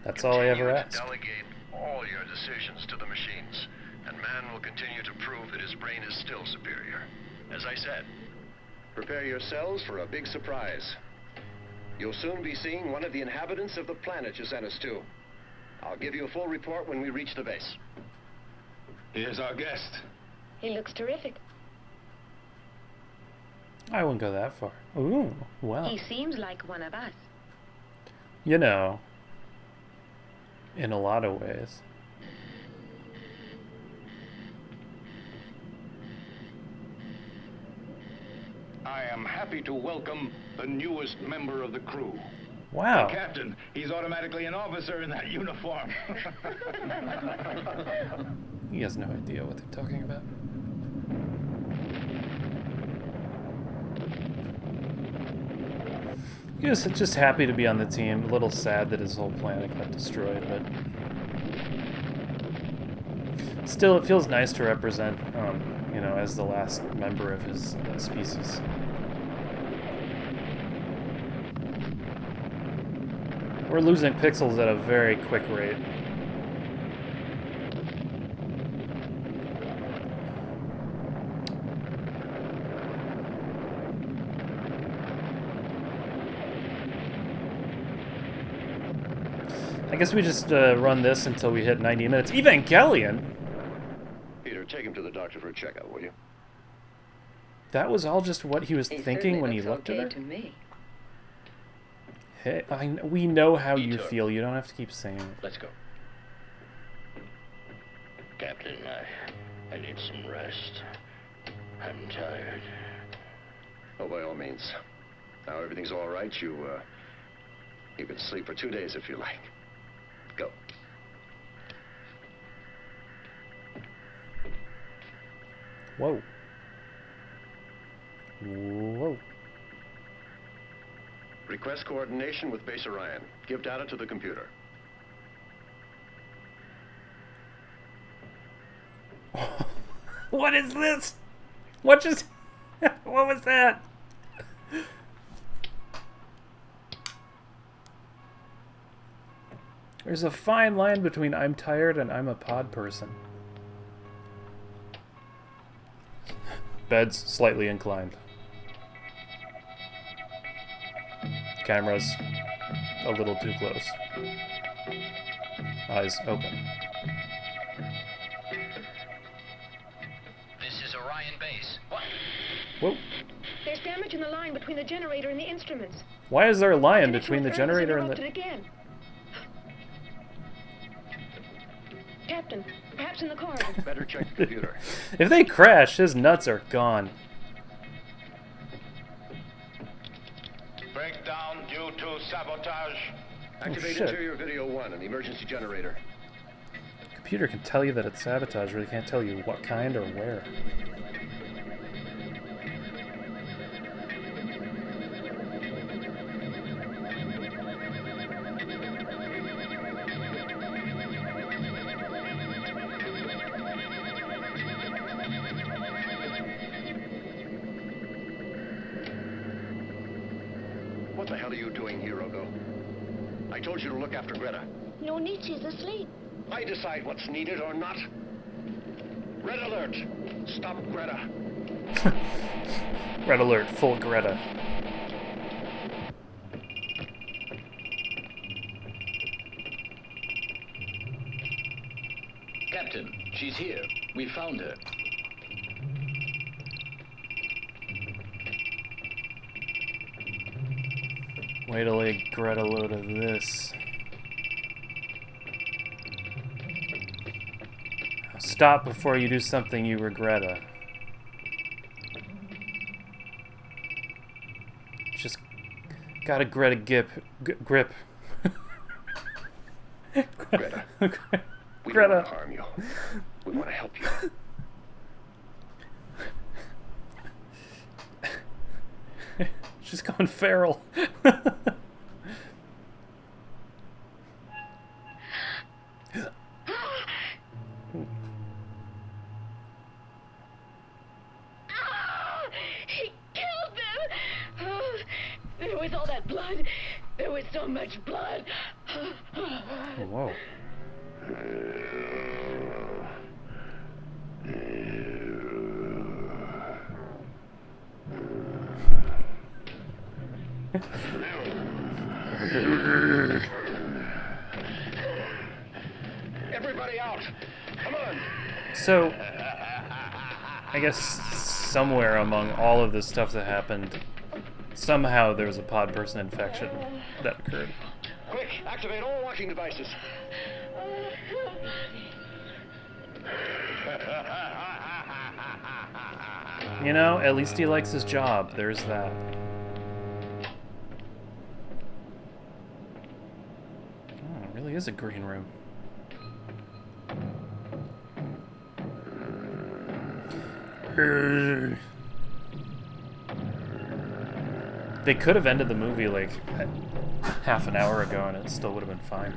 That's all I ever Continue to asked. delegate all your decisions to the machines, and man will continue to prove that his brain is still superior. As I said, prepare yourselves for a big surprise. You'll soon be seeing one of the inhabitants of the planet you sent us to. I'll give you a full report when we reach the base. Here's our guest. He looks terrific. I wouldn't go that far. Ooh, wow. He seems like one of us. You know, in a lot of ways. I am happy to welcome the newest member of the crew. Wow. The captain, he's automatically an officer in that uniform. He has no idea what they're talking about. He was just happy to be on the team. A little sad that his whole planet got destroyed, but still, it feels nice to represent, you know, as the last member of his species. We're losing pixels at a very quick rate. I guess we just run this until we hit 90 minutes. Evangelion! Peter, take him to the doctor for a checkup, will you? That was all just what he was thinking when he looked at her? To me. Hey, we know how you feel. You don't have to keep saying it. Let's go. Captain, I need some rest. I'm tired. Oh, by all means. Now everything's all right. You can sleep for 2 days if you like. Go. Whoa. Whoa. Request coordination with Base Orion. Give data to the computer. What is this? What just... What was that? There's a fine line between I'm tired and I'm a pod person. Beds slightly inclined. Cameras a little too close. Eyes open. This is Orion Base. What? Whoa. There's damage in the line between the generator and the instruments. Why is there a line Connection between the with Earth generator is and interrupted the... again. Captain, perhaps in the corridor. Better check the computer. If they crash, his nuts are gone. Breakdown due to sabotage. Activate shit. interior video 1 and the emergency generator. Computer can tell you that it's sabotage, but it can't tell you what kind or where. What the hell are you doing here, Ogo? I told you to look after Greta. No, Nietzsche's asleep. I decide what's needed or not. Red alert! Stop Greta. Red alert, full Greta. Captain, she's here. We found her. Wait till I get a load of this. Stop before you do something you regret. Just gotta Greta grip. Greta. We Greta. don't want to harm you. We want to help you. She's going feral. He killed them! Oh, there was all that blood. There was so much blood. Whoa. Everybody out! Come on! So, I guess somewhere among all of this stuff that happened, somehow there was a pod person infection that occurred. Quick, activate all locking devices. You know, at least he likes his job. There's that. Oh, it really is a green room. They could have ended the movie like half an hour ago and it still would have been fine.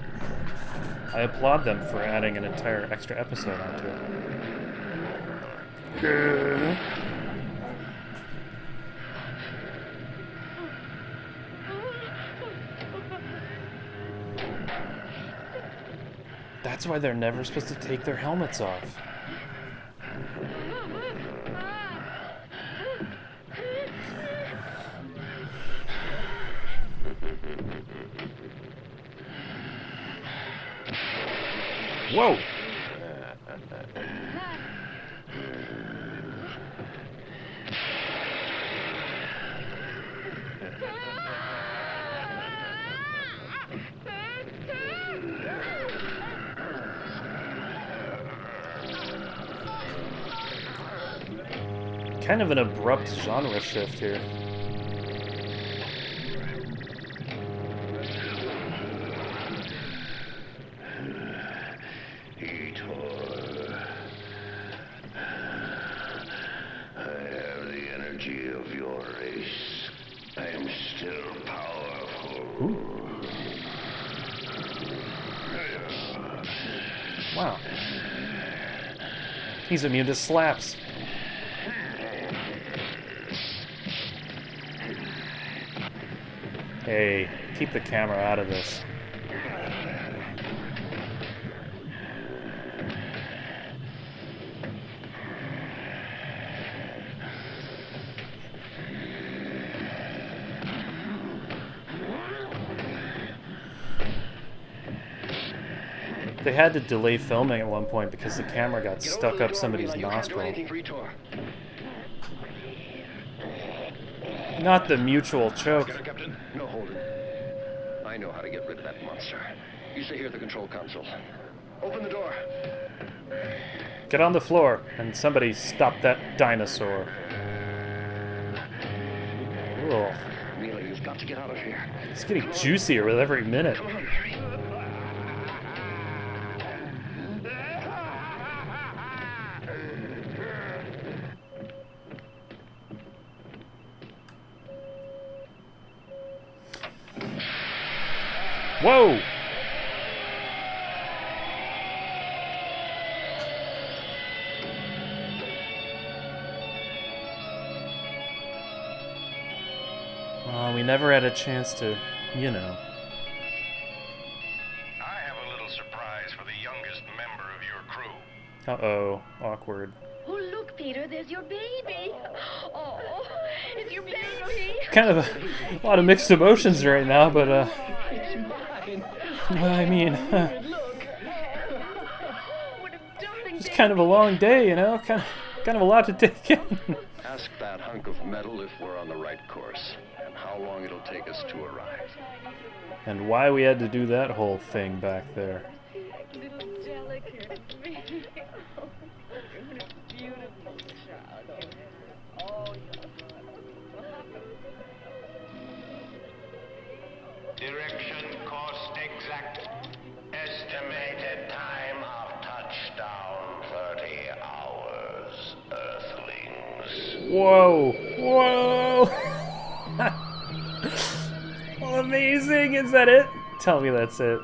I applaud them for adding an entire extra episode onto it. That's why they're never supposed to take their helmets off. Whoa! Kind of an abrupt genre shift here. Wow. He's immune to slaps. Hey, keep the camera out of this. They had to delay filming at one point because the camera got stuck up somebody's nostril. Not the mutual choke. Captain, no holding. I know how to get rid of that monster. You stay here at the control console. Open the door. Get on the floor and somebody stop that dinosaur. Ugh. Amelia, you've got to get out of here. It's getting juicier with every minute. Come on. Whoa! We never had a chance to, you know. I have a little surprise for the youngest member of your crew. Uh-oh. Awkward. Oh, look, Peter, there's your baby. Oh, it's your baby. Kind of a lot of mixed emotions right now, but, I mean, it's kind of a long day, you know? Kind of a lot to take in. Ask that hunk of metal if we're on the right course, and how long it'll take us to arrive. And why we had to do that whole thing back there. Little delicate baby. Oh, what a beautiful child. Oh, Direction, course exact. Estimated time of touchdown, 30 hours, Earthlings. Whoa! Whoa! Well, amazing! Is that it? Tell me that's it.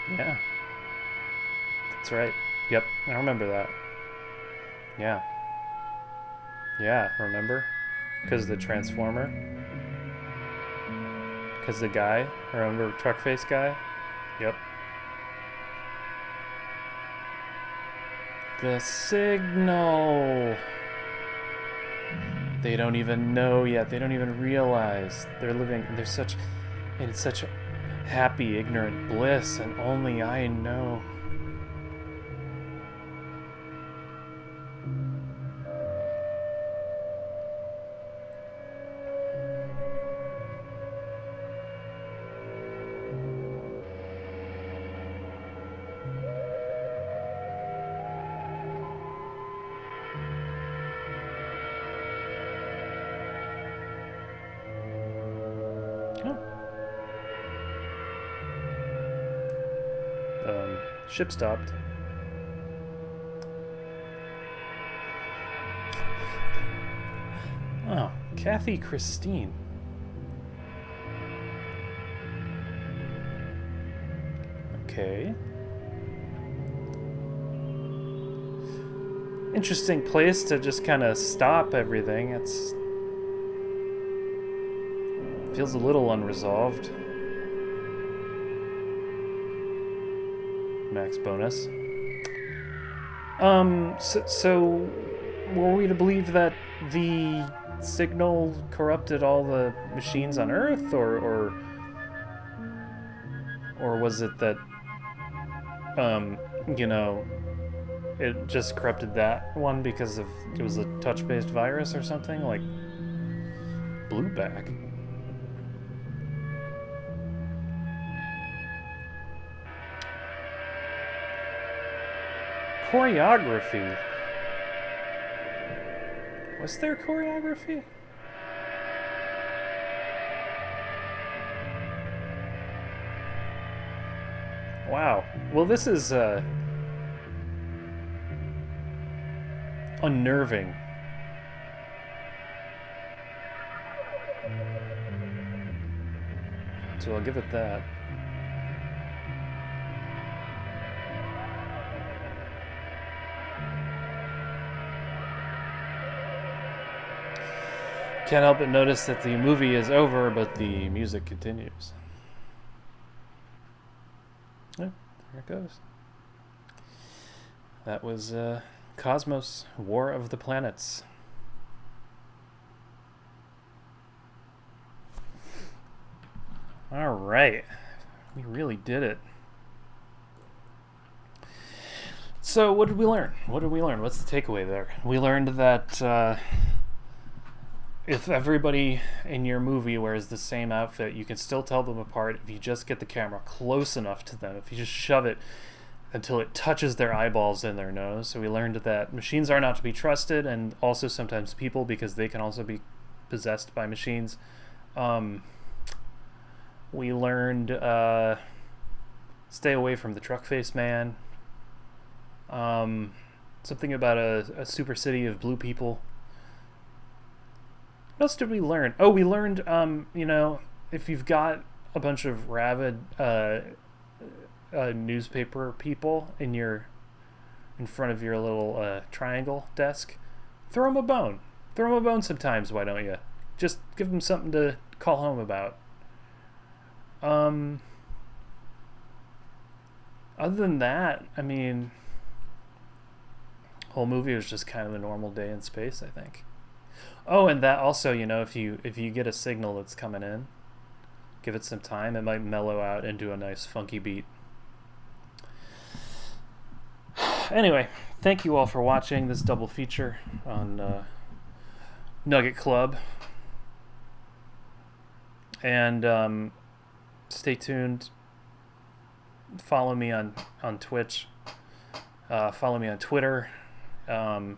Yeah. That's right. Yep, I remember that. Yeah. Yeah, remember? Because the Transformer? Because the guy? Remember Truck Face guy? Yep. The signal. They don't even know yet. They don't even realize they're living. They're in such happy, ignorant bliss, and only I know. Ship stopped. Oh, Kathy Christine. Okay. Interesting place to just kind of stop everything. Feels a little unresolved. Max bonus. So were we to believe that the signal corrupted all the machines on Earth, or was it that, you know, it just corrupted that one because it was a touch-based virus or something, like Blueback? Choreography. Was there choreography? Wow. Well, this is unnerving. So I'll give it that. Can't help but notice that the movie is over, but the music continues. Yeah, there it goes. That was Cosmos, War of the Planets. All right. We really did it. So what did we learn? What's the takeaway there? We learned that if everybody in your movie wears the same outfit, you can still tell them apart if you just get the camera close enough to them, if you just shove it until it touches their eyeballs and their nose. So we learned that machines are not to be trusted, and also sometimes people, because they can also be possessed by machines. We learned stay away from the truck face man. Something about a super city of blue people. What else did we learn? Oh, we learned, you know, if you've got a bunch of rabid newspaper people in front of your little triangle desk, throw them a bone. Throw them a bone sometimes, why don't you? Just give them something to call home about. Other than that, I mean, whole movie was just kind of a normal day in space, I think. Oh, and that also, you know, if you get a signal that's coming in, give it some time, it might mellow out into a nice funky beat. Anyway, thank you all for watching this double feature on Nugget Club. And stay tuned. Follow me on Twitch. Follow me on Twitter. Have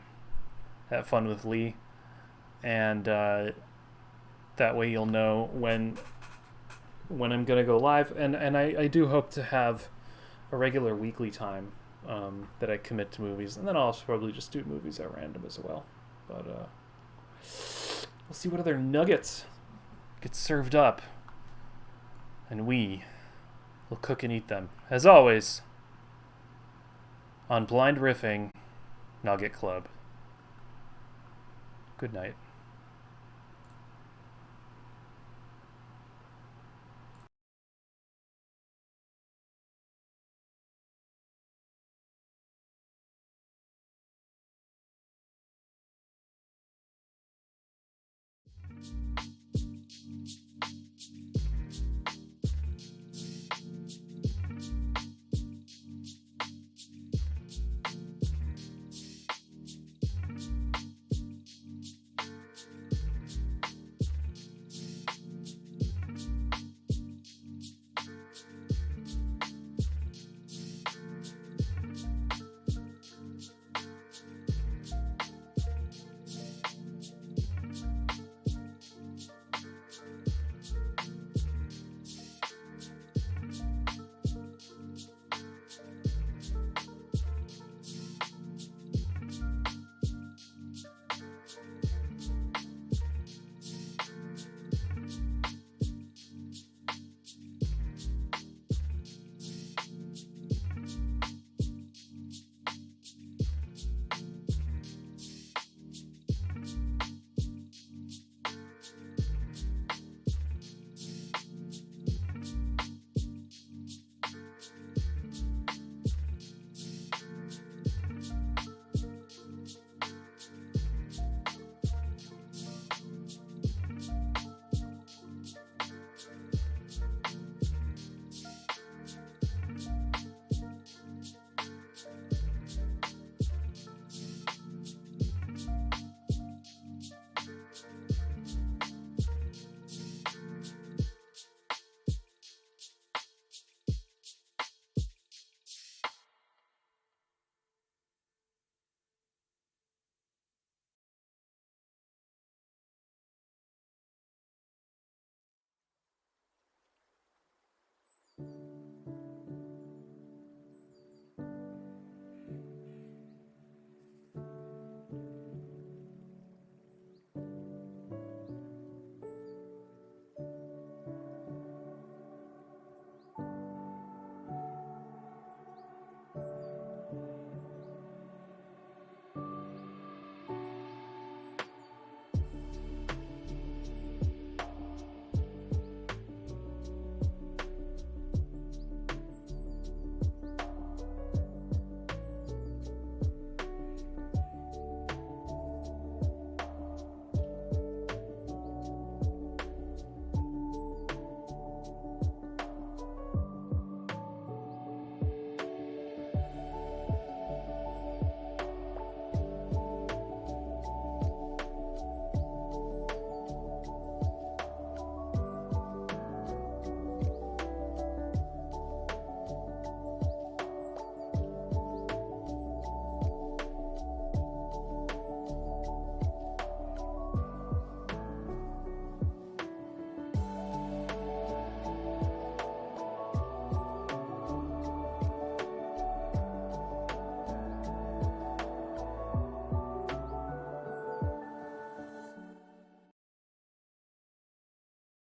fun with Lee. And that way you'll know when I'm gonna go live, and I do hope to have a regular weekly time that I commit to movies, and then I'll probably just do movies at random as well. But we'll see what other nuggets get served up, and we will cook and eat them, as always, on Blind Riffing Nugget Club. Good night.